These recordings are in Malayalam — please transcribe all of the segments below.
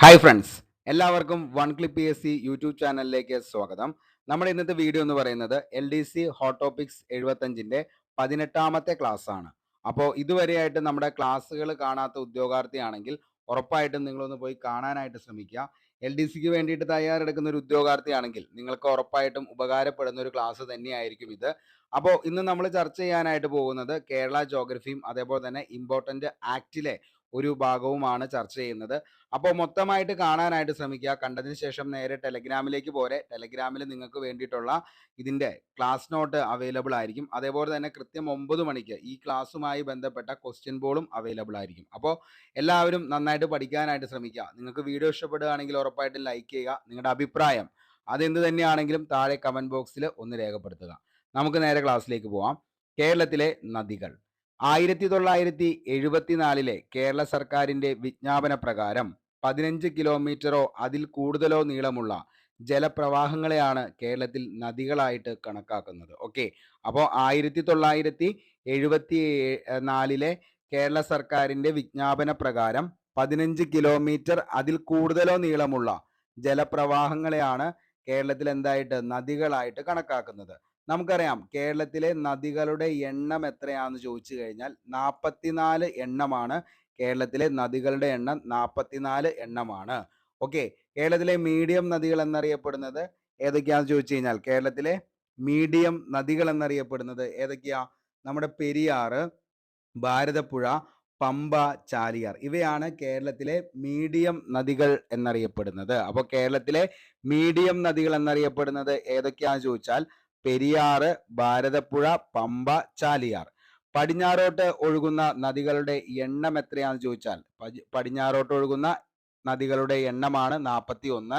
ഹായ് ഫ്രണ്ട്സ്, എല്ലാവർക്കും one clip P S C YouTube ചാനലിലേക്ക് സ്വാഗതം. നമ്മുടെ ഇന്നത്തെ വീഡിയോ എന്ന് പറയുന്നത് LDC ഹോട്ട് ടോപ്പിക്സ് 75ന്റെ 18ാമത്തെ ക്ലാസ് ആണ്. അപ്പോൾ ഇതുവരെയായിട്ട് നമ്മുടെ ക്ലാസ്സുകൾ കാണാത്ത ഉദ്യോഗാർത്ഥിയാണെങ്കിൽ ഉറപ്പായിട്ടും നിങ്ങളൊന്ന് പോയി കാണാനായിട്ട് ശ്രമിക്കുക. LDCക്ക് വേണ്ടിയിട്ട് തയ്യാറെടുക്കുന്ന ഒരു ഉദ്യോഗാർത്ഥിയാണെങ്കിൽ നിങ്ങൾക്ക് ഉറപ്പായിട്ടും ഉപകാരപ്പെടുന്ന ഒരു ക്ലാസ് തന്നെയായിരിക്കും ഇത്. അപ്പോൾ ഇന്ന് നമ്മൾ ചർച്ച ചെയ്യാനായിട്ട് പോകുന്നത് കേരള ജോഗ്രഫിയും അതേപോലെ തന്നെ ഇമ്പോർട്ടൻ്റ് ആക്റ്റിലെ ഒരു ഭാഗവുമാണ് ചർച്ച ചെയ്യുന്നത്. അപ്പോൾ മൊത്തമായിട്ട് കാണാനായിട്ട് ശ്രമിക്കുക. കണ്ടതിന് ശേഷം നേരെ ടെലഗ്രാമിലേക്ക് പോരെ. ടെലഗ്രാമിൽ നിങ്ങൾക്ക് വേണ്ടിയിട്ടുള്ള ഇതിൻ്റെ ക്ലാസ് നോട്ട് അവൈലബിൾ ആയിരിക്കും. അതേപോലെ തന്നെ കൃത്യം 9 മണിക്ക് ഈ ക്ലാസ്സുമായി ബന്ധപ്പെട്ട ക്വസ്റ്റ്യൻ ബോളും അവൈലബിൾ ആയിരിക്കും. അപ്പോൾ എല്ലാവരും നന്നായിട്ട് പഠിക്കാനായിട്ട് ശ്രമിക്കുക. നിങ്ങൾക്ക് വീഡിയോ ഇഷ്ടപ്പെടുകയാണെങ്കിൽ ഉറപ്പായിട്ടും ലൈക്ക് ചെയ്യുക. നിങ്ങളുടെ അഭിപ്രായം അതെന്ത് തന്നെയാണെങ്കിലും താഴെ കമൻറ്റ് ബോക്സിൽ ഒന്ന് രേഖപ്പെടുത്തുക. നമുക്ക് നേരെ ക്ലാസ്സിലേക്ക് പോവാം. കേരളത്തിലെ നദികൾ. 1974 കേരള സർക്കാരിൻ്റെ വിജ്ഞാപന പ്രകാരം 15 കിലോമീറ്ററോ അതിൽ കൂടുതലോ നീളമുള്ള ജലപ്രവാഹങ്ങളെയാണ് കേരളത്തിൽ നദികളായിട്ട് കണക്കാക്കുന്നത്. ഓക്കെ, അപ്പോൾ 1974 കേരള സർക്കാരിൻ്റെ വിജ്ഞാപന പ്രകാരം 15 കിലോമീറ്റർ അതിൽ കൂടുതലോ നീളമുള്ള ജലപ്രവാഹങ്ങളെയാണ് കേരളത്തിൽ എന്തായിട്ട് നദികളായിട്ട് കണക്കാക്കുന്നത്. നമുക്കറിയാം കേരളത്തിലെ നദികളുടെ എണ്ണം എത്രയാണെന്ന് ചോദിച്ചു കഴിഞ്ഞാൽ 44 എണ്ണമാണ്. കേരളത്തിലെ നദികളുടെ എണ്ണം 44 എണ്ണമാണ്. ഓക്കെ, കേരളത്തിലെ മീഡിയം നദികൾ എന്നറിയപ്പെടുന്നത് ഏതൊക്കെയാണെന്ന് ചോദിച്ചു കഴിഞ്ഞാൽ കേരളത്തിലെ മീഡിയം നദികൾ എന്നറിയപ്പെടുന്നത് ഏതൊക്കെയാ? നമ്മുടെ പെരിയാറ്, ഭാരതപ്പുഴ, പമ്പ, ചാലിയാർ ഇവയാണ് കേരളത്തിലെ മീഡിയം നദികൾ എന്നറിയപ്പെടുന്നത്. അപ്പോൾ കേരളത്തിലെ മീഡിയം നദികൾ എന്നറിയപ്പെടുന്നത് ഏതൊക്കെയാണെന്ന് ചോദിച്ചാൽ പെരിയാറ്, ഭാരതപ്പുഴ, പമ്പ, ചാലിയാർ. പടിഞ്ഞാറോട്ട് ഒഴുകുന്ന നദികളുടെ എണ്ണം എത്രയാണെന്ന് ചോദിച്ചാൽ പടിഞ്ഞാറോട്ട് ഒഴുകുന്ന നദികളുടെ എണ്ണമാണ് 41.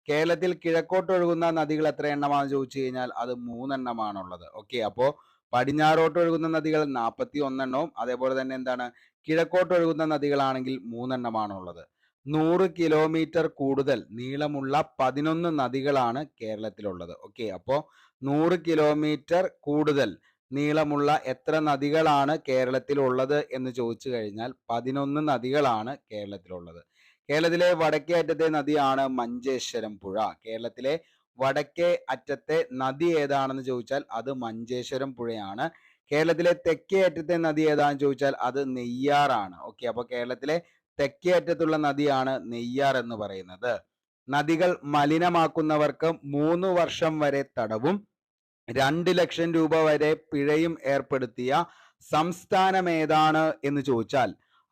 കേരളത്തിൽ കിഴക്കോട്ട് ഒഴുകുന്ന നദികൾ എത്ര എണ്ണമാണെന്ന് ചോദിച്ചു കഴിഞ്ഞാൽ അത് 3 എണ്ണമാണുള്ളത്. ഓക്കെ, അപ്പോൾ പടിഞ്ഞാറോട്ട് ഒഴുകുന്ന നദികൾ 41 എണ്ണവും അതേപോലെ തന്നെ എന്താണ് കിഴക്കോട്ട് ഒഴുകുന്ന നദികളാണെങ്കിൽ 3 എണ്ണമാണുള്ളത്. 100 കിലോമീറ്റർ കൂടുതൽ നീളമുള്ള 11 നദികളാണ് കേരളത്തിലുള്ളത്. ഓക്കെ, അപ്പോൾ 100 കിലോമീറ്റർ കൂടുതൽ നീളമുള്ള എത്ര നദികളാണ് കേരളത്തിലുള്ളത് എന്ന് ചോദിച്ചു കഴിഞ്ഞാൽ 11 നദികളാണ് കേരളത്തിലുള്ളത്. കേരളത്തിലെ വടക്കേ അറ്റത്തെ നദിയാണ് മഞ്ചേശ്വരം പുഴ. കേരളത്തിലെ വടക്കേ അറ്റത്തെ നദി ഏതാണെന്ന് ചോദിച്ചാൽ അത് മഞ്ചേശ്വരം പുഴയാണ്. കേരളത്തിലെ തെക്കേ അറ്റത്തെ നദി ഏതാണെന്ന് ചോദിച്ചാൽ അത് നെയ്യാറാണ്. ഓക്കെ, അപ്പോൾ കേരളത്തിലെ തെക്കേ അറ്റത്തുള്ള നദിയാണ് നെയ്യാർ എന്ന് പറയുന്നത്. നദികൾ മലിനമാക്കുന്നവർക്ക് 3 വർഷം വരെ തടവും 2 ലക്ഷം രൂപ വരെ പിഴയും ഏർപ്പെടുത്തിയ സംസ്ഥാനം ഏതാണ് എന്ന് ചോദിച്ചാൽ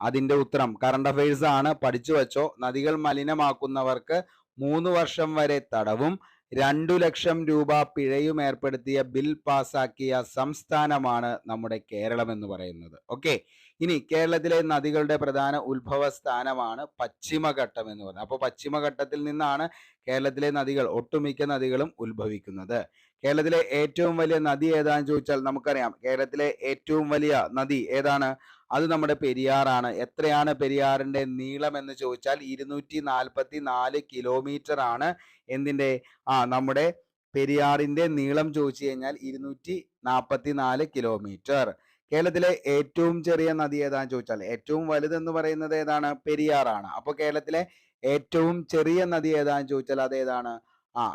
അതിൻ്റെ ഉത്തരം കറണ്ട് അഫയേഴ്സ് ആണ്, പഠിച്ചു വച്ചോ. നദികൾ മലിനമാക്കുന്നവർക്ക് 3 വർഷം വരെ തടവും 2 ലക്ഷം രൂപ പിഴയും ഏർപ്പെടുത്തിയ ബിൽ പാസാക്കിയ സംസ്ഥാനമാണ് നമ്മുടെ കേരളം എന്ന് പറയുന്നത്. ഓക്കെ, ഇനി കേരളത്തിലെ നദികളുടെ പ്രധാന ഉത്ഭവ സ്ഥാനമാണ് പശ്ചിമഘട്ടം എന്ന് പറയുന്നത്. അപ്പോൾ പശ്ചിമഘട്ടത്തിൽ നിന്നാണ് കേരളത്തിലെ നദികൾ, ഒട്ടുമിക്ക നദികളും ഉത്ഭവിക്കുന്നത്. കേരളത്തിലെ ഏറ്റവും വലിയ നദി ഏതാണെന്ന് ചോദിച്ചാൽ നമുക്കറിയാം കേരളത്തിലെ ഏറ്റവും വലിയ നദി ഏതാണ്? അത് നമ്മുടെ പെരിയാറാണ്. എത്രയാണ് പെരിയാറിന്റെ നീളം എന്ന് ചോദിച്ചാൽ 244 കിലോമീറ്റർ ആണ്. എന്തിൻ്റെ? നമ്മുടെ പെരിയാറിന്റെ നീളം ചോദിച്ചു കഴിഞ്ഞാൽ 244 കിലോമീറ്റർ. കേരളത്തിലെ ഏറ്റവും ചെറിയ നദി ഏതാണെന്ന് ചോദിച്ചാൽ ഏറ്റവും വലുതെന്ന് പറയുന്നത് ഏതാണ്? പെരിയാറാണ്. അപ്പോൾ കേരളത്തിലെ ഏറ്റവും ചെറിയ നദി ഏതാണെന്ന് ചോദിച്ചാൽ അതേതാണ്?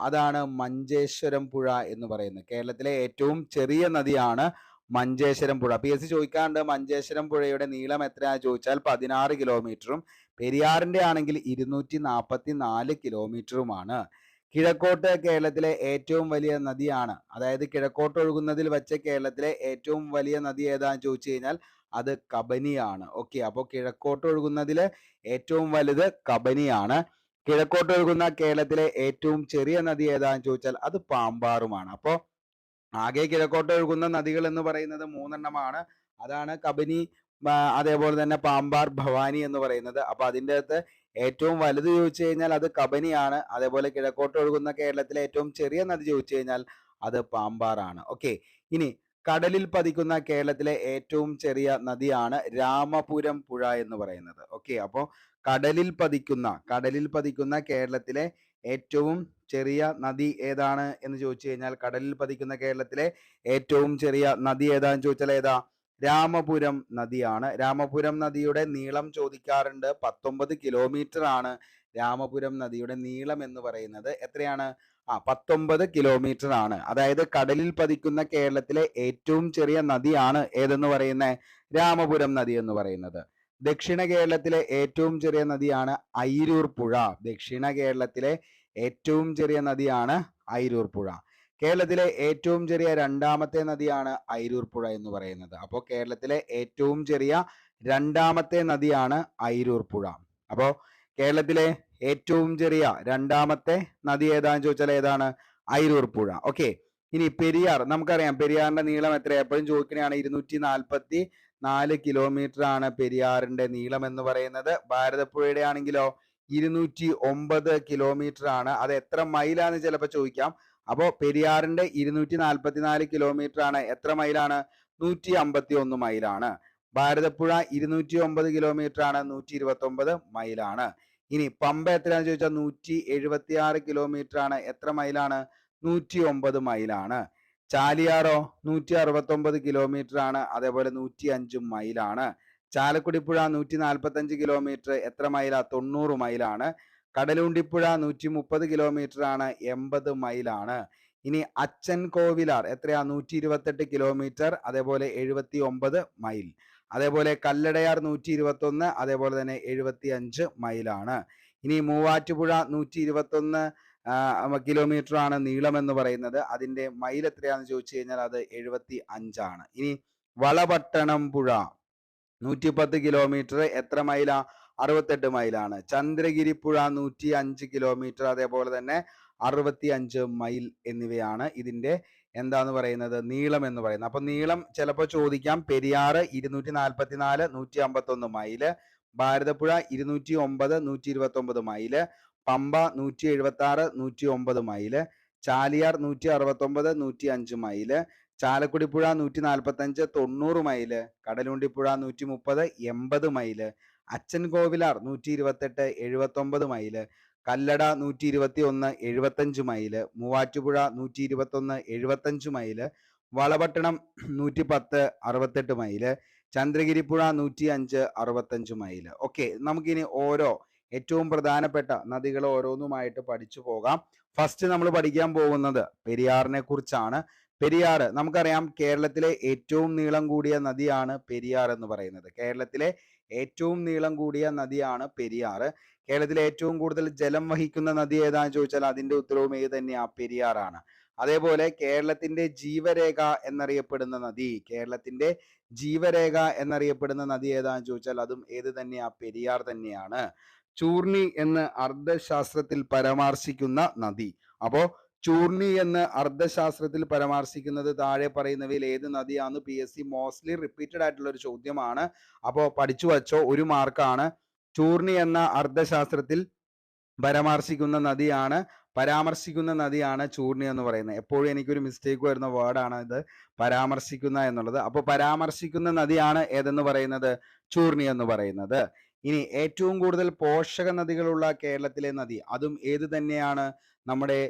അതാണ് മഞ്ചേശ്വരം പുഴ എന്ന് പറയുന്നത്. കേരളത്തിലെ ഏറ്റവും ചെറിയ നദിയാണ് മഞ്ചേശ്വരം പുഴ. PSC ചോദിക്കാറുണ്ട് മഞ്ചേശ്വരം പുഴയുടെ നീളം എത്രയാണെന്ന് ചോദിച്ചാൽ 16 കിലോമീറ്ററും പെരിയാറിന്റെ ആണെങ്കിൽ 244 കിലോമീറ്ററുമാണ്. കിഴക്കോട്ട് കേരളത്തിലെ ഏറ്റവും വലിയ നദിയാണ്, അതായത് കിഴക്കോട്ട് ഒഴുകുന്നതിൽ വെച്ച് കേരളത്തിലെ ഏറ്റവും വലിയ നദി ഏതാണെന്ന് ചോദിച്ചു കഴിഞ്ഞാൽ അത് കബനിയാണ്. ഓക്കെ, അപ്പോൾ കിഴക്കോട്ട് ഒഴുകുന്നതിൽ ഏറ്റവും വലുത് കബനിയാണ്. കിഴക്കോട്ട് ഒഴുകുന്ന കേരളത്തിലെ ഏറ്റവും ചെറിയ നദി ഏതാണെന്ന് ചോദിച്ചാൽ അത് പാമ്പാറുമാണ്. അപ്പോൾ ആകെ കിഴക്കോട്ട് ഒഴുകുന്ന നദികൾ എന്ന് പറയുന്നത് 3 എണ്ണമാണ്. അതാണ് കബനി, അതേപോലെ തന്നെ പാമ്പാർ, ഭവാനി എന്ന് പറയുന്നത്. അപ്പൊ അതിൻ്റെ അകത്ത് ഏറ്റവും വലുത് ചോദിച്ചു കഴിഞ്ഞാൽ അത് കബനിയാണ്. അതേപോലെ കിഴക്കോട്ട് ഒഴുകുന്ന കേരളത്തിലെ ഏറ്റവും ചെറിയ നദി ചോദിച്ചു കഴിഞ്ഞാൽ അത് പാമ്പാറാണ്. ഓക്കെ, ഇനി കടലിൽ പതിക്കുന്ന കേരളത്തിലെ ഏറ്റവും ചെറിയ നദിയാണ് രാമപുരം പുഴ എന്ന് പറയുന്നത്. ഓക്കെ, അപ്പോൾ കടലിൽ പതിക്കുന്ന കേരളത്തിലെ ഏറ്റവും ചെറിയ നദി ഏതാണ് എന്ന് ചോദിച്ചു കഴിഞ്ഞാൽ കടലിൽ പതിക്കുന്ന കേരളത്തിലെ ഏറ്റവും ചെറിയ നദി ഏതാന്ന് ചോദിച്ചാൽ ഏതാ? രാമപുരം നദിയാണ്. രാമപുരം നദിയുടെ നീളം ചോദിക്കാറുണ്ട്, 19 കിലോമീറ്റർ ആണ് രാമപുരം നദിയുടെ നീളം എന്ന് പറയുന്നത് എത്രയാണ്? 19 കിലോമീറ്റർ ആണ്. അതായത് കടലിൽ പതിക്കുന്ന കേരളത്തിലെ ഏറ്റവും ചെറിയ നദിയാണ് ഏതെന്ന് പറയുന്നത്? രാമപുരം നദി എന്ന് പറയുന്നത്. ദക്ഷിണ കേരളത്തിലെ ഏറ്റവും ചെറിയ നദിയാണ് അയിരൂർ പുഴ. ദക്ഷിണ കേരളത്തിലെ ഏറ്റവും ചെറിയ നദിയാണ് അയിരൂർ പുഴ. കേരളത്തിലെ ഏറ്റവും ചെറിയ രണ്ടാമത്തെ നദിയാണ് അയിരൂർ പുഴ എന്ന് പറയുന്നത്. അപ്പോൾ കേരളത്തിലെ ഏറ്റവും ചെറിയ രണ്ടാമത്തെ നദിയാണ് അയിരൂർ പുഴ. അപ്പോൾ കേരളത്തിലെ ഏറ്റവും ചെറിയ രണ്ടാമത്തെ നദി ഏതാന്ന് ചോദിച്ചാൽ ഏതാണ്? അയിരൂർ പുഴ. ഓക്കെ. ഇനി പെരിയാർ, നമുക്കറിയാം പെരിയാറിന്റെ നീളം എത്രയാണ്? എപ്പോഴും ചോദിക്കുന്നതാണ്. 244 കിലോമീറ്റർ ആണ് പെരിയാറിന്റെ നീളം എന്ന് പറയുന്നത്. ഭാരതപ്പുഴയുടെ ആണെങ്കിലോ 209 കിലോമീറ്റർ ആണ്. അത് എത്ര മൈലാന്ന് ചിലപ്പോൾ ചോദിക്കാം. അപ്പോൾ പെരിയാറിന്റെ 244 കിലോമീറ്റർ ആണ്. എത്ര മൈലാണ്? 151 മൈലാണ്. ഭാരതപ്പുഴ 209 കിലോമീറ്റർ ആണ്. 129 മൈലാണ്. ഇനി പമ്പ എത്രയാണെന്ന് ചോദിച്ചാൽ 176 കിലോമീറ്റർ ആണ്. എത്ര മൈലാണ്? 109 മൈലാണ്. ചാലിയാറോ 169 കിലോമീറ്റർ ആണ്. അതേപോലെ 105 മൈലാണ്. ചാലക്കുടിപ്പുഴ 145 കിലോമീറ്റർ. എത്ര മൈലാ? 90 മൈലാണ്. കടലുണ്ടിപ്പുഴ 130 കിലോമീറ്റർ ആണ്. 80 മൈലാണ്. ഇനി അച്ഛൻ കോവിലാർ എത്രയാ? 128 കിലോമീറ്റർ. അതേപോലെ 79 മൈൽ. അതേപോലെ കല്ലടയാർ 121, അതേപോലെ തന്നെ 75 മൈലാണ്. ഇനി മൂവാറ്റുപുഴ 121 കിലോമീറ്റർ ആണ് നീളം എന്ന് പറയുന്നത്. അതിന്റെ മൈൽ എത്രയാണെന്ന് ചോദിച്ചു കഴിഞ്ഞാൽ അത് 75 ആണ്. ഇനി വളപട്ടണം പുഴ 110 കിലോമീറ്റർ. എത്ര മൈലാ? 68 മൈലാണ്. ചന്ദ്രഗിരി പുഴ 105 കിലോമീറ്റർ. അതേപോലെ തന്നെ 65 മൈൽ എന്നിവയാണ് ഇതിന്റെ എന്താന്ന് പറയുന്നത്? നീളം എന്ന് പറയുന്നത്. അപ്പൊ നീളം ചിലപ്പോൾ ചോദിക്കാം. Periyar 244, 151 mile. Bharathappuzha 209, 129 mile. Pampa 176, 109 mile. Chaliyar 169, 105 mile. Chalakudippuzha 145, 90 mile. Kadalundippuzha 130, 80 mile. Achankovilar 128, 79 mile. Kallada 121, 75 mile. Muvattupuzha 121, 75 mile. Valapattanam 110, 68 mile. Chandragiripuzha 105, 65 mile. Okay, നമുക്കിനി ഓരോ ഏറ്റവും പ്രധാനപ്പെട്ട നദികൾ ഓരോന്നുമായിട്ട് പഠിച്ചു പോകാം. ഫസ്റ്റ് നമ്മൾ പഠിക്കാൻ പോകുന്നത് പെരിയാറിനെ കുറിച്ചാണ്. പെരിയാർ നമുക്കറിയാം കേരളത്തിലെ ഏറ്റവും നീളം കൂടിയ നദിയാണ് പെരിയാർ എന്ന് പറയുന്നത്. കേരളത്തിലെ ഏറ്റവും നീളം കൂടിയ നദിയാണ് പെരിയാർ. കേരളത്തിലെ ഏറ്റവും കൂടുതൽ ജലം വഹിക്കുന്ന നദി ഏതാന്ന് ചോദിച്ചാൽ അതിന്റെ ഉത്തരവും ഏത് തന്നെയാ? പെരിയാറാണ്. അതേപോലെ കേരളത്തിന്റെ ജീവരേഖ എന്നറിയപ്പെടുന്ന നദി, കേരളത്തിന്റെ ജീവരേഖ എന്നറിയപ്പെടുന്ന നദി ഏതാന്ന് ചോദിച്ചാൽ അതും ഏത് തന്നെയാ? പെരിയാർ തന്നെയാണ്. ചൂർണി എന്ന് അർദ്ധശാസ്ത്രത്തിൽ പരാമർശിക്കുന്ന നദി. അപ്പോ ചൂർണി എന്ന് അർദ്ധശാസ്ത്രത്തിൽ പരാമർശിക്കുന്നത് താഴെ പറയുന്നവയിൽ ഏത് നദിയാന്ന് PSC മോസ്റ്റ്ലി റിപ്പീറ്റഡ് ആയിട്ടുള്ള ഒരു ചോദ്യമാണ്. അപ്പോ പഠിച്ചു വച്ചോ, 1 മാർക്കാണ്. ചൂർണി എന്ന അർദ്ധശാസ്ത്രത്തിൽ പരാമർശിക്കുന്ന നദിയാണ് ചൂർണി എന്ന് പറയുന്നത്. എപ്പോഴും എനിക്കൊരു മിസ്റ്റേക്ക് വരുന്ന വേർഡാണ് ഇത്, പരാമർശിക്കുന്ന എന്നുള്ളത്. അപ്പോൾ പരാമർശിക്കുന്ന നദിയാണ് ഏതെന്ന് പറയുന്നത്? ചൂർണി എന്ന് പറയുന്നത്. ഇനി ഏറ്റവും കൂടുതൽ പോഷക നദികളുള്ള കേരളത്തിലെ നദി, അതും ഏത് തന്നെയാണ്? നമ്മുടെ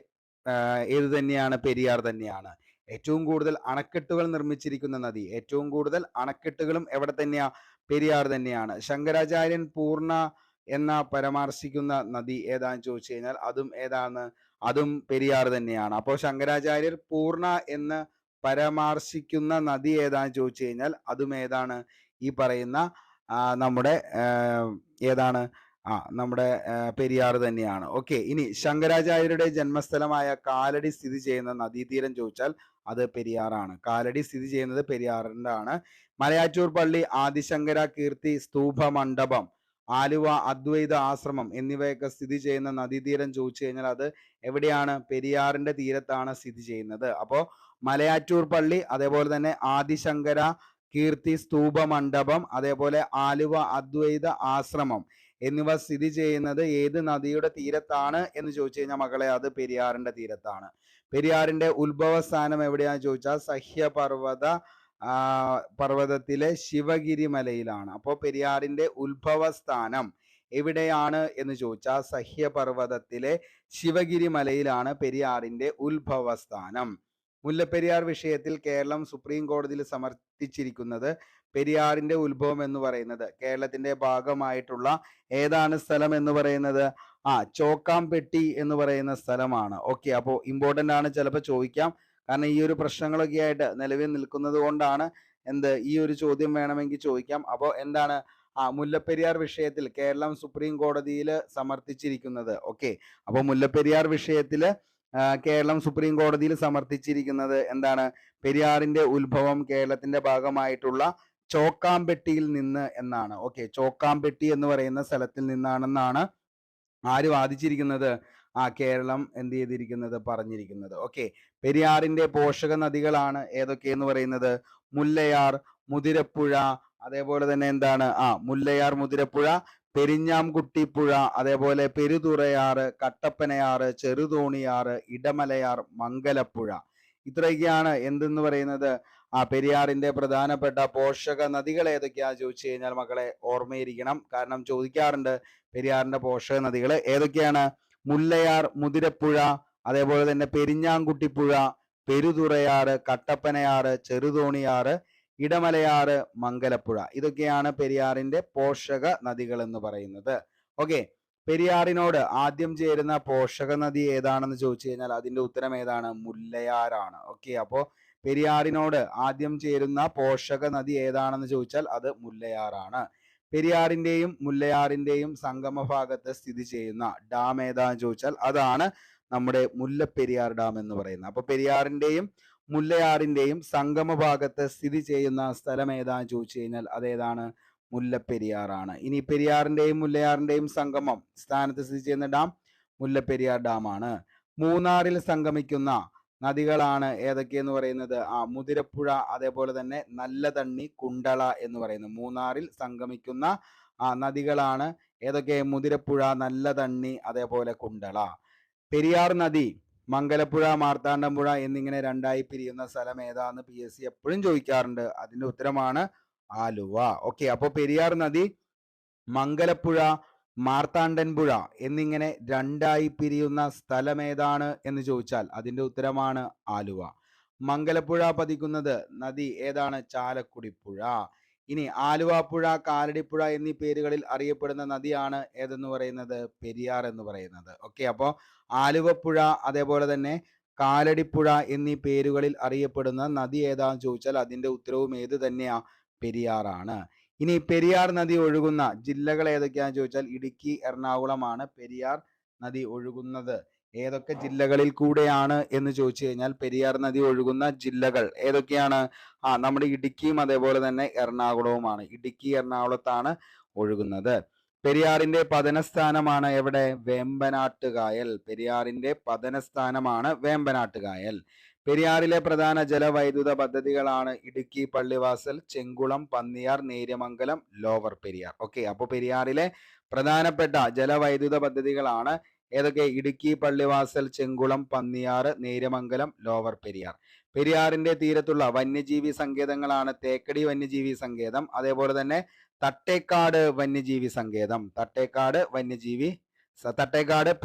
ഏത് തന്നെയാണ്? പെരിയാർ തന്നെയാണ്. ഏറ്റവും കൂടുതൽ അണക്കെട്ടുകൾ നിർമ്മിച്ചിരിക്കുന്ന നദി, ഏറ്റവും കൂടുതൽ അണക്കെട്ടുകളും എവിടെ തന്നെയാ? പെരിയാർ തന്നെയാണ്. ശങ്കരാചാര്യൻ പൂർണ്ണ എന്ന പരാമർശിക്കുന്ന നദി ഏതാന്ന് ചോദിച്ചു കഴിഞ്ഞാൽ അതും ഏതാണ്? അതും പെരിയാർ തന്നെയാണ്. അപ്പോൾ ശങ്കരാചാര്യർ പൂർണ്ണ എന്ന് പരാമർശിക്കുന്ന നദി ഏതാന്ന് ചോദിച്ചു കഴിഞ്ഞാൽ അതും ഏതാണ്? ഈ പറയുന്ന നമ്മുടെ ഏതാണ്? നമ്മുടെ പെരിയാർ തന്നെയാണ്. ഓക്കെ, ഇനി ശങ്കരാചാര്യരുടെ ജന്മസ്ഥലമായ കാലടി സ്ഥിതി ചെയ്യുന്ന നദീതീരം ചോദിച്ചാൽ അത് പെരിയാറാണ്. കാലടി സ്ഥിതി ചെയ്യുന്നത് പെരിയാറിന്റെ ആണ്. മലയാറ്റൂർ പള്ളി, ആദിശങ്കര കീർത്തി സ്തൂപ മണ്ഡപം, ആലുവ അദ്വൈത ആശ്രമം എന്നിവയൊക്കെ സ്ഥിതി ചെയ്യുന്ന നദീതീരം ചോദിച്ചു കഴിഞ്ഞാൽ അത് എവിടെയാണ്? പെരിയാറിന്റെ തീരത്താണ് സ്ഥിതി ചെയ്യുന്നത്. അപ്പോൾ മലയാറ്റൂർ പള്ളി, അതേപോലെ തന്നെ ആദിശങ്കര കീർത്തി സ്തൂപ മണ്ഡപം, അതേപോലെ ആലുവ അദ്വൈത ആശ്രമം എന്നിവ സ്ഥിതി ചെയ്യുന്നത് ഏത് നദിയുടെ തീരത്താണ് എന്ന് ചോദിച്ചു കഴിഞ്ഞാൽ മക്കളെ അത് പെരിയാറിന്റെ തീരത്താണ്. പെരിയാറിന്റെ ഉത്ഭവ സ്ഥാനം എവിടെയാന്ന് ചോദിച്ചാൽ പർവ്വതത്തിലെ ശിവഗിരി മലയിലാണ്. അപ്പോൾ പെരിയാറിന്റെ ഉത്ഭവ സ്ഥാനം എവിടെയാണ് എന്ന് ചോദിച്ചാൽ സഹ്യപർവ്വതത്തിലെ ശിവഗിരി മലയിലാണ് പെരിയാറിന്റെ ഉത്ഭവ സ്ഥാനം. മുല്ലപ്പെരിയാർ വിഷയത്തിൽ കേരളം സുപ്രീം കോടതിയിൽ സമർപ്പിച്ചിരിക്കുന്നത് പെരിയാറിന്റെ ഉത്ഭവം എന്ന് പറയുന്നത് കേരളത്തിന്റെ ഭാഗമായിട്ടുള്ള ഏതാണ് സ്ഥലം എന്ന് പറയുന്നത്? ചോക്കാംപെട്ടി എന്ന് പറയുന്ന സ്ഥലമാണ്. ഓക്കെ, അപ്പോൾ ഇമ്പോർട്ടന്റ് ആണ്, ചിലപ്പോൾ ചോദിക്കാം. കാരണം ഈ ഒരു പ്രശ്നങ്ങളൊക്കെ ആയിട്ട് നിലവിൽ നിൽക്കുന്നത് കൊണ്ടാണ് ഈ ഒരു ചോദ്യം വേണമെങ്കിൽ ചോദിക്കാം. അപ്പോൾ എന്താണ് മുല്ലപ്പെരിയാർ വിഷയത്തിൽ കേരളം സുപ്രീം കോടതിയിൽ സമർത്ഥിച്ചിരിക്കുന്നത്? ഓക്കെ, അപ്പോൾ മുല്ലപ്പെരിയാർ വിഷയത്തിൽ കേരളം സുപ്രീം കോടതിയിൽ സമർത്ഥിച്ചിരിക്കുന്നത് എന്താണ്? പെരിയാറിന്റെ ഉത്ഭവം കേരളത്തിന്റെ ഭാഗമായിട്ടുള്ള ചോക്കാംപെട്ടിയിൽ നിന്ന് എന്നാണ്. ഓക്കെ, ചോക്കാംപെട്ടി എന്ന് പറയുന്ന സ്ഥലത്തിൽ നിന്നാണെന്നാണ് ആര് വാദിച്ചിരിക്കുന്നത്? കേരളം എന്ത് ചെയ്തിരിക്കുന്നത്? പറഞ്ഞിരിക്കുന്നത്. ഓക്കെ, പെരിയാറിന്റെ പോഷക നദികളാണ് ഏതൊക്കെയെന്ന് പറയുന്നത്? മുല്ലയാർ, മുതിരപ്പുഴ, അതേപോലെ തന്നെ എന്താണ് മുല്ലയാർ, മുതിരപ്പുഴ, പെരിഞ്ഞാംകുട്ടിപ്പുഴ, അതേപോലെ പെരുതുറയാറ്, കട്ടപ്പനയാറ്, ചെറുതോണിയാറ്, ഇടമലയാർ, മംഗലപ്പുഴ. ഇത്രയൊക്കെയാണ് എന്തെന്ന് പറയുന്നത് പെരിയാറിന്റെ പ്രധാനപ്പെട്ട പോഷക നദികൾ ഏതൊക്കെയാ ചോദിച്ചു കഴിഞ്ഞാൽ മക്കളെ ഓർമ്മയിരിക്കണം. കാരണം ചോദിക്കാറുണ്ട് പെരിയാറിന്റെ പോഷക നദികൾ ഏതൊക്കെയാണ്? മുല്ലയാർ, മുതിരപ്പുഴ, അതേപോലെ തന്നെ പെരിഞ്ഞാംകുട്ടിപ്പുഴ, പെരുതുറയാറ്, കട്ടപ്പനയാറ്, ചെറുതോണിയാറ്, ഇടമലയാറ്, മംഗലപ്പുഴ. ഇതൊക്കെയാണ് പെരിയാറിന്റെ പോഷക നദികൾ എന്ന് പറയുന്നത്. ഓക്കെ, പെരിയാറിനോട് ആദ്യം ചേരുന്ന പോഷക നദി ഏതാണെന്ന് ചോദിച്ചു കഴിഞ്ഞാൽ അതിന്റെ ഉത്തരം ഏതാണ്? മുല്ലയാറാണ്. ഓക്കെ, അപ്പോൾ പെരിയാറിനോട് ആദ്യം ചേരുന്ന പോഷക നദി ഏതാണെന്ന് ചോദിച്ചാൽ അത് മുല്ലയാറാണ്. പെരിയാറിന്റെയും മുല്ലയാറിന്റെയും സംഗമ ഭാഗത്ത് സ്ഥിതി ചെയ്യുന്ന ഡാം ഏതാന്ന് ചോദിച്ചാൽ അതാണ് നമ്മുടെ മുല്ലപ്പെരിയാർ ഡാം എന്ന് പറയുന്നത്. അപ്പൊ പെരിയാറിന്റെയും മുല്ലയാറിന്റെയും സംഗമ ഭാഗത്ത് സ്ഥിതി ചെയ്യുന്ന സ്ഥലം ഏതാന്ന് ചോദിച്ചു കഴിഞ്ഞാൽ അതേതാണ്? മുല്ലപ്പെരിയാറാണ്. ഇനി പെരിയാറിന്റെയും മുല്ലയാറിന്റെയും സംഗമം സ്ഥാനത്ത് സ്ഥിതി ചെയ്യുന്ന ഡാം മുല്ലപ്പെരിയാർ ഡാം ആണ്. മൂന്നാറിൽ സംഗമിക്കുന്ന നദികളാണ് ഏതൊക്കെയെന്ന് പറയുന്നത്? മുതിരപ്പുഴ, അതേപോലെ തന്നെ നല്ലതണ്ണി, കുണ്ടള എന്ന് പറയുന്നത് മൂന്നാറിൽ സംഗമിക്കുന്ന നദികളാണ് ഏതൊക്കെ? മുതിരപ്പുഴ, നല്ലതണ്ണി, അതേപോലെ കുണ്ടള. പെരിയാർ നദി മംഗലപ്പുഴ, മാർത്താണ്ഡംപുഴ എന്നിങ്ങനെ രണ്ടായി പിരിയുന്ന സ്ഥലം ഏതാന്ന് PSC എപ്പോഴും ചോദിക്കാറുണ്ട്. അതിന്റെ ഉത്തരമാണ് ആലുവ. ഓക്കെ, അപ്പോൾ പെരിയാർ നദി മംഗലപ്പുഴ, മാർത്താണ്ഡൻപുഴ എന്നിങ്ങനെ രണ്ടായി പിരിയുന്ന സ്ഥലം ഏതാണ് എന്ന് ചോദിച്ചാൽ അതിന്റെ ഉത്തരമാണ് ആലുവ. മംഗലപ്പുഴ പതിക്കുന്നത് നദി ഏതാണ്? ചാലക്കുടിപ്പുഴ. ഇനി ആലുവ പുഴ, കാലടിപ്പുഴ എന്നീ പേരുകളിൽ അറിയപ്പെടുന്ന നദിയാണ് ഏതെന്ന് പറയുന്നത്? പെരിയാർ എന്ന് പറയുന്നത്. ഓക്കെ, അപ്പോൾ ആലുവപ്പുഴ, അതേപോലെ തന്നെ കാലടിപ്പുഴ എന്നീ പേരുകളിൽ അറിയപ്പെടുന്ന നദി ഏതാന്ന് ചോദിച്ചാൽ അതിന്റെ ഉത്തരവും ഏത് തന്നെയാ? പെരിയാറാണ്. ഇനി പെരിയാർ നദി ഒഴുകുന്ന ജില്ലകൾ ഏതൊക്കെയാന്ന് ചോദിച്ചാൽ ഇടുക്കി, എറണാകുളമാണ് പെരിയാർ നദി ഒഴുകുന്നത്. ഏതൊക്കെ ജില്ലകളിൽ കൂടെയാണ് എന്ന് ചോദിച്ചു കഴിഞ്ഞാൽ പെരിയാർ നദി ഒഴുകുന്ന ജില്ലകൾ ഏതൊക്കെയാണ്? നമ്മുടെ ഇടുക്കിയും അതേപോലെ തന്നെ എറണാകുളവുമാണ്. ഇടുക്കി, എറണാകുളത്താണ് ഒഴുകുന്നത്. പെരിയാറിന്റെ പതനസ്ഥാനമാണ് എവിടെ? വേമ്പനാട്ടുകായൽ. പെരിയാറിന്റെ പതനസ്ഥാനമാണ് വേമ്പനാട്ടുകായൽ. പെരിയാറിലെ പ്രധാന ജലവൈദ്യുത പദ്ധതികളാണ് ഇടുക്കി പള്ളിവാസൽ, ചെങ്കുളം, പന്നിയാർ, നേര്യമംഗലം, ലോവർ പെരിയാർ. ഓക്കെ, അപ്പോൾ പെരിയാറിലെ പ്രധാനപ്പെട്ട ജലവൈദ്യുത പദ്ധതികളാണ് ഏതൊക്കെ? ഇടുക്കി പള്ളിവാസൽ, ചെങ്കുളം, പന്നിയാർ, നേര്യമംഗലം, ലോവർ പെരിയാർ. പെരിയാറിന്റെ തീരത്തുള്ള വന്യജീവി സങ്കേതങ്ങളാണ് തേക്കടി വന്യജീവി സങ്കേതം, അതേപോലെ തന്നെ തട്ടേക്കാട് വന്യജീവി സങ്കേതം, തട്ടേക്കാട്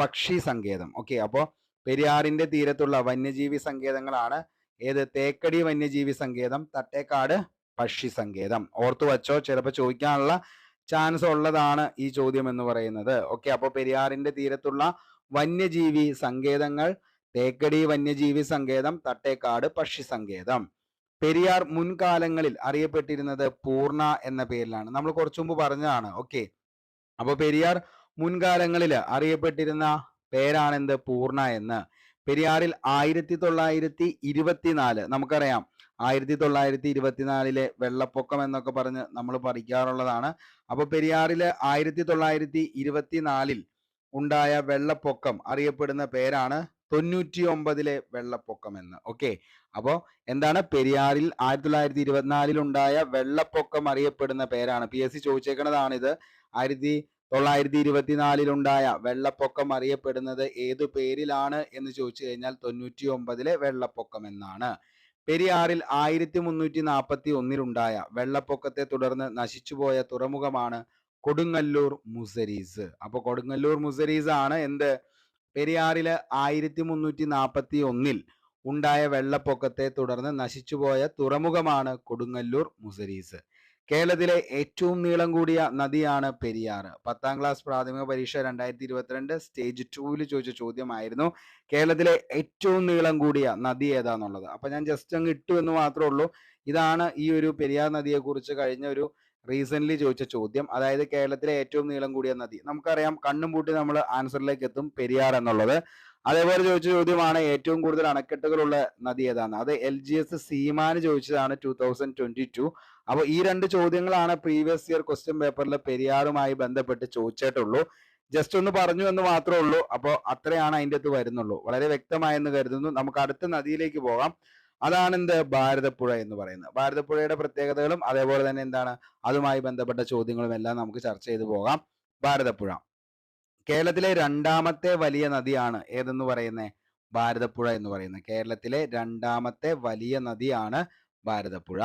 പക്ഷി സങ്കേതം. ഓക്കെ, അപ്പോൾ പെരിയാറിന്റെ തീരത്തുള്ള വന്യജീവി സങ്കേതങ്ങളാണ് ഏത്? തേക്കടി വന്യജീവി സങ്കേതം, തട്ടേക്കാട് പക്ഷി സങ്കേതം. ഓർത്തു വച്ചോ, ചിലപ്പോൾ ചോദിക്കാനുള്ള ചാൻസ് ഉള്ളതാണ് ഈ ചോദ്യം എന്ന് പറയുന്നത്. ഓക്കെ, അപ്പോൾ പെരിയാറിന്റെ തീരത്തുള്ള വന്യജീവി സങ്കേതങ്ങൾ തേക്കടി വന്യജീവി സങ്കേതം, തട്ടേക്കാട് പക്ഷി സങ്കേതം. പെരിയാർ മുൻകാലങ്ങളിൽ അറിയപ്പെട്ടിരുന്നത് പൂർണ്ണ എന്ന പേരിലാണ്. നമ്മൾ കുറച്ചു മുമ്പ് പറഞ്ഞതാണ്. ഓക്കെ, അപ്പോൾ പെരിയാർ മുൻകാലങ്ങളിൽ അറിയപ്പെട്ടിരുന്ന പേരാണ് എന്ത്? പൂർണ്ണ എന്ന്. പെരിയാറിൽ 1924 നമുക്കറിയാം 1924 വെള്ളപ്പൊക്കം എന്നൊക്കെ പറഞ്ഞ് നമ്മൾ പഠിക്കാറുള്ളതാണ്. അപ്പോൾ പെരിയാറിൽ 1924 ഉണ്ടായ വെള്ളപ്പൊക്കം അറിയപ്പെടുന്ന പേരാണ് 99 വെള്ളപ്പൊക്കം എന്ന്. ഓക്കെ, അപ്പോൾ എന്താണ്? പെരിയാറിൽ 1924 ഉണ്ടായ വെള്ളപ്പൊക്കം അറിയപ്പെടുന്ന പേരാണ്. PSC ചോദിച്ചേക്കുന്നതാണ് ഇത്. 1924 ഉണ്ടായ വെള്ളപ്പൊക്കം അറിയപ്പെടുന്നത് ഏതു പേരിലാണ് എന്ന് ചോദിച്ചു കഴിഞ്ഞാൽ 99 വെള്ളപ്പൊക്കം എന്നാണ്. പെരിയാറിൽ 1341 ഉണ്ടായ വെള്ളപ്പൊക്കത്തെ തുടർന്ന് നശിച്ചുപോയ തുറമുഖമാണ് കൊടുങ്ങല്ലൂർ മുസരീസ്. അപ്പൊ കൊടുങ്ങല്ലൂർ മുസരീസ് ആണ് എന്ത്? പെരിയാറില് 1341 ഉണ്ടായ വെള്ളപ്പൊക്കത്തെ തുടർന്ന് നശിച്ചുപോയ തുറമുഖമാണ് കൊടുങ്ങല്ലൂർ മുസരീസ്. കേരളത്തിലെ ഏറ്റവും നീളം കൂടിയ നദിയാണ് പെരിയാർ. 10ാം ക്ലാസ് പ്രാഥമിക പരീക്ഷ 2022 സ്റ്റേജ് 2 ചോദിച്ച ചോദ്യമായിരുന്നു കേരളത്തിലെ ഏറ്റവും നീളം കൂടിയ നദി ഏതാന്നുള്ളത്. അപ്പൊ ഞാൻ ജസ്റ്റ് അങ്ങ് ഇട്ടു എന്ന് മാത്രമേ ഉള്ളൂ. ഇതാണ് ഈ ഒരു പെരിയാർ നദിയെ കുറിച്ച് കഴിഞ്ഞ ഒരു റീസെന്റ് ചോദിച്ച ചോദ്യം. അതായത് കേരളത്തിലെ ഏറ്റവും നീളം കൂടിയ നദി. നമുക്കറിയാം, കണ്ണും പൂട്ടി നമ്മൾ ആൻസറിലേക്ക് എത്തും, പെരിയാർ എന്നുള്ളത്. അതേപോലെ ചോദിച്ച ചോദ്യമാണ് ഏറ്റവും കൂടുതൽ അണക്കെട്ടുകളുള്ള നദി ഏതാണ്. അത് LGS സീമാന് ചോദിച്ചതാണ് 2022. അപ്പോൾ ഈ രണ്ട് ചോദ്യങ്ങളാണ് പ്രീവിയസ് ഇയർ ക്വസ്റ്റ്യൻ പേപ്പറിൽ പെരിയാറുമായി ബന്ധപ്പെട്ട് ചോദിച്ചിട്ടുള്ളൂ. ജസ്റ്റ് ഒന്ന് പറഞ്ഞു എന്ന് മാത്രമേ ഉള്ളൂ. അപ്പോൾ അത്രയാണ് അതിൻ്റെ അകത്ത് വരുന്നുള്ളൂ. വളരെ വ്യക്തമായെന്ന് കരുതുന്നു. നമുക്ക് അടുത്ത നദിയിലേക്ക് പോകാം. അതാണ് എന്ത്, ഭാരതപ്പുഴ എന്ന് പറയുന്നത്. ഭാരതപ്പുഴയുടെ പ്രത്യേകതകളും അതേപോലെ തന്നെ എന്താണ് അതുമായി ബന്ധപ്പെട്ട ചോദ്യങ്ങളും എല്ലാം നമുക്ക് ചർച്ച ചെയ്തു പോകാം. ഭാരതപ്പുഴ കേരളത്തിലെ രണ്ടാമത്തെ വലിയ നദിയാണ് ഏതെന്ന് പറയുന്നത്, ഭാരതപ്പുഴ എന്ന് പറയുന്നത്. കേരളത്തിലെ രണ്ടാമത്തെ വലിയ നദിയാണ് ഭാരതപ്പുഴ.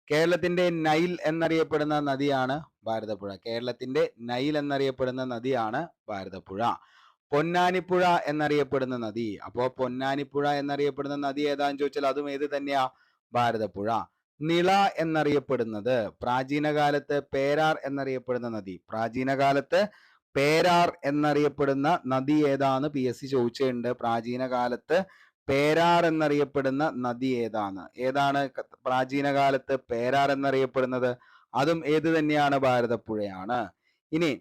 കേരളത്തിന്റെ നൈൽ എന്നറിയപ്പെടുന്ന നദിയാണ് ഭാരതപ്പുഴ. കേരളത്തിന്റെ നൈൽ എന്നറിയപ്പെടുന്ന നദിയാണ് ഭാരതപ്പുഴ. പൊന്നാനിപ്പുഴ എന്നറിയപ്പെടുന്ന നദി. അപ്പോ പൊന്നാനിപ്പുഴ എന്നറിയപ്പെടുന്ന നദി ഏതാന്ന് ചോദിച്ചാൽ അതും ഏത് തന്നെയാ, ഭാരതപ്പുഴ. നിള എന്നറിയപ്പെടുന്നത്, പ്രാചീന കാലത്ത് പേരാർ എന്നറിയപ്പെടുന്ന നദി. പ്രാചീന കാലത്ത് പേരാർ എന്നറിയപ്പെടുന്ന നദി ഏതാണ് PSC ചോദിച്ചിട്ടുണ്ട്. പ്രാചീന കാലത്ത് പേരാർ എന്നറിയപ്പെടുന്ന നദി ഏതാണ് പ്രാചീന കാലത്ത് പേരാർ എന്നറിയപ്പെടുന്നത്, അതും ഏത് തന്നെയാണ്, ഭാരതപ്പുഴയാണ്. ഇനി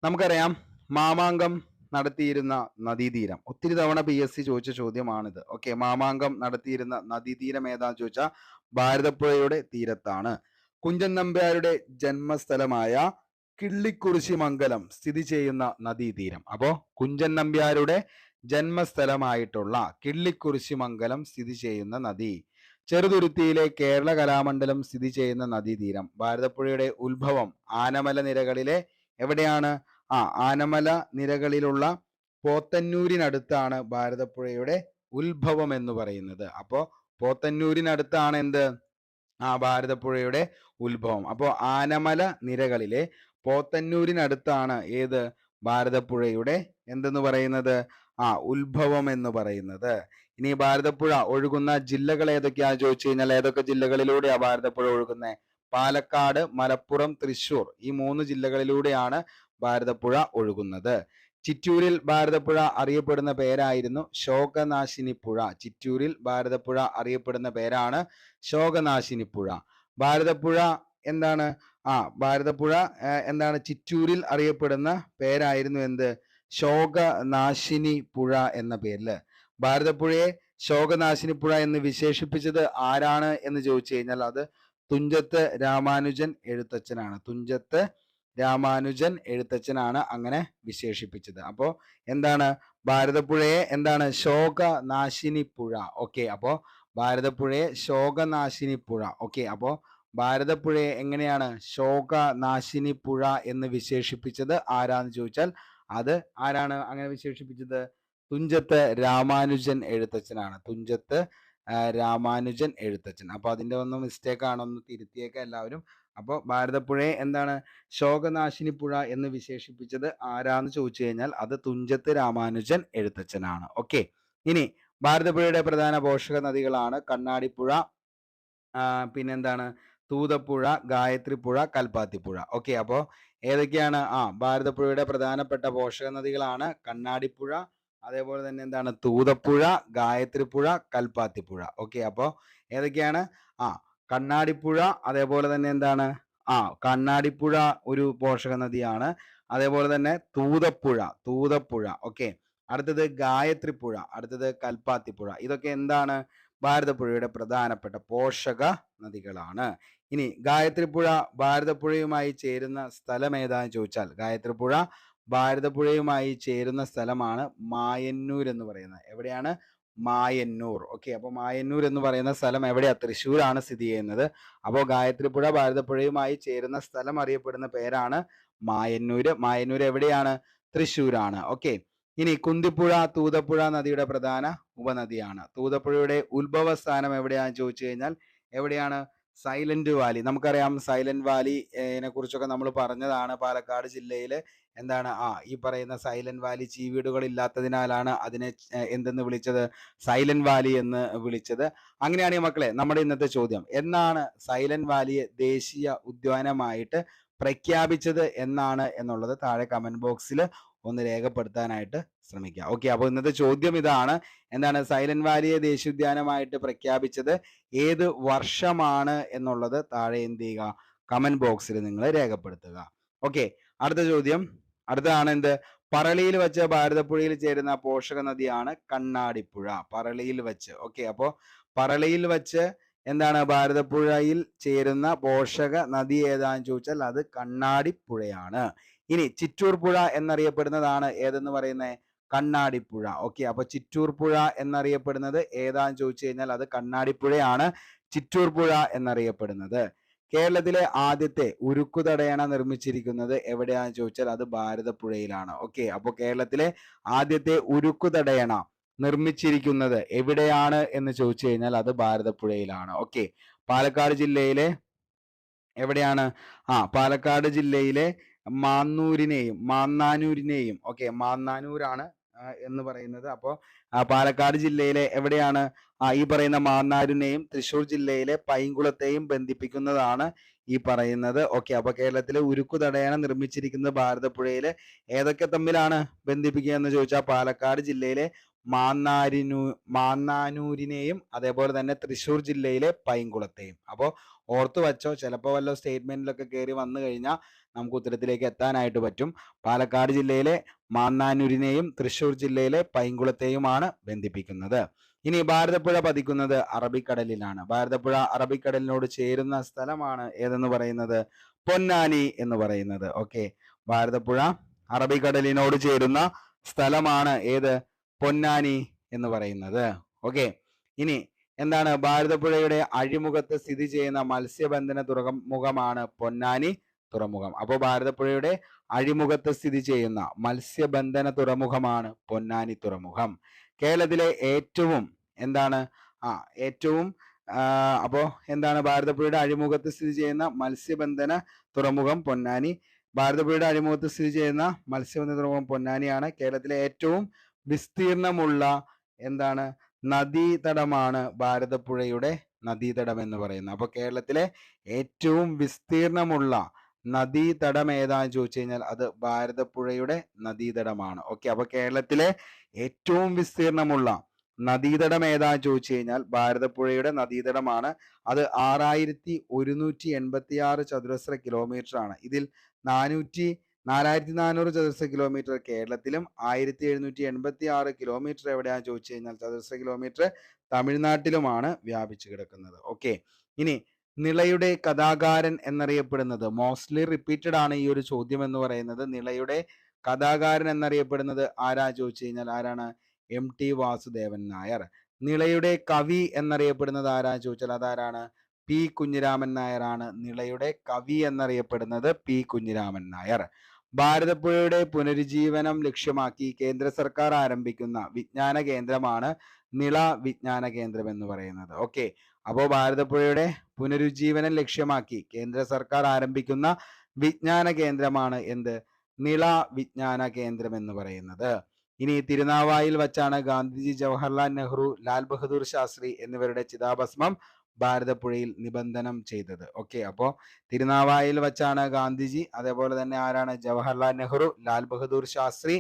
നമുക്കറിയാം, മാമാങ്കം നടത്തിയിരുന്ന നദീതീരം. ഒത്തിരി തവണ PSC ചോദിച്ച ചോദ്യമാണിത്. ഓക്കെ, മാമാങ്കം നടത്തിയിരുന്ന നദീതീരം ഏതാന്ന് ചോദിച്ചാൽ ഭാരതപ്പുഴയുടെ തീരത്താണ്. കുഞ്ചൻ നമ്പ്യാരുടെ ജന്മസ്ഥലമായ കിള്ളിക്കുറിശിമംഗലം സ്ഥിതി ചെയ്യുന്ന നദീതീരം. അപ്പോ കുഞ്ചൻ നമ്പ്യാരുടെ ജന്മസ്ഥലമായിട്ടുള്ള കിള്ളിക്കുറിശിമംഗലം സ്ഥിതി ചെയ്യുന്ന നദി. ചെറുതുരുത്തിയിലെ കേരള കലാമണ്ഡലം സ്ഥിതി ചെയ്യുന്ന നദീതീരം. ഭാരതപ്പുഴയുടെ ഉത്ഭവം ആനമല നിരകളിലെ എവിടെയാണ്, ആനമല നിരകളിലുള്ള പോത്തന്നൂരിനടുത്താണ് ഭാരതപ്പുഴയുടെ ഉത്ഭവം എന്ന് പറയുന്നത്. അപ്പോ പോത്തന്നൂരിനടുത്താണ് എന്ത്, ഭാരതപ്പുഴയുടെ ഉത്ഭവം. അപ്പോൾ ആനമല നിരകളിലെ പോത്തന്നൂരിനടുത്താണ് ഏത്, ഭാരതപ്പുഴയുടെ എന്തെന്ന് പറയുന്നത്, ഉത്ഭവം എന്ന് പറയുന്നത്. ഇനി ഭാരതപ്പുഴ ഒഴുകുന്ന ജില്ലകൾ ഏതൊക്കെയാ ചോദിച്ചു കഴിഞ്ഞാൽ ഏതൊക്കെ ജില്ലകളിലൂടെയാ ഭാരതപ്പുഴ ഒഴുകുന്നത്, പാലക്കാട്, മലപ്പുറം, തൃശ്ശൂർ, ഈ 3 ജില്ലകളിലൂടെയാണ് ഭാരതപ്പുഴ ഒഴുകുന്നത്. ചിറ്റൂരിൽ ഭാരതപ്പുഴ അറിയപ്പെടുന്ന പേരായിരുന്നു ശോകനാശിനിപ്പുഴ. ചിറ്റൂരിൽ ഭാരതപ്പുഴ അറിയപ്പെടുന്ന പേരാണ് ശോകനാശിനിപ്പുഴ. ഭാരതപ്പുഴ എന്താണ്, ഭാരതപ്പുഴ എന്താണ് ചിറ്റൂരിൽ അറിയപ്പെടുന്ന പേരായിരുന്നു എന്ത്, ശോകനാശിനി പുഴ എന്ന പേരില്. ഭാരതപ്പുഴയെ ശോകനാശിനിപ്പുഴ എന്ന് വിശേഷിപ്പിച്ചത് ആരാണ് എന്ന് ചോദിച്ചു കഴിഞ്ഞാൽ അത് തുഞ്ചത്ത് രാമാനുജൻ എഴുത്തച്ഛനാണ്. തുഞ്ചത്ത് രാമാനുജൻ എഴുത്തച്ഛനാണ് അങ്ങനെ വിശേഷിപ്പിച്ചത്. അപ്പോ എന്താണ്, ഭാരതപ്പുഴയെ എന്താണ്, ശോകനാശിനി പുഴ. ഓക്കെ, അപ്പോ ഭാരതപ്പുഴയെ ശോകനാശിനി പുഴ. ഓക്കെ, അപ്പോ ഭാരതപ്പുഴയെ എങ്ങനെയാണ് ശോകനാശിനി പുഴ എന്ന് വിശേഷിപ്പിച്ചത് ആരാന്ന് ചോദിച്ചാൽ അത് ആരാണ് അങ്ങനെ വിശേഷിപ്പിച്ചത്, തുഞ്ചത്ത് രാമാനുജൻ എഴുത്തച്ഛനാണ്. തുഞ്ചത്ത് രാമാനുജൻ എഴുത്തച്ഛൻ. അപ്പൊ അതിന്റെ ഒന്ന് മിസ്റ്റേക്ക് ആണ്, ഒന്ന് തിരുത്തിയേക്കാം എല്ലാവരും. അപ്പോൾ ഭാരതപ്പുഴയെ എന്താണ് ശോകനാശിനി പുഴ എന്ന് വിശേഷിപ്പിച്ചത് ആരാന്ന് ചോദിച്ചു കഴിഞ്ഞാൽ അത് തുഞ്ചത്ത് രാമാനുജൻ എഴുത്തച്ഛനാണ്. ഓക്കെ, ഇനി ഭാരതപ്പുഴയുടെ പ്രധാന പോഷക നദികളാണ് കണ്ണാടിപ്പുഴ, പിന്നെന്താണ് തൂതപ്പുഴ, ഗായത്രിപ്പുഴ, കൽപ്പാത്തിപ്പുഴ. ഓക്കെ, അപ്പോൾ ഏതൊക്കെയാണ് ഭാരതപ്പുഴയുടെ പ്രധാനപ്പെട്ട പോഷക നദികളാണ് കണ്ണാടിപ്പുഴ, അതേപോലെ തന്നെ എന്താണ് തൂതപ്പുഴ, ഗായത്രിപ്പുഴ, കൽപ്പാത്തിപ്പുഴ. ഓക്കെ, അപ്പോൾ ഏതൊക്കെയാണ് കണ്ണാടിപ്പുഴ, അതേപോലെ തന്നെ എന്താണ് കണ്ണാടിപ്പുഴ ഒരു പോഷക നദിയാണ്, അതേപോലെ തന്നെ തൂതപ്പുഴ. ഓക്കെ, അടുത്തത് ഗായത്രിപ്പുഴ, അടുത്തത് കൽപ്പാത്തിപ്പുഴ. ഇതൊക്കെ എന്താണ് ഭാരതപ്പുഴയുടെ പ്രധാനപ്പെട്ട പോഷക നദികളാണ്. ഇനി ഗായത്രിപ്പുഴ ഭാരതപ്പുഴയുമായി ചേരുന്ന സ്ഥലം ഏതാന്ന് ചോദിച്ചാൽ ഗായത്രിപ്പുഴ ഭാരതപ്പുഴയുമായി ചേരുന്ന സ്ഥലമാണ് മായന്നൂർ എന്ന് പറയുന്നത്. എവിടെയാണ്, മായന്നൂർ. ഓക്കെ, അപ്പോൾ മായന്നൂർ എന്ന് പറയുന്ന സ്ഥലം എവിടെയാ, തൃശ്ശൂരാണ് സ്ഥിതി ചെയ്യുന്നത്. അപ്പോൾ ഗായത്രിപ്പുഴ ഭാരതപ്പുഴയുമായി ചേരുന്ന സ്ഥലം അറിയപ്പെടുന്ന പേരാണ് മായന്നൂര്. മായന്നൂർ എവിടെയാണ്, തൃശ്ശൂരാണ്. ഓക്കെ, ഇനി കുന്തിപ്പുഴ തൂതപ്പുഴ നദിയുടെ പ്രധാന ഉപനദിയാണ്. തൂതപ്പുഴയുടെ ഉത്ഭവ സ്ഥാനം എവിടെയാണെന്ന് ചോദിച്ചു കഴിഞ്ഞാൽ എവിടെയാണ്, സൈലന്റ് വാലി നമുക്കറിയാം. സൈലന്റ് വാലി നെ കുറിച്ചൊക്കെ നമ്മൾ പറഞ്ഞതാണ്. പാലക്കാട് ജില്ലയിൽ എന്താണ് ഈ പറയുന്ന സൈലന്റ് വാലി ചീവീടുകൾ ഇല്ലാത്തതിനാലാണ് അതിനെ എന്തെന്ന് വിളിച്ചത്, സൈലന്റ് വാലി എന്ന് വിളിച്ചത്. അങ്ങനെയാണെങ്കിൽ മക്കളെ, നമ്മുടെ ഇന്നത്തെ ചോദ്യം, എന്നാണ് സൈലന്റ് വാലിയെ ദേശീയ ഉദ്യാനമായിട്ട് പ്രഖ്യാപിച്ചത് എന്നാണ് എന്നുള്ളത് താഴെ കമന്റ് ബോക്സിൽ ഒന്ന് രേഖപ്പെടുത്താനായിട്ട് ശ്രമിക്കുക. ഓക്കെ, അപ്പോൾ ഇന്നത്തെ ചോദ്യം ഇതാണ്, എന്താണ് സൈലന്റ് വാലിയെ ദേശീയോദ്യാനമായിട്ട് പ്രഖ്യാപിച്ചത് ഏത് വർഷമാണ് എന്നുള്ളത് താഴെ എന്ത് ചെയ്യുക, കമന്റ് ബോക്സിൽ നിങ്ങൾ രേഖപ്പെടുത്തുക. ഓക്കെ, അടുത്ത ചോദ്യം, അടുത്തതാണ് എന്ത്, പറളിയിൽ വെച്ച് ഭാരതപ്പുഴയിൽ ചേരുന്ന പോഷക നദിയാണ് കണ്ണാടിപ്പുഴ. പറളിയിൽ വെച്ച്. ഓക്കെ, അപ്പോൾ പറളിയിൽ വെച്ച് എന്താണ് ഭാരതപ്പുഴയിൽ ചേരുന്ന പോഷക നദി ഏതാന്ന് ചോദിച്ചാൽ അത് കണ്ണാടിപ്പുഴയാണ്. ഇനി ചിറ്റൂർ പുഴ എന്നറിയപ്പെടുന്നതാണ് ഏതെന്ന് പറയുന്നത്, കണ്ണാടിപ്പുഴ. ഓക്കെ, അപ്പൊ ചിറ്റൂർ പുഴ എന്നറിയപ്പെടുന്നത് ഏതാന്ന് ചോദിച്ചു കഴിഞ്ഞാൽ അത് കണ്ണാടിപ്പുഴയാണ്, ചിറ്റൂർ പുഴ എന്നറിയപ്പെടുന്നത്. കേരളത്തിലെ ആദ്യത്തെ ഉരുക്കു തടയണ നിർമ്മിച്ചിരിക്കുന്നത് എവിടെയാണെന്ന് ചോദിച്ചാൽ അത് ഭാരതപ്പുഴയിലാണ്. ഓക്കെ, അപ്പോൾ കേരളത്തിലെ ആദ്യത്തെ ഉരുക്കു തടയണ നിർമ്മിച്ചിരിക്കുന്നത് എവിടെയാണ് എന്ന് ചോദിച്ചു കഴിഞ്ഞാൽ അത് ഭാരതപ്പുഴയിലാണ്. ഓക്കെ, പാലക്കാട് ജില്ലയിലെ എവിടെയാണ്, പാലക്കാട് ജില്ലയിലെ മാന്നാനൂരിനെയും ഓക്കെ, മാന്നാനൂരാണ് എന്ന് പറയുന്നത്. അപ്പോൾ പാലക്കാട് ജില്ലയിലെ എവിടെയാണ് ഈ പറയുന്ന മാന്നാനൂരിനെയും തൃശ്ശൂർ ജില്ലയിലെ പൈങ്കുളത്തെയും ബന്ധിപ്പിക്കുന്നതാണ് ഈ പറയുന്നത്. ഓക്കെ, അപ്പൊ കേരളത്തിലെ ഉരുക്കു തടയണ നിർമ്മിച്ചിരിക്കുന്നത് ഭാരതപ്പുഴയിലെ ഏതൊക്കെ തമ്മിലാണ് ബന്ധിപ്പിക്കുക എന്ന് ചോദിച്ചാൽ പാലക്കാട് ജില്ലയിലെ മാന്നാനൂരിനെയും അതേപോലെ തന്നെ തൃശ്ശൂർ ജില്ലയിലെ പൈങ്കുളത്തെയും. അപ്പോൾ ഓർത്തു വച്ചോ, ചിലപ്പോൾ വല്ല സ്റ്റേറ്റ്മെന്റിലൊക്കെ കയറി വന്നു കഴിഞ്ഞാൽ നമുക്ക് ഉത്തരത്തിലേക്ക് എത്താനായിട്ട് പറ്റും. പാലക്കാട് ജില്ലയിലെ മാന്നാനൂരിനെയും തൃശ്ശൂർ ജില്ലയിലെ പൈങ്കുളത്തെയുമാണ് ബന്ധിപ്പിക്കുന്നത്. ഇനി ഭാരതപ്പുഴ പതിക്കുന്നത് അറബിക്കടലിലാണ്. ഭാരതപ്പുഴ അറബിക്കടലിനോട് ചേരുന്ന സ്ഥലമാണ് ഏതെന്ന് പറയുന്നത്, പൊന്നാനി എന്ന് പറയുന്നത്. ഓക്കെ, ഭാരതപ്പുഴ അറബിക്കടലിനോട് ചേരുന്ന സ്ഥലമാണ് ഏത്, പൊന്നാനി എന്ന് പറയുന്നത്. ഓക്കെ, ഇനി എന്താണ് ഭാരതപ്പുഴയുടെ അഴിമുഖത്ത് സ്ഥിതി ചെയ്യുന്ന മത്സ്യബന്ധന തുറമുഖമാണ് പൊന്നാനി തുറമുഖം. അപ്പോൾ ഭാരതപ്പുഴയുടെ അഴിമുഖത്ത് സ്ഥിതി ചെയ്യുന്ന മത്സ്യബന്ധന തുറമുഖമാണ് പൊന്നാനി തുറമുഖം. കേരളത്തിലെ ഏറ്റവും എന്താണ് ഏറ്റവും അപ്പോ എന്താണ് ഭാരതപ്പുഴയുടെ അഴിമുഖത്ത് സ്ഥിതി ചെയ്യുന്ന മത്സ്യബന്ധന തുറമുഖം പൊന്നാനി. ഭാരതപ്പുഴയുടെ അഴിമുഖത്ത് സ്ഥിതി ചെയ്യുന്ന മത്സ്യബന്ധന തുറമുഖം പൊന്നാനിയാണ്. കേരളത്തിലെ ഏറ്റവും വിസ്തീർണമുള്ള എന്താണ് നദീതടമാണ് ഭാരതപ്പുഴയുടെ നദീതടം എന്ന് പറയുന്നത്. അപ്പൊ കേരളത്തിലെ ഏറ്റവും വിസ്തീർണമുള്ള നദീതടം ഏതാന്ന് ചോദിച്ചു കഴിഞ്ഞാൽ അത് ഭാരതപ്പുഴയുടെ നദീതടമാണ്. ഓക്കെ, അപ്പൊ കേരളത്തിലെ ഏറ്റവും വിസ്തീർണമുള്ള നദീതടം ഏതാന്ന് ചോദിച്ചു കഴിഞ്ഞാൽ ഭാരതപ്പുഴയുടെ നദീതടമാണ്. അത് 6186 ചതുരശ്ര കിലോമീറ്റർ ആണ്. ഇതിൽ 4400 ചതുരശ്ര കിലോമീറ്റർ കേരളത്തിലും 1786 കിലോമീറ്റർ എവിടെയാണെന്ന് ചോദിച്ചു കഴിഞ്ഞാൽ ചതുരശ്ര കിലോമീറ്റർ തമിഴ്നാട്ടിലുമാണ് വ്യാപിച്ചു കിടക്കുന്നത്. ഓക്കെ, ഇനി നിളയുടെ കഥാകാരൻ എന്നറിയപ്പെടുന്നത്, മോസ്റ്റ്ലി റിപ്പീറ്റഡ് ആണ് ഈ ഒരു ചോദ്യം എന്ന് പറയുന്നത്. നിളയുടെ കഥാകാരൻ എന്നറിയപ്പെടുന്നത് ആരാ ചോദിച്ചു കഴിഞ്ഞാൽ ആരാണ്, MT വാസുദേവൻ നായർ. നിളയുടെ കവി എന്നറിയപ്പെടുന്നത് ആരാ ചോദിച്ചാൽ അതാരാണ്, P കുഞ്ഞിരാമൻ നായരാണ്. നിളയുടെ കവി എന്നറിയപ്പെടുന്നത് P കുഞ്ഞിരാമൻ നായർ. ഭാരതപ്പുഴയുടെ പുനരുജ്ജീവനം ലക്ഷ്യമാക്കി കേന്ദ്ര സർക്കാർ ആരംഭിക്കുന്ന വിജ്ഞാന കേന്ദ്രമാണ് നിള വിജ്ഞാന കേന്ദ്രം എന്ന് പറയുന്നത്. ഓക്കെ, അപ്പോൾ ഭാരതപ്പുഴയുടെ പുനരുജ്ജീവനം ലക്ഷ്യമാക്കി കേന്ദ്ര സർക്കാർ ആരംഭിക്കുന്ന വിജ്ഞാന കേന്ദ്രമാണ് എന്ത്, നിള വിജ്ഞാന കേന്ദ്രം എന്ന് പറയുന്നത്. ഇനി തിരുനാവായിൽ വച്ചാണ് ഗാന്ധിജി, ജവഹർലാൽ നെഹ്റു, ലാൽ ബഹദൂർ ശാസ്ത്രി എന്നിവരുടെ ചിതാഭസ്മം ഭാരതപ്പുഴയിൽ നിബന്ധനം ചെയ്തത്. ഓക്കെ, അപ്പോൾ തിരുനാവായിൽ വച്ചാണ് ഗാന്ധിജി, അതേപോലെ തന്നെ ആരാണ്, ജവഹർലാൽ നെഹ്റു, ലാൽ ബഹദൂർ ശാസ്ത്രി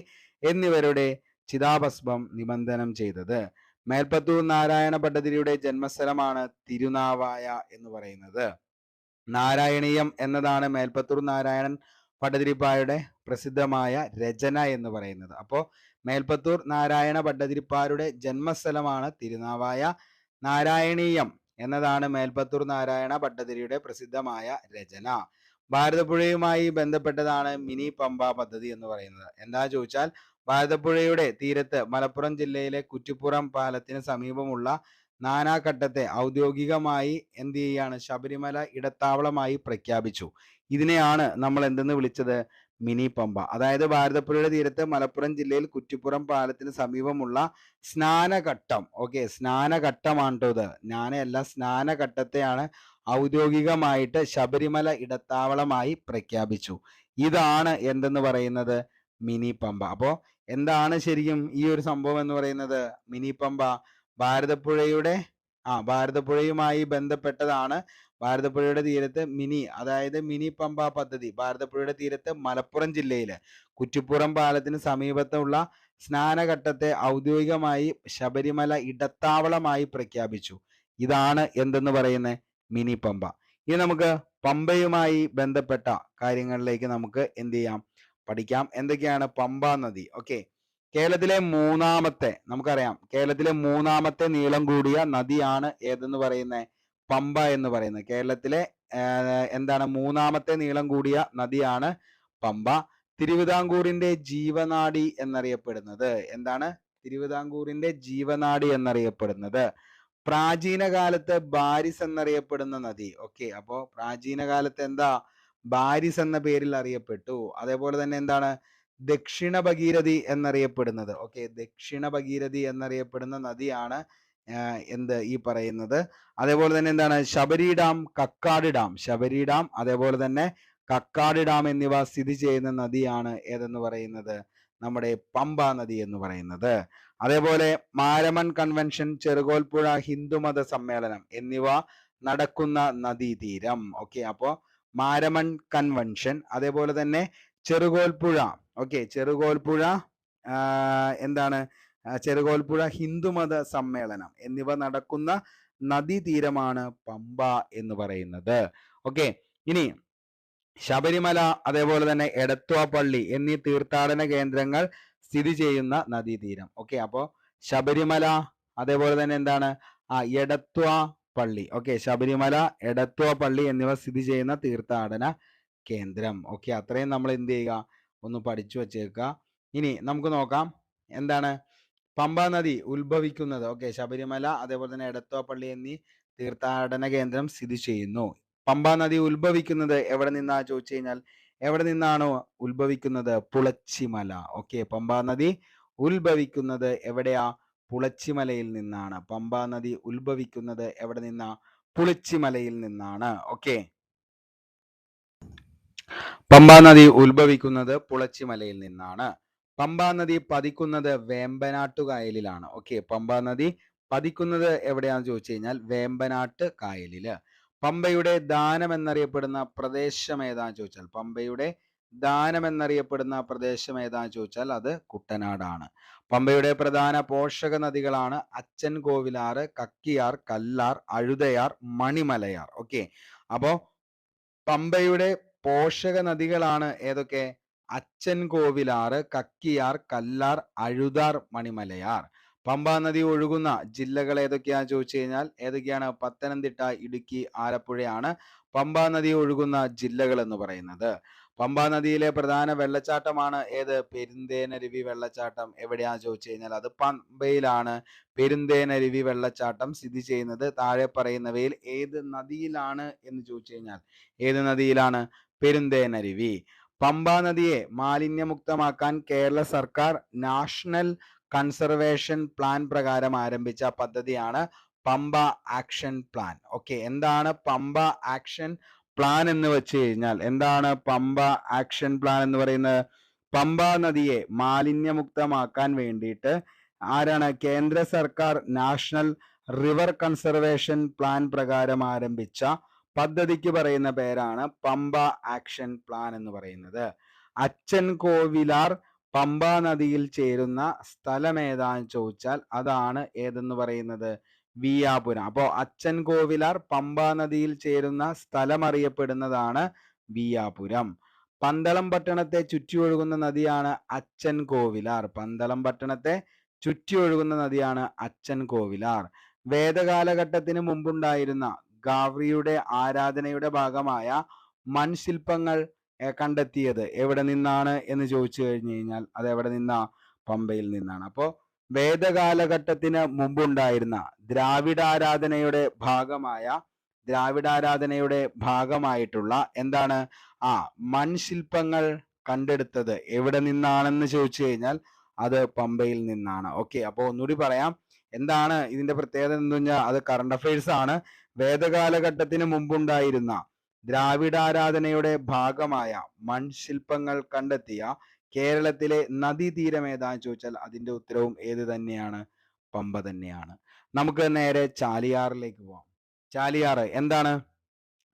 എന്നിവരുടെ ചിതാഭസ്മം നിബന്ധനം ചെയ്തത്. മേൽപ്പത്തൂർ നാരായണ ഭട്ടതിരിയുടെ ജന്മസ്ഥലമാണ് തിരുനാവായ എന്ന് പറയുന്നത്. നാരായണീയം എന്നതാണ് മേൽപ്പത്തൂർ നാരായണൻ ഭട്ടതിരിപ്പായുടെ പ്രസിദ്ധമായ രചന എന്ന് പറയുന്നത്. അപ്പോൾ മേൽപ്പത്തൂർ നാരായണ ഭട്ടതിരിപ്പാരുടെ ജന്മസ്ഥലമാണ് തിരുനാവായ. നാരായണീയം എന്നതാണ് മേൽപ്പത്തൂർ നാരായണ ഭട്ടതിരിയുടെ പ്രസിദ്ധമായ രചന. ഭാരതപ്പുഴയുമായി ബന്ധപ്പെട്ടതാണ് മിനി പമ്പ പദ്ധതി എന്ന് പറയുന്നത്. എന്താ ചോദിച്ചാൽ ഭാരതപ്പുഴയുടെ തീരത്ത് മലപ്പുറം ജില്ലയിലെ കുറ്റിപ്പുറം പാലത്തിന് സമീപമുള്ള നാനാഘട്ടത്തെ ഔദ്യോഗികമായി എന്ത് ചെയ്യാണ്, ശബരിമല ഇടത്താവളമായി പ്രഖ്യാപിച്ചു. ഇതിനെയാണ് നമ്മൾ എന്തെന്ന് വിളിച്ചത്, മിനി പമ്പ. അതായത് ഭാരതപ്പുഴയുടെ തീരത്ത് മലപ്പുറം ജില്ലയിൽ കുറ്റിപ്പുറം പാലത്തിന് സമീപമുള്ള സ്നാനഘട്ടം, ഓക്കെ, സ്നാനഘട്ടമാണ് കേട്ടോ ഇത്, ഞാനല്ല, സ്നാനഘട്ടത്തെയാണ് ഔദ്യോഗികമായിട്ട് ശബരിമല ഇടത്താവളമായി പ്രഖ്യാപിച്ചു. ഇതാണ് എന്തെന്ന് പറയുന്നത് മിനി പമ്പ. അപ്പോൾ എന്താണ് ശരിക്കും ഈ ഒരു സംഭവം എന്ന് പറയുന്നത്? മിനി പമ്പ ഭാരതപ്പുഴയുമായി ബന്ധപ്പെട്ടതാണ്. ഭാരതപ്പുഴയുടെ തീരത്ത് അതായത് മിനി പമ്പ പദ്ധതി ഭാരതപ്പുഴയുടെ തീരത്ത് മലപ്പുറം ജില്ലയിലെ കുറ്റിപ്പുറം പാലത്തിന് സമീപത്തുള്ള സ്നാനഘട്ടത്തെ ഔദ്യോഗികമായി ശബരിമല ഇടത്താവളമായി പ്രഖ്യാപിച്ചു. ഇതാണ് എന്തെന്ന് പറയുന്നത് മിനി പമ്പ. ഇനി നമുക്ക് പമ്പയുമായി ബന്ധപ്പെട്ട കാര്യങ്ങളിലേക്ക് നമുക്ക് എന്ത് ചെയ്യാം, പഠിക്കാം. എന്തൊക്കെയാണ് പമ്പ നദി? ഓക്കെ, നമുക്കറിയാം കേരളത്തിലെ മൂന്നാമത്തെ നീളം കൂടിയ നദിയാണ് ഏതെന്ന് പറയുന്നത്? പമ്പ എന്ന് പറയുന്നത്. കേരളത്തിലെ എന്താണ് മൂന്നാമത്തെ നീളം കൂടിയ നദിയാണ് പമ്പ. തിരുവിതാംകൂറിന്റെ ജീവനാഡി എന്നറിയപ്പെടുന്നത് എന്താണ്? തിരുവിതാംകൂറിന്റെ ജീവനാഡി എന്നറിയപ്പെടുന്നത് പ്രാചീന കാലത്ത് ബാരിസ് എന്നറിയപ്പെടുന്ന നദി. ഓക്കെ, അപ്പോ പ്രാചീന കാലത്ത് എന്താ? ബാരിസ് എന്ന പേരിൽ അറിയപ്പെട്ടു. അതേപോലെ തന്നെ എന്താണ്? ദക്ഷിണ ഭഗീരഥി എന്നറിയപ്പെടുന്നത്. ഓക്കെ, ദക്ഷിണ ഭഗീരഥി എന്നറിയപ്പെടുന്ന നദിയാണ് എന്ത് ഈ പറയുന്നത്. അതേപോലെ തന്നെ എന്താണ്? ശബരി ഡാം, കക്കാട് ഡാം, അതേപോലെ തന്നെ കക്കാട് ഡാം എന്നിവ സ്ഥിതി ചെയ്യുന്ന നദിയാണ് ഏതെന്ന് പറയുന്നത്? നമ്മുടെ പമ്പ നദി എന്ന് പറയുന്നത്. അതേപോലെ മാരമൺ കൺവെൻഷൻ, ചെറുകോൽപ്പുഴ ഹിന്ദുമത സമ്മേളനം എന്നിവ നടക്കുന്ന നദീതീരം. ഓക്കെ, അപ്പോ മാരമൺ കൺവെൻഷൻ, അതേപോലെ തന്നെ ചെറുകോൽപ്പുഴ, ചെറുകോൽപ്പുഴ എന്താണ്? ചെറുകോൽപ്പുഴ ഹിന്ദുമത സമ്മേളനം എന്നിവ നടക്കുന്ന നദീതീരമാണ് പമ്പ എന്ന് പറയുന്നത്. ഓക്കെ, ഇനി ശബരിമല, അതേപോലെ തന്നെ എടത്വ പള്ളി എന്നീ തീർത്ഥാടന കേന്ദ്രങ്ങൾ സ്ഥിതി ചെയ്യുന്ന നദീതീരം. ഓക്കെ, അപ്പോ ശബരിമല, അതേപോലെ തന്നെ എന്താണ്? എടത്വ പള്ളി. ഓക്കെ, ശബരിമല, എടത്വ പള്ളി എന്നിവ സ്ഥിതി ചെയ്യുന്ന തീർത്ഥാടന കേന്ദ്രം. ഓക്കെ, അത്രയും നമ്മൾ എന്ത് ചെയ്യുക, ഒന്ന് പഠിച്ചു വച്ചേക്കുക. ഇനി നമുക്ക് നോക്കാം എന്താണ് പമ്പ നദി ഉത്ഭവിക്കുന്നത്. ഓക്കെ, ശബരിമല, അതേപോലെ തന്നെ എടത്വ പള്ളി എന്നീ തീർത്ഥാടന കേന്ദ്രം സ്ഥിതി ചെയ്യുന്നു. പമ്പ നദി ഉത്ഭവിക്കുന്നത് എവിടെ നിന്നാ ചോദിച്ചു കഴിഞ്ഞാൽ, എവിടെ നിന്നാണോ ഉത്ഭവിക്കുന്നത്? പുളച്ചിമല. ഓക്കെ, പമ്പ നദി ഉത്ഭവിക്കുന്നത് എവിടെയാ? പുളച്ചിമലയിൽ നിന്നാണ്. പമ്പ നദി ഉത്ഭവിക്കുന്നത് എവിടെ നിന്നാ? പുളച്ചിമലയിൽ നിന്നാണ്. ഓക്കെ, പമ്പ നദി ഉത്ഭവിക്കുന്നത് പുളച്ചിമലയിൽ നിന്നാണ്. പമ്പ നദി പതിക്കുന്നത് വേമ്പനാട്ടു കായലിലാണ്. ഓക്കെ, പമ്പ നദി പതിക്കുന്നത് എവിടെയാന്ന് ചോദിച്ചു കഴിഞ്ഞാൽ വേമ്പനാട്ട് കായലില്. പമ്പയുടെ ദാനം എന്നറിയപ്പെടുന്ന പ്രദേശം ഏതാന്ന് ചോദിച്ചാൽ, പമ്പയുടെ ദാനം എന്നറിയപ്പെടുന്ന പ്രദേശം ഏതാന്ന് ചോദിച്ചാൽ അത് കുട്ടനാടാണ്. പമ്പയുടെ പ്രധാന പോഷക നദികളാണ് അച്ചൻ കോവിലാറ്, കക്കിയാർ, കല്ലാർ, അഴുതയാർ, മണിമലയാർ. ഓക്കെ, അപ്പോ പമ്പയുടെ പോഷക നദികളാണ് ഏതൊക്കെ? അച്ചൻ കോവിലാറ്, കക്കിയാർ, കല്ലാർ, അഴുതാർ, മണിമലയാർ. പമ്പ നദി ഒഴുകുന്ന ജില്ലകൾ ഏതൊക്കെയാന്ന് ചോദിച്ചു കഴിഞ്ഞാൽ ഏതൊക്കെയാണ്? പത്തനംതിട്ട, ഇടുക്കി, ആലപ്പുഴയാണ് പമ്പ നദി ഒഴുകുന്ന ജില്ലകൾ എന്ന് പറയുന്നത്. പമ്പ നദിയിലെ പ്രധാന വെള്ളച്ചാട്ടമാണ് ഏത്? പെരുന്തേനരുവി വെള്ളച്ചാട്ടം. എവിടെയാന്ന് ചോദിച്ചു കഴിഞ്ഞാൽ അത് പമ്പയിലാണ്. പെരുന്തേനരുവി വെള്ളച്ചാട്ടം സ്ഥിതി ചെയ്യുന്നത് താഴെ പറയുന്നവയിൽ ഏത് നദിയിലാണ് എന്ന് ചോദിച്ചു കഴിഞ്ഞാൽ ഏത് നദിയിലാണ്? പെരുന്തേനരുവി. പമ്പ നദിയെ മാലിന്യമുക്തമാക്കാൻ കേരള സർക്കാർ നാഷണൽ കൺസർവേഷൻ പ്ലാൻ പ്രകാരം ആരംഭിച്ച പദ്ധതിയാണ് പമ്പ ആക്ഷൻ പ്ലാൻ. ഓക്കെ, എന്താണ് പമ്പ ആക്ഷൻ പ്ലാൻ എന്ന് വെച്ച് കഴിഞ്ഞാൽ, എന്താണ് പമ്പ ആക്ഷൻ പ്ലാൻ എന്ന് പറയുന്നത്? പമ്പ നദിയെ മാലിന്യമുക്തമാക്കാൻ വേണ്ടിയിട്ട് ആരാണ്? കേന്ദ്ര സർക്കാർ നാഷണൽ റിവർ കൺസർവേഷൻ പ്ലാൻ പ്രകാരം ആരംഭിച്ച പദ്ധതിക്ക് പറയുന്ന പേരാണ് പമ്പ ആക്ഷൻ പ്ലാൻ എന്ന് പറയുന്നത്. അച്ചൻ കോവിലാർ പമ്പ നദിയിൽ ചേരുന്ന സ്ഥലം ഏതാന്ന് ചോദിച്ചാൽ അതാണ് ഏതെന്ന് പറയുന്നത്? വിയാപുരം. അപ്പോ അച്ചൻ കോവിലാർ പമ്പ നദിയിൽ ചേരുന്ന സ്ഥലം അറിയപ്പെടുന്നതാണ് വിയാപുരം. പന്തളം പട്ടണത്തെ ചുറ്റി ഒഴുകുന്ന നദിയാണ് അച്ചൻ കോവിലാർ. പന്തളം പട്ടണത്തെ ചുറ്റി ഒഴുകുന്ന നദിയാണ് അച്ചൻ കോവിലാർ. വേദകാലഘട്ടത്തിന് മുമ്പുണ്ടായിരുന്ന ഗാവ്രിയുടെ ആരാധനയുടെ ഭാഗമായ മൺശില്പങ്ങൾ കണ്ടെത്തിയത് എവിടെ നിന്നാണ് എന്ന് ചോദിച്ചു കഴിഞ്ഞു കഴിഞ്ഞാൽ അത് എവിടെ നിന്നാ? പമ്പയിൽ നിന്നാണ്. അപ്പോ വേദകാലഘട്ടത്തിന് മുമ്പുണ്ടായിരുന്ന ദ്രാവിഡാരാധനയുടെ ഭാഗമായിട്ടുള്ള എന്താണ് മൺശില്പങ്ങൾ കണ്ടെടുത്തത് എവിടെ നിന്നാണെന്ന് ചോദിച്ചു കഴിഞ്ഞാൽ അത് പമ്പയിൽ നിന്നാണ്. ഓക്കെ, അപ്പോൾ ഒന്നുകൂടി പറയാം. എന്താണ് ഇതിന്റെ പ്രത്യേകത എന്ന് പറഞ്ഞാൽ അത് കറണ്ട് അഫയേഴ്സ് ആണ്. വേദകാലഘട്ടത്തിന് മുമ്പുണ്ടായിരുന്ന ദ്രാവിഡാരാധനയുടെ ഭാഗമായ മൺശില്പങ്ങൾ കണ്ടെത്തിയ കേരളത്തിലെ നദീതീരം ഏതാന്ന് ചോദിച്ചാൽ അതിന്റെ ഉത്തരവും ഏത് തന്നെയാണ്? പമ്പ തന്നെയാണ്. നമുക്ക് നേരെ ചാലിയാറിലേക്ക് പോവാം. ചാലിയാറ് എന്താണ്?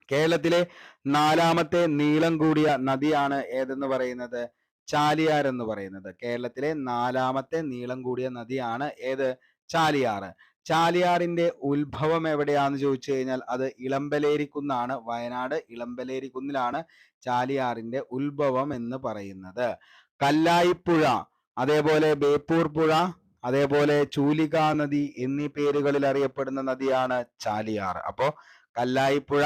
കേരളത്തിലെ 4ാമത്തെ നീളം കൂടിയ നദിയാണ് ഏതെന്ന് പറയുന്നത്? ചാലിയാർ എന്ന് പറയുന്നത്. കേരളത്തിലെ 4ാമത്തെ നീളം കൂടിയ നദിയാണ് ഏത്? ചാലിയാറ്. ചാലിയാറിന്റെ ഉത്ഭവം എവിടെയാന്ന് ചോദിച്ചു കഴിഞ്ഞാൽ അത് ഇളമ്പലേരി കുന്നാണ്. വയനാട് ഇളമ്പലേരി കുന്നിലാണ് ചാലിയാറിന്റെ ഉത്ഭവം എന്ന് പറയുന്നത്. കല്ലായിപ്പുഴ, അതേപോലെ ബേപ്പൂർ പുഴ, അതേപോലെ ചൂലിക നദി എന്നീ പേരുകളിൽ അറിയപ്പെടുന്ന നദിയാണ് ചാലിയാർ. അപ്പോ കല്ലായിപ്പുഴ,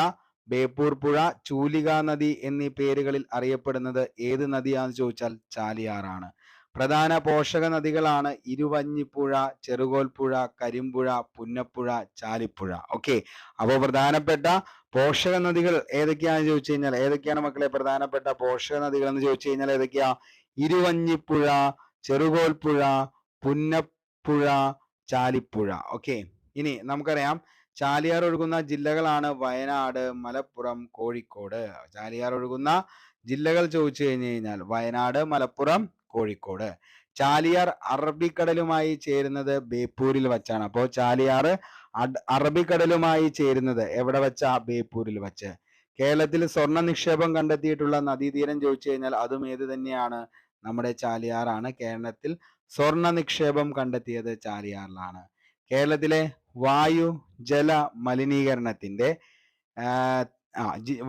ബേപ്പൂർ പുഴ, ചൂലിക നദി എന്നീ പേരുകളിൽ അറിയപ്പെടുന്നത് ഏത് നദിയാന്ന് ചോദിച്ചാൽ ചാലിയാറാണ്. പ്രധാന പോഷക നദികളാണ് ഇരുവഞ്ഞിപ്പുഴ, ചെറുകോൽപ്പുഴ, കരിമ്പുഴ, പുന്നപ്പുഴ, ചാലിപ്പുഴ. ഓക്കെ, അപ്പോൾ പ്രധാനപ്പെട്ട പോഷക നദികൾ ഏതൊക്കെയാണെന്ന് ചോദിച്ചു കഴിഞ്ഞാൽ ഏതൊക്കെയാണ് മക്കളെ പ്രധാനപ്പെട്ട പോഷക നദികൾ എന്ന് ചോദിച്ചു കഴിഞ്ഞാൽ ഏതൊക്കെയാ? ഇരുവഞ്ഞിപ്പുഴ, ചെറുകോൽപ്പുഴ, പുന്നപ്പുഴ, ചാലിപ്പുഴ. ഓക്കെ, ഇനി നമുക്കറിയാം ചാലിയാർ ഒഴുകുന്ന ജില്ലകളാണ് വയനാട്, മലപ്പുറം, കോഴിക്കോട്. ചാലിയാർ ഒഴുകുന്ന ജില്ലകൾ ചോദിച്ചു കഴിഞ്ഞാൽ വയനാട്, മലപ്പുറം, കോഴിക്കോട്. ചാലിയാർ അറബിക്കടലുമായി ചേരുന്നത് ബേപ്പൂരിൽ വച്ചാണ്. അപ്പോൾ ചാലിയാർ അറബിക്കടലുമായി ചേരുന്നത് എവിടെ വെച്ചാ? ബേപ്പൂരിൽ വച്ച്. കേരളത്തിൽ സ്വർണ്ണ നിക്ഷേപം കണ്ടെത്തിയിട്ടുള്ള നദീതീരം ചോദിച്ചു കഴിഞ്ഞാൽ അതും ഏത് തന്നെയാണ്? നമ്മുടെ ചാലിയാറാണ്. കേരളത്തിൽ സ്വർണ്ണ നിക്ഷേപം കണ്ടെത്തിയത് ചാലിയാറിലാണ്. കേരളത്തിലെ വായു ജല മലിനീകരണത്തിന്റെ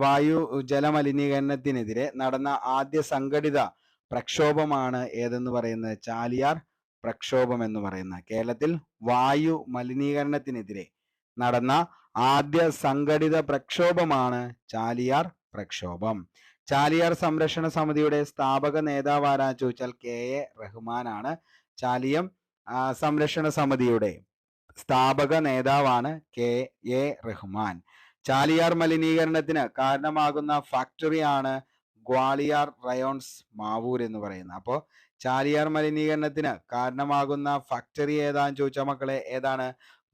വായു ജല മലിനീകരണത്തിനെതിരെ നടന്ന ആദ്യ സംഘടിത പ്രക്ഷോഭമാണ് ഏതെന്ന് പറയുന്നത്? ചാലിയാർ പ്രക്ഷോഭം എന്ന് പറയുന്നത്. കേരളത്തിൽ വായു മലിനീകരണത്തിനെതിരെ നടന്ന ആദ്യ സംഘടിത പ്രക്ഷോഭമാണ് ചാലിയാർ പ്രക്ഷോഭം. ചാലിയാർ സംരക്ഷണ സമിതിയുടെ സ്ഥാപക നേതാവ് ആരാന്ന് ചോദിച്ചാൽ KA റഹ്മാനാണ്. ചാലിയം സംരക്ഷണ സമിതിയുടെ സ്ഥാപക നേതാവാണ് KA റഹ്മാൻ. ചാലിയാർ മലിനീകരണത്തിന് കാരണമാകുന്ന ഫാക്ടറിയാണ് ഗ്വാളിയാർ റയോൺസ് മാവൂർ എന്ന് പറയുന്നത്. അപ്പോൾ ചാലിയാർ മലിനീകരണത്തിന് കാരണമാകുന്ന ഫാക്ടറി ഏതാന്ന് ചോദിച്ചാൽ മക്കളെ ഏതാണ്?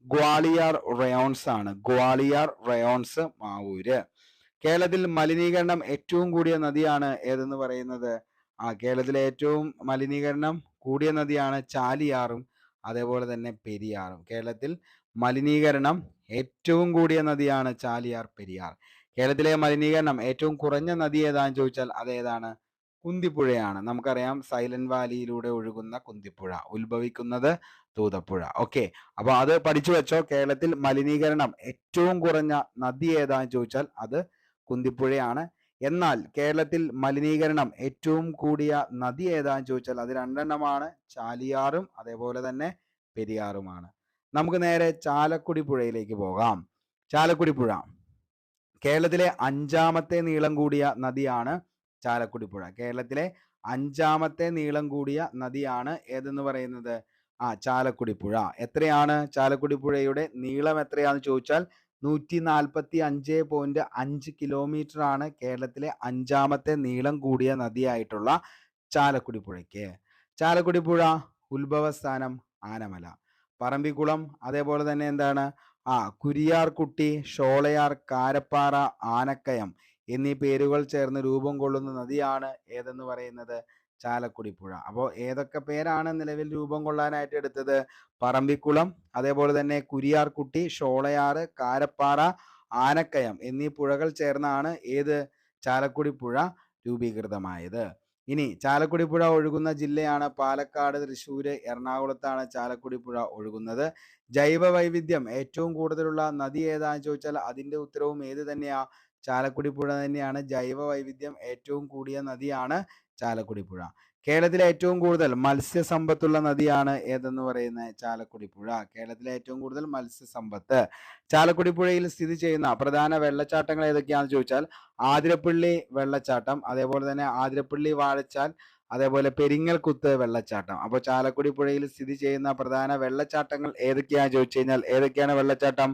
ഗ്വാളിയാർ റയോൺസ് ആണ്. ഗ്വാളിയാർ റയോൺസ് മാവൂര്. കേരളത്തിൽ മലിനീകരണം ഏറ്റവും കൂടിയ നദിയാണ് ഏതെന്ന് പറയുന്നത്? കേരളത്തിലെ ഏറ്റവും മലിനീകരണം കൂടിയ നദിയാണ് ചാലിയാറും അതേപോലെ തന്നെ പെരിയാറും. കേരളത്തിൽ മലിനീകരണം ഏറ്റവും കൂടിയ നദിയാണ് ചാലിയാർ, പെരിയാർ. കേരളത്തിലെ മലിനീകരണം ഏറ്റവും കുറഞ്ഞ നദി ഏതാന്ന് ചോദിച്ചാൽ അതേതാണ്? കുന്തിപ്പുഴയാണ്. നമുക്കറിയാം സൈലന്റ് വാലിയിലൂടെ ഒഴുകുന്ന കുന്തിപ്പുഴ ഉത്ഭവിക്കുന്നത് തൂതപ്പുഴ. ഓക്കെ, അപ്പൊ അത് പഠിച്ചു വെച്ചോ. കേരളത്തിൽ മലിനീകരണം ഏറ്റവും കുറഞ്ഞ നദി ഏതാന്ന് ചോദിച്ചാൽ അത് കുന്തിപ്പുഴയാണ്. എന്നാൽ കേരളത്തിൽ മലിനീകരണം ഏറ്റവും കൂടിയ നദി ഏതാന്ന് ചോദിച്ചാൽ അത് 2 ചാലിയാറും അതേപോലെ തന്നെ പെരിയാറുമാണ്. നമുക്ക് നേരെ ചാലക്കുടി പുഴയിലേക്ക് പോകാം. ചാലക്കുടി പുഴ കേരളത്തിലെ 5ാമത്തെ നീളം കൂടിയ നദിയാണ് ചാലക്കുടി പുഴ. കേരളത്തിലെ 5ാമത്തെ നീളം കൂടിയ നദിയാണ് ഏതെന്ന് പറയുന്നത്? ചാലക്കുടി പുഴ. എത്രയാണ് ചാലക്കുടി പുഴയുടെ നീളം എത്രയാന്ന് ചോദിച്ചാൽ 145.5 കിലോമീറ്റർ ആണ് കേരളത്തിലെ 5ാമത്തെ നീളം കൂടിയ നദിയായിട്ടുള്ള ചാലക്കുടി പുഴയ്ക്ക്. ചാലക്കുടി പുഴ ഉത്ഭവസ്ഥാനം ആനമല, പറമ്പിക്കുളം, അതേപോലെ തന്നെ എന്താണ് കുരിയാർകുട്ടി, ഷോളയാർ, കാരപ്പാറ, ആനക്കയം എന്നീ പേരുകൾ ചേർന്ന് രൂപം കൊള്ളുന്ന നദിയാണ് ഏതെന്ന് പറയുന്നത്? ചാലക്കുടി പുഴ. അപ്പോൾ ഏതൊക്കെ പേരാണ് നിലവിൽ രൂപം കൊള്ളാനായിട്ട് എടുത്തത്? പറമ്പിക്കുളം, അതേപോലെ തന്നെ കുരിയാർകുട്ടി, ഷോളയാർ, കാരപ്പാറ, ആനക്കയം എന്നീ പുഴകൾ ചേർന്നാണ് ഏത്? ചാലക്കുടി പുഴ രൂപീകൃതമായത്. ഇനി ചാലക്കുടി പുഴ ഒഴുകുന്ന ജില്ലയാണ് പാലക്കാട്, തൃശ്ശൂര്, എറണാകുളത്താണ് ചാലക്കുടി പുഴ ഒഴുകുന്നത്. ജൈവ വൈവിധ്യം ഏറ്റവും കൂടുതലുള്ള നദി ഏതാന്ന് ചോദിച്ചാൽ അതിന്റെ ഉത്തരവും ഏത് തന്നെയാ? ചാലക്കുടി പുഴ തന്നെയാണ്. ജൈവ വൈവിധ്യം ഏറ്റവും കൂടിയ നദിയാണ് ചാലക്കുടി പുഴ. കേരളത്തിലെ ഏറ്റവും കൂടുതൽ മത്സ്യസമ്പത്തുള്ള നദിയാണ് ഏതെന്ന് പറയുന്നത്? ചാലക്കുടി പുഴ. കേരളത്തിലെ ഏറ്റവും കൂടുതൽ മത്സ്യസമ്പത്ത്. ചാലക്കുടി പുഴയിൽ സ്ഥിതി ചെയ്യുന്ന പ്രധാന വെള്ളച്ചാട്ടങ്ങൾ ഏതൊക്കെയാണെന്ന് ചോദിച്ചാൽ ആതിരപ്പള്ളി വെള്ളച്ചാട്ടം, അതേപോലെ തന്നെ ആതിരപ്പള്ളി വാഴച്ചാൽ, അതേപോലെ പെരിങ്ങൽകുത്ത് വെള്ളച്ചാട്ടം. അപ്പോൾ ചാലക്കുടി പുഴയിൽ സ്ഥിതി ചെയ്യുന്ന പ്രധാന വെള്ളച്ചാട്ടങ്ങൾ ഏതൊക്കെയാണെന്ന് ചോദിച്ചു കഴിഞ്ഞാൽ ഏതൊക്കെയാണ് വെള്ളച്ചാട്ടം?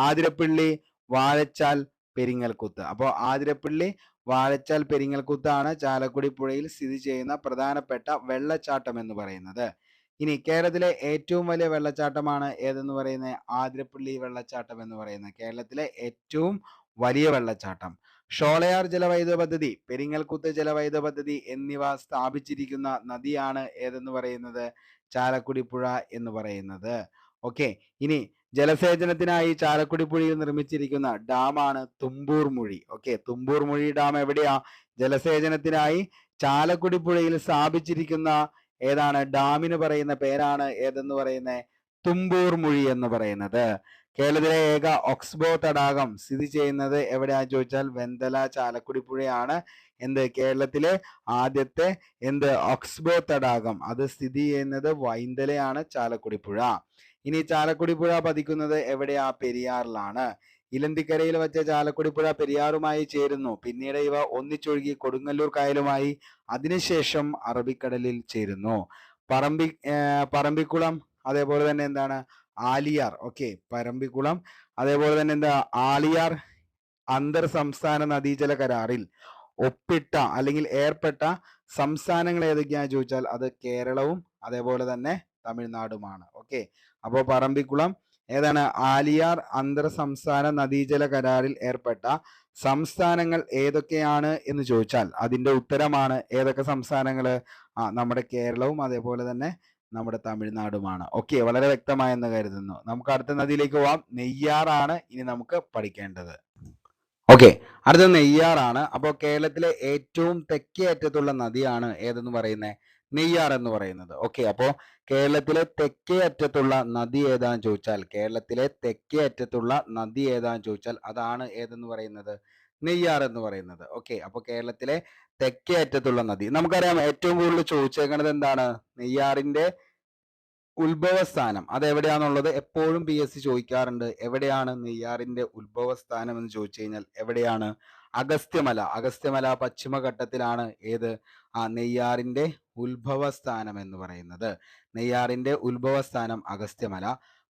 ആതിരപ്പള്ളി, വാഴച്ചാൽ, പെരിങ്ങൽകുത്ത്. അപ്പോൾ ആതിരപ്പള്ളി, വാഴച്ചാൽ, പെരിങ്ങൽകുത്താണ് ചാലക്കുടി പുഴയിൽ സ്ഥിതി ചെയ്യുന്ന പ്രധാനപ്പെട്ട വെള്ളച്ചാട്ടം എന്ന് പറയുന്നത്. ഇനി കേരളത്തിലെ ഏറ്റവും വലിയ വെള്ളച്ചാട്ടമാണ് ഏതെന്ന് പറയുന്നത്? ആതിരപ്പള്ളി വെള്ളച്ചാട്ടം എന്ന് പറയുന്നത് കേരളത്തിലെ ഏറ്റവും വലിയ വെള്ളച്ചാട്ടം. ഷോളയാർ ജലവൈദ്യുത പദ്ധതി, പെരിങ്ങൽകുത്ത് ജലവൈദ്യുത പദ്ധതി എന്നിവ സ്ഥാപിച്ചിരിക്കുന്ന നദിയാണ് ഏതെന്ന് പറയുന്നത്? ചാലക്കുടി പുഴ എന്ന് പറയുന്നത്. ഓക്കെ, ഇനി ജലസേചനത്തിനായി ചാലക്കുടി പുഴയിൽ നിർമ്മിച്ചിരിക്കുന്ന ഡാമാണ് തുമ്പൂർ മുഴി. ഓക്കെ, തുമ്പൂർ മുഴി ഡാം എവിടെയാ? ജലസേചനത്തിനായി ചാലക്കുടി പുഴയിൽ സ്ഥാപിച്ചിരിക്കുന്ന ഏതാണ് ഡാമിന് പറയുന്ന പേരാണ് ഏതെന്ന് പറയുന്നത്? തുമ്പൂർ മുഴി എന്ന് പറയുന്നത്. കേരളത്തിലെ ഏക ഓക്സ്ബോ തടാകം സ്ഥിതി ചെയ്യുന്നത് എവിടെയാന്ന് ചോദിച്ചാൽ വെന്തല ചാലക്കുടി പുഴയാണ് കേരളത്തിലെ ആദ്യത്തെ ഓക്സ്ബോ തടാകം. അത് സ്ഥിതി ചെയ്യുന്നത് വൈന്തലയാണ് ചാലക്കുടി പുഴ. ഇനി ചാലക്കുടി പുഴ പതിക്കുന്നത് എവിടെയാ? പെരിയാറിലാണ്. ഇലന്തിക്കരയിൽ വെച്ച ചാലക്കുടി പുഴ പെരിയാറുമായി ചേരുന്നു. പിന്നീട് ഇവ ഒന്നിച്ചൊഴുകി കൊടുങ്ങല്ലൂർ കായലുമായി, അതിനുശേഷം അറബിക്കടലിൽ ചേരുന്നു. പറമ്പിക്കുളം, അതേപോലെ തന്നെ ആലിയാർ. ഓക്കെ, പറമ്പിക്കുളം, അതേപോലെ തന്നെ ആലിയാർ അന്തർ സംസ്ഥാന നദീജല കരാറിൽ ഒപ്പിട്ട അല്ലെങ്കിൽ ഏർപ്പെട്ട സംസ്ഥാനങ്ങൾ ഏതൊക്കെയാണെന്ന് ചോദിച്ചാൽ അത് കേരളവും അതേപോലെ തന്നെ തമിഴ്നാടുമാണ്. ഓക്കെ, അപ്പോൾ പറമ്പിക്കുളം ഏതാണ്? ആലിയാർ അന്തർ സംസ്ഥാന നദീജല കരാറിൽ ഏർപ്പെട്ട സംസ്ഥാനങ്ങൾ ഏതൊക്കെയാണ് എന്ന് ചോദിച്ചാൽ അതിന്റെ ഉത്തരമാണ് ഏതൊക്കെ സംസ്ഥാനങ്ങൾ? നമ്മുടെ കേരളവും അതേപോലെ തന്നെ നമ്മുടെ തമിഴ്നാടുമാണ്. ഓക്കെ, വളരെ വ്യക്തമായെന്ന് കരുതുന്നു. നമുക്ക് അടുത്ത നദിയിലേക്ക് പോവാം. നെയ്യാറാണ് ഇനി നമുക്ക് പഠിക്കേണ്ടത്. ഓക്കെ, അടുത്ത നെയ്യാറാണ്. അപ്പോൾ കേരളത്തിലെ ഏറ്റവും തെക്കേ അറ്റത്തുള്ള നദിയാണ് ഏതെന്ന് പറയുന്നത്? നെയ്യാർ എന്ന് പറയുന്നത്. ഓക്കെ, അപ്പോൾ കേരളത്തിലെ തെക്കേ അറ്റത്തുള്ള നദി ഏതാന്ന് ചോദിച്ചാൽ അതാണ് ഏതെന്ന് പറയുന്നത്? നെയ്യാർ എന്ന് പറയുന്നത്. ഓക്കെ, അപ്പോൾ കേരളത്തിലെ തെക്കേ അറ്റത്തുള്ള നദി. നമുക്കറിയാം ഏറ്റവും കൂടുതൽ ചോദിച്ചേക്കുന്നത് എന്താണ്? നെയ്യാറിന്റെ ഉത്ഭവസ്ഥാനം അതെവിടെയാണെന്നുള്ളത് എപ്പോഴും PSC ചോദിക്കാറുണ്ട്. എവിടെയാണ് നെയ്യാറിന്റെ ഉത്ഭവസ്ഥാനം എന്ന് ചോദിച്ചു കഴിഞ്ഞാൽ എവിടെയാണ്? അഗസ്ത്യമല പശ്ചിമഘട്ടത്തിലാണ് നെയ്യാറിന്റെ ഉത്ഭവസ്ഥാനം എന്ന് പറയുന്നത്. നെയ്യാറിന്റെ ഉത്ഭവസ്ഥാനം അഗസ്ത്യമല,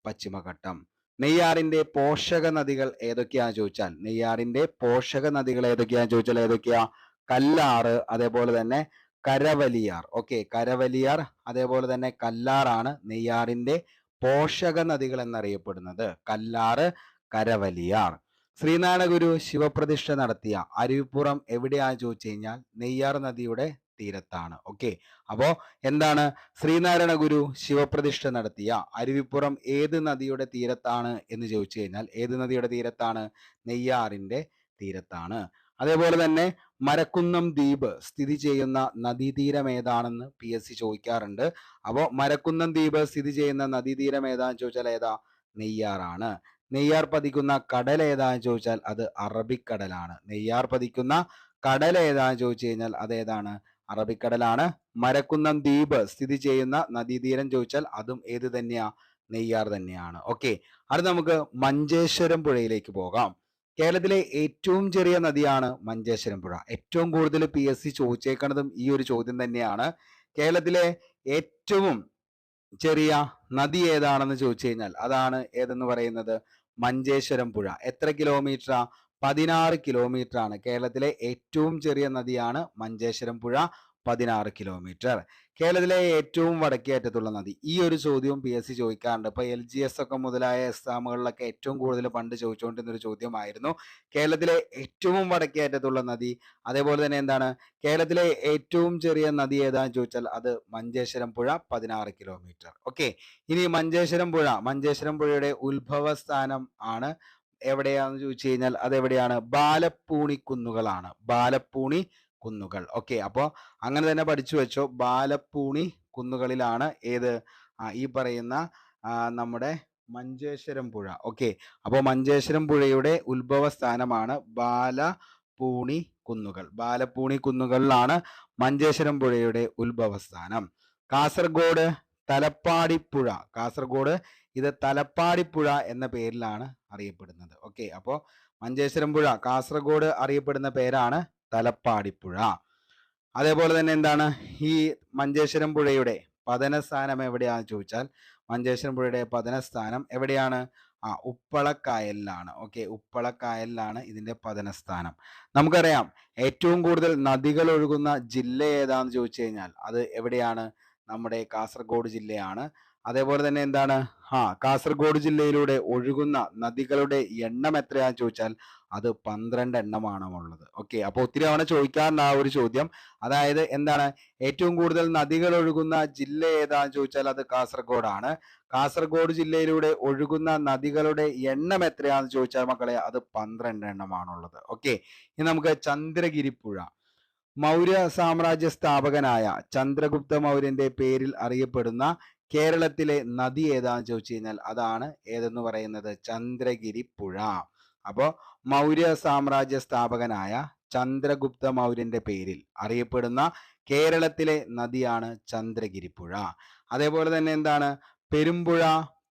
പശ്ചിമഘട്ടം. നെയ്യാറിന്റെ പോഷക നദികൾ ഏതൊക്കെയാന്ന് ചോദിച്ചാൽ ഏതൊക്കെയാ? കല്ലാറ്, അതേപോലെ തന്നെ കരവലിയാർ. ഓക്കെ, കരവലിയാർ അതേപോലെ തന്നെ കല്ലാറാണ് നെയ്യാറിന്റെ പോഷക നദികൾ എന്നറിയപ്പെടുന്നത്. കല്ലാറ്, കരവലിയാർ. ശ്രീനാരായണ ഗുരു ശിവപ്രതിഷ്ഠ നടത്തിയ അരുവിപ്പുറം എവിടെയാന്ന് ചോദിച്ചു കഴിഞ്ഞാൽ നെയ്യാർ നദിയുടെ തീരത്താണ്. ഓക്കെ, അപ്പോ എന്താണ്? ശ്രീനാരായണ ഗുരു ശിവപ്രതിഷ്ഠ നടത്തിയ അരുവിപ്പുറം ഏത് നദിയുടെ തീരത്താണ് എന്ന് ചോദിച്ചു കഴിഞ്ഞാൽ ഏത് നദിയുടെ തീരത്താണ്? നെയ്യാറിന്റെ തീരത്താണ്. അതേപോലെ തന്നെ മരക്കുന്നം ദ്വീപ് സ്ഥിതി ചെയ്യുന്ന നദീതീരം ഏതാണെന്ന് PSC ചോദിക്കാറുണ്ട്. അപ്പോൾ മരക്കുന്നം ദ്വീപ് സ്ഥിതി ചെയ്യുന്ന നദീതീരം ഏതാന്ന് ചോദിച്ചാൽ ഏതാ? നെയ്യാറാണ്. നെയ്യാർ പതിക്കുന്ന കടൽ ഏതാന്ന് ചോദിച്ചാൽ അത് അറബിക്കടലാണ്. നെയ്യാർ പതിക്കുന്ന കടൽ ഏതാന്ന് ചോദിച്ചു കഴിഞ്ഞാൽ അതേതാണ്? അറബിക്കടലാണ്. മരക്കുന്നം ദ്വീപ് സ്ഥിതി ചെയ്യുന്ന നദീതീരം ചോദിച്ചാൽ അതും ഏത് തന്നെയാ? നെയ്യാർ തന്നെയാണ്. ഓക്കെ, അത് നമുക്ക് മഞ്ചേശ്വരം പുഴയിലേക്ക് പോകാം. കേരളത്തിലെ ഏറ്റവും ചെറിയ നദിയാണ് മഞ്ചേശ്വരം പുഴ. ഏറ്റവും കൂടുതൽ PSC ചോദിച്ചേക്കുന്നതും ഈ ഒരു ചോദ്യം തന്നെയാണ്. കേരളത്തിലെ ഏറ്റവും ചെറിയ നദി ഏതാണെന്ന് ചോദിച്ചു കഴിഞ്ഞാൽ അതാണ് ഏതെന്ന് പറയുന്നത്? മഞ്ചേശ്വരം പുഴ. എത്ര കിലോമീറ്ററാ? 16 കിലോമീറ്റർ ആണ്. കേരളത്തിലെ ഏറ്റവും ചെറിയ നദിയാണ് മഞ്ചേശ്വരം പുഴ, 16 കിലോമീറ്റർ. കേരളത്തിലെ ഏറ്റവും വടക്കേ അറ്റത്തുള്ള നദി. ഈ ഒരു ചോദ്യവും PSC ചോദിക്കാറുണ്ട്. ഇപ്പൊ LGS ഒക്കെ മുതലായ എക്സാമുകളിലൊക്കെ ഏറ്റവും കൂടുതൽ പണ്ട് ചോദിച്ചുകൊണ്ടിരുന്ന ഒരു ചോദ്യമായിരുന്നു കേരളത്തിലെ ഏറ്റവും വടക്കേ അറ്റത്തുള്ള നദി. അതേപോലെ തന്നെ കേരളത്തിലെ ഏറ്റവും ചെറിയ നദി ഏതാന്ന് ചോദിച്ചാൽ അത് മഞ്ചേശ്വരം പുഴ, 16 കിലോമീറ്റർ. ഓക്കെ, ഇനി മഞ്ചേശ്വരം പുഴയുടെ ഉത്ഭവസ്ഥാനം ആണ് എവിടെയാന്ന് ചോദിച്ചു കഴിഞ്ഞാൽ അതെവിടെയാണ്? ബാലപ്പൂണി കുന്നുകളാണ്. ബാലപ്പൂണി കുന്നുകൾ. ഓക്കെ, അപ്പോൾ അങ്ങനെ തന്നെ പഠിച്ചു വെച്ചോ. ബാലപ്പൂണി കുന്നുകളിലാണ് ഈ പറയുന്ന നമ്മുടെ മഞ്ചേശ്വരം പുഴ. ഓക്കെ, അപ്പോൾ മഞ്ചേശ്വരം പുഴയുടെ ഉത്ഭവ സ്ഥാനമാണ് ബാലപ്പൂണി കുന്നുകൾ. ബാലപ്പൂണി കുന്നുകളിലാണ് മഞ്ചേശ്വരം പുഴയുടെ ഉത്ഭവസ്ഥാനം. കാസർഗോഡ് തലപ്പാടിപ്പുഴ. ഇത് തലപ്പാടിപ്പുഴ എന്ന പേരിലാണ് അറിയപ്പെടുന്നത്. ഓക്കെ, അപ്പോൾ മഞ്ചേശ്വരം പുഴ കാസർഗോഡ് അറിയപ്പെടുന്ന പേരാണ് തലപ്പാടിപ്പുഴ. അതേപോലെ തന്നെ ഈ മഞ്ചേശ്വരം പുഴയുടെ പതനസ്ഥാനം എവിടെയാണെന്ന് ചോദിച്ചാൽ മഞ്ചേശ്വരം പുഴയുടെ പതനസ്ഥാനം എവിടെയാണ്? ഉപ്പളക്കായലിലാണ്. ഓക്കെ, ഉപ്പളക്കായലിലാണ് ഇതിന്റെ പതനസ്ഥാനം. നമുക്കറിയാം ഏറ്റവും കൂടുതൽ നദികൾ ഒഴുകുന്ന ജില്ല ഏതാന്ന് ചോദിച്ചു കഴിഞ്ഞാൽ അത് എവിടെയാണ്? നമ്മുടെ കാസർഗോഡ് ജില്ലയാണ്. അതേപോലെ തന്നെ എന്താണ് കാസർഗോഡ് ജില്ലയിലൂടെ ഒഴുകുന്ന നദികളുടെ എണ്ണം എത്രയാന്ന് ചോദിച്ചാൽ അത് 12 എണ്ണമാണ് ഉള്ളത്. ഓക്കെ, അപ്പൊ ഒത്തിരി തവണ ചോദിക്കാറുണ്ട് ആ ഒരു ചോദ്യം. അതായത് എന്താണ് ഏറ്റവും കൂടുതൽ നദികൾ ഒഴുകുന്ന ജില്ല ഏതാന്ന് ചോദിച്ചാൽ അത് കാസർഗോഡാണ്. കാസർഗോഡ് ജില്ലയിലൂടെ ഒഴുകുന്ന നദികളുടെ എണ്ണം എത്രയാന്ന് ചോദിച്ചാൽ മക്കളെ അത് 12 എണ്ണമാണുള്ളത്. ഓക്കെ, ഇനി നമുക്ക് ചന്ദ്രഗിരിപ്പുഴ. മൗര്യ സാമ്രാജ്യ സ്ഥാപകനായ ചന്ദ്രഗുപ്ത മൗര്യന്റെ പേരിൽ അറിയപ്പെടുന്ന കേരളത്തിലെ നദി ഏതാന്ന് ചോദിച്ചു കഴിഞ്ഞാൽ അതാണ് ഏതെന്ന് പറയുന്നത് ചന്ദ്രഗിരിപ്പുഴ. അപ്പോ മൗര്യ സാമ്രാജ്യ സ്ഥാപകനായ ചന്ദ്രഗുപ്ത മൗര്യന്റെ പേരിൽ അറിയപ്പെടുന്ന കേരളത്തിലെ നദിയാണ് ചന്ദ്രഗിരിപ്പുഴ. അതേപോലെ തന്നെ എന്താണ് പെരുമ്പുഴ,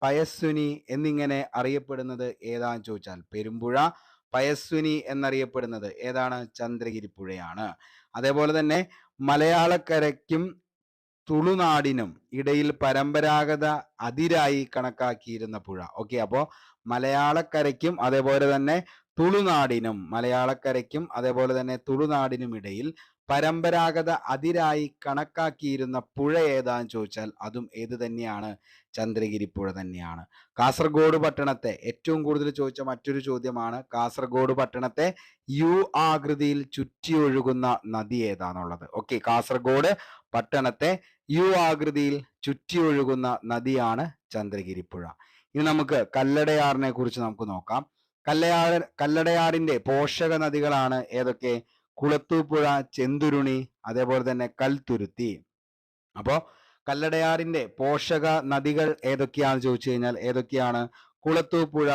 പയസ്വിനി എന്നിങ്ങനെ അറിയപ്പെടുന്നത് ഏതാന്ന് ചോദിച്ചാൽ പെരുമ്പുഴ, പയസ്വിനി എന്നറിയപ്പെടുന്നത് ഏതാണ് ചന്ദ്രഗിരിപ്പുഴയാണ്. അതേപോലെ തന്നെ മലയാളക്കരയ്ക്കും തുളുനാടിനും ഇടയിൽ പരമ്പരാഗത അതിരായി കണക്കാക്കിയിരുന്ന പുഴ. ഓക്കെ, അപ്പോ മലയാളക്കരയ്ക്കും അതേപോലെ തന്നെ തുളുനാടിനും ഇടയിൽ പരമ്പരാഗത അതിരായി കണക്കാക്കിയിരുന്ന പുഴ ഏതാന്ന് ചോദിച്ചാൽ അതും ഏത് തന്നെയാണ് ചന്ദ്രഗിരിപ്പുഴ തന്നെയാണ്. കാസർഗോഡ് പട്ടണത്തെ ഏറ്റവും കൂടുതൽ ചോദിച്ച മറ്റൊരു ചോദ്യമാണ് കാസർഗോഡ് പട്ടണത്തെ യു ആകൃതിയിൽ ചുറ്റി ഒഴുകുന്ന നദി ഏതാന്നുള്ളത്. ഓക്കെ, കാസർഗോഡ് പട്ടണത്തെ യു ആകൃതിയിൽ ചുറ്റി ഒഴുകുന്ന നദിയാണ് ചന്ദ്രഗിരിപ്പുഴ. ഇനി നമുക്ക് കല്ലടയാറിനെ കുറിച്ച് നമുക്ക് നോക്കാം. കല്ലടയാറിന്റെ പോഷക നദികളാണ് ഏതൊക്കെ? കുളത്തൂപ്പുഴ, ചെന്തുരുണി, അതേപോലെ തന്നെ കൽത്തുരുത്തി. അപ്പോ കല്ലടയാറിന്റെ പോഷക നദികൾ ഏതൊക്കെയാണെന്ന് ചോദിച്ചു കഴിഞ്ഞാൽ ഏതൊക്കെയാണ്? കുളത്തൂപ്പുഴ,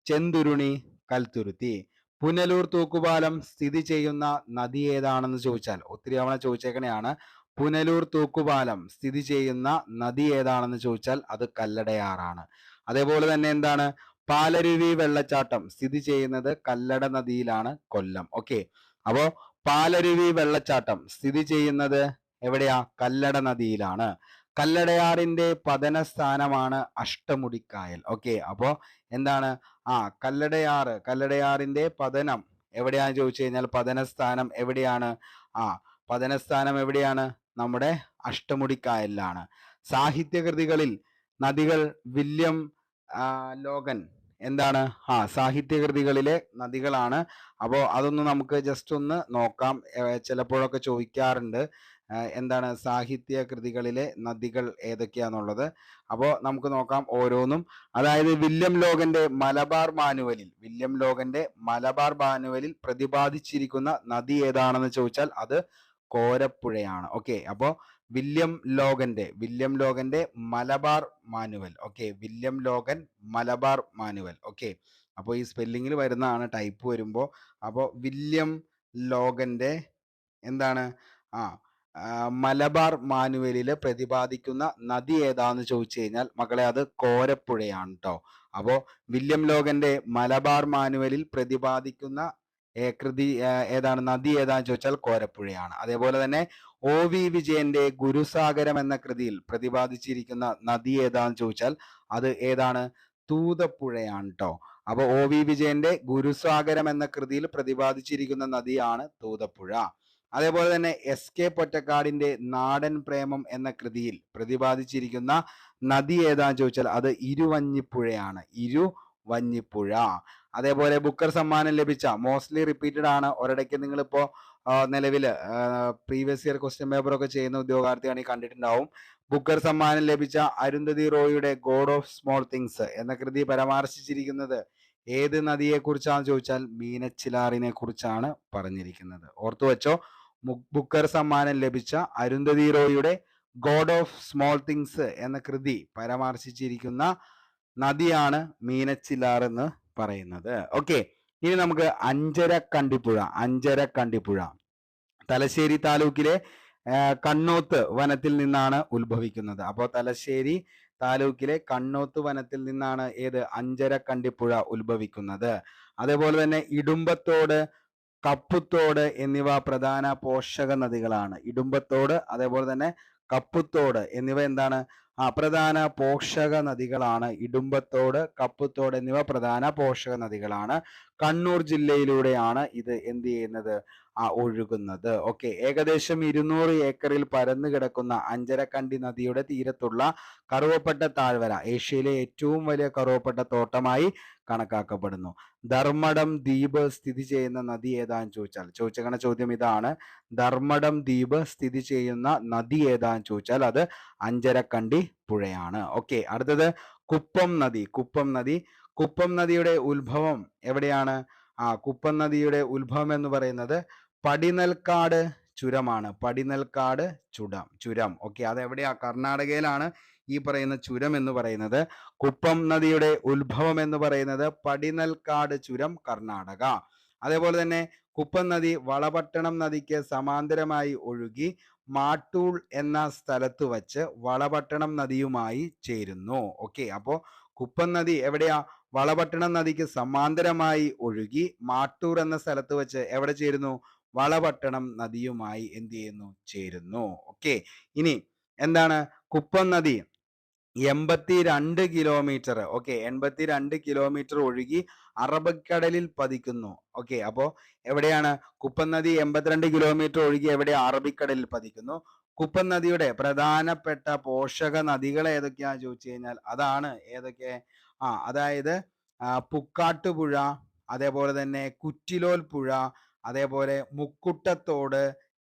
ചെന്തുരുണി, കൽത്തുരുത്തി. പുനലൂർ തൂക്കുപാലം സ്ഥിതി ചെയ്യുന്ന നദി ഏതാണെന്ന് ചോദിച്ചാൽ ഒത്തിരി തവണ ചോദിച്ചേക്കണെയാണ്. പുനലൂർ തൂക്കുപാലം സ്ഥിതി ചെയ്യുന്ന നദി ഏതാണെന്ന് ചോദിച്ചാൽ അത് കല്ലടയാറാണ്. അതേപോലെ തന്നെ എന്താണ് പാലരുവി വെള്ളച്ചാട്ടം സ്ഥിതി ചെയ്യുന്നത് കല്ലട നദിയിലാണ്, കൊല്ലം. ഓക്കെ, അപ്പോ പാലരുവി വെള്ളച്ചാട്ടം സ്ഥിതി ചെയ്യുന്നത് എവിടെയാ? കല്ലട നദിയിലാണ്. കല്ലടയാറിന്റെ പതന സ്ഥാനമാണ് അഷ്ടമുടിക്കായൽ. ഓക്കെ, അപ്പോ എന്താണ് കല്ലടയാറിന്റെ പതനം എവിടെയാന്ന് ചോദിച്ചു കഴിഞ്ഞാൽ പതനസ്ഥാനം എവിടെയാണ്? പതനസ്ഥാനം എവിടെയാണ്? നമ്മുടെ അഷ്ടമുടിക്കായലിലാണ്. സാഹിത്യകൃതികളിൽ നദികൾ വില്യം ലോഗൻ എന്താണ് സാഹിത്യകൃതികളിലെ നദികളാണ്. അപ്പോൾ അതൊന്ന് നമുക്ക് ജസ്റ്റ് ഒന്ന് നോക്കാം. ചിലപ്പോഴൊക്കെ ചോദിക്കാറുണ്ട് എന്താണ് സാഹിത്യ കൃതികളിലെ നദികൾ ഏതൊക്കെയാന്നുള്ളത്. അപ്പോൾ നമുക്ക് നോക്കാം ഓരോന്നും. അതായത് വില്യം ലോഗന്റെ മലബാർ മാനുവലിൽ പ്രതിപാദിച്ചിരിക്കുന്ന നദി ഏതാണെന്ന് ചോദിച്ചാൽ അത് കോരപ്പുഴയാണ്. ഓക്കെ, അപ്പോൾ വില്യം ലോഗന്റെ Malabar manual. Okay, William Logan Malabar manual. Okay, അപ്പോൾ ഈ സ്പെല്ലിങ്ങിൽ വരുന്നതാണ് ടൈപ്പ് വരുമ്പോൾ. അപ്പോൾ വില്യം ലോഗന്റെ എന്താണ് മലബാർ മാനുവലില് പ്രതിപാദിക്കുന്ന നദി ഏതാന്ന് ചോദിച്ചു കഴിഞ്ഞാൽ മക്കളെ അത് കോരപ്പുഴയാണ് കേട്ടോ. അപ്പോൾ വില്യം ലോഗന്റെ മലബാർ മാനുവലിൽ പ്രതിപാദിക്കുന്ന നദി ഏതാന്ന് ചോദിച്ചാൽ കോരപ്പുഴയാണ്. അതേപോലെ തന്നെ OV വിജയന്റെ ഗുരുസാഗരം എന്ന കൃതിയിൽ പ്രതിപാദിച്ചിരിക്കുന്ന നദി ഏതാന്ന് ചോദിച്ചാൽ അത് ഏതാണ്? തൂതപ്പുഴയാണ് കേട്ടോ. അപ്പൊ OV വിജയന്റെ ഗുരുസാഗരം എന്ന കൃതിയിൽ പ്രതിപാദിച്ചിരിക്കുന്ന നദിയാണ് തൂതപ്പുഴ. അതേപോലെ തന്നെ SK പൊറ്റക്കാടിന്റെ നാടൻ പ്രേമം എന്ന കൃതിയിൽ പ്രതിപാദിച്ചിരിക്കുന്ന നദി ഏതാന്ന് ചോദിച്ചാൽ അത് ഇരുവഞ്ഞിപ്പുഴയാണ്, ഇരുവഞ്ഞിപ്പുഴ. അതേപോലെ ബുക്കർ സമ്മാനം ലഭിച്ച മോസ്റ്റ്ലി റിപ്പീറ്റഡ് ആണ്. ഒരിടയ്ക്ക് നിങ്ങളിപ്പോ നിലവില് പ്രീവിയസ് ഇയർ ക്വസ്റ്റ്യൻ പേപ്പർ ഒക്കെ ചെയ്യുന്ന ഉദ്യോഗാർത്ഥിയാണെങ്കിൽ കണ്ടിട്ടുണ്ടാവും. ബുക്കർ സമ്മാനം ലഭിച്ച അരുന്ധതി റോയിയുടെ ഗോഡ് ഓഫ് സ്മോൾ തിങ്സ് എന്ന കൃതി പരാമർശിച്ചിരിക്കുന്നത് ഏത് നദിയെ കുറിച്ചാണെന്ന് ചോദിച്ചാൽ മീനച്ചിലാറിനെ കുറിച്ചാണ് പറഞ്ഞിരിക്കുന്നത്. ഓർത്തു വെച്ചോ, ബുക്കർ സമ്മാനം ലഭിച്ച അരുന്ധതി റോയിയുടെ ഗോഡ് ഓഫ് സ്മോൾ തിങ്സ് എന്ന കൃതി പരാമർശിച്ചിരിക്കുന്ന നദിയാണ് മീനച്ചിലാർ എന്ന് പറയുന്നത്. ഓക്കെ, ഇനി നമുക്ക് അഞ്ചരക്കണ്ടിപ്പുഴ തലശ്ശേരി താലൂക്കിലെ കണ്ണോത്ത് വനത്തിൽ നിന്നാണ് ഉത്ഭവിക്കുന്നത്. അപ്പോൾ തലശ്ശേരി താലൂക്കിലെ കണ്ണോത്ത് വനത്തിൽ നിന്നാണ് അഞ്ചരക്കണ്ടിപ്പുഴ ഉത്ഭവിക്കുന്നത്. അതേപോലെ തന്നെ ഇടുമ്പത്തോട്, കപ്പുത്തോട് എന്നിവ പ്രധാന പോഷക നദികളാണ്. ഇടുമ്പത്തോട് അതേപോലെ തന്നെ കപ്പുത്തോട് എന്നിവ എന്താണ് പ്രധാന പോഷക നദികളാണ്. ഇടുമ്പത്തോട്, കപ്പുത്തോട് എന്നിവ പ്രധാന പോഷക നദികളാണ്. കണ്ണൂർ ജില്ലയിലൂടെയാണ് ഇത് എന്ത് ചെയ്യുന്നത് ഒഴുകുന്നത്. ഓക്കെ, ഏകദേശം 200 ഏക്കറിൽ പരന്നു കിടക്കുന്ന അഞ്ചരക്കണ്ടി നദിയുടെ തീരത്തുള്ള കറുവപ്പട്ട താഴ്വര ഏഷ്യയിലെ ഏറ്റവും വലിയ കറുവപ്പട്ട തോട്ടമായി കണക്കാക്കപ്പെടുന്നു. ധർമ്മടം ദ്വീപ് സ്ഥിതി ചെയ്യുന്ന നദി ഏതാന്ന് ചോദിച്ചേക്കണ ചോദ്യം ഇതാണ്. ധർമ്മടം ദ്വീപ് സ്ഥിതി ചെയ്യുന്ന നദി ഏതാന്ന് ചോദിച്ചാൽ അത് അഞ്ചരക്കണ്ടി പുഴയാണ്. ഓക്കെ, അടുത്തത് കുപ്പം നദി. കുപ്പം നദിയുടെ ഉത്ഭവം എവിടെയാണ്? കുപ്പം നദിയുടെ ഉത്ഭവം എന്ന് പറയുന്നത് പടിനൽക്കാട് ചുരമാണ്. പടിനൽക്കാട് ചുരം. ഓക്കെ, അതെവിടെയാ? കർണാടകയിലാണ് ഈ പറയുന്ന ചുരം എന്ന് പറയുന്നത്. കുപ്പം നദിയുടെ ഉത്ഭവം എന്ന് പറയുന്നത് പടിനൽക്കാട് ചുരം, കർണാടക. അതേപോലെ തന്നെ കുപ്പം നദി വളപട്ടണം നദിക്ക് സമാന്തരമായി ഒഴുകി മാട്ടൂൾ എന്ന സ്ഥലത്ത് വച്ച് വളപട്ടണം നദിയുമായി ചേരുന്നു. ഓക്കെ, അപ്പോ കുപ്പം നദി എവിടെയാ? വളപട്ടണം നദിക്ക് സമാന്തരമായി ഒഴുകി മാട്ടൂർ എന്ന സ്ഥലത്ത് വെച്ച് എവിടെ ചേരുന്നു? വളപട്ടണം നദിയുമായി എന്ത് ചെയ്യുന്നു? ചേരുന്നു. ഓക്കെ, ഇനി എന്താണ്? കുപ്പം നദി 82 കിലോമീറ്റർ. ഓക്കെ, 82 കിലോമീറ്റർ ഒഴുകി അറബിക്കടലിൽ പതിക്കുന്നു. ഓക്കെ, അപ്പോ എവിടെയാണ്? കുപ്പം നദി 82 കിലോമീറ്റർ ഒഴുകി എവിടെ? അറബിക്കടലിൽ പതിക്കുന്നു. കുപ്പം നദിയുടെ പ്രധാനപ്പെട്ട പോഷക നദികൾ ഏതൊക്കെയാന്ന് ചോദിച്ചു കഴിഞ്ഞാൽ അതാണ് ഏതൊക്കെ? അതായത് പുക്കാട്ടുപുഴ, അതേപോലെ തന്നെ കുറ്റിലോൽ പുഴ, അതേപോലെ മുക്കുട്ടത്തോട്,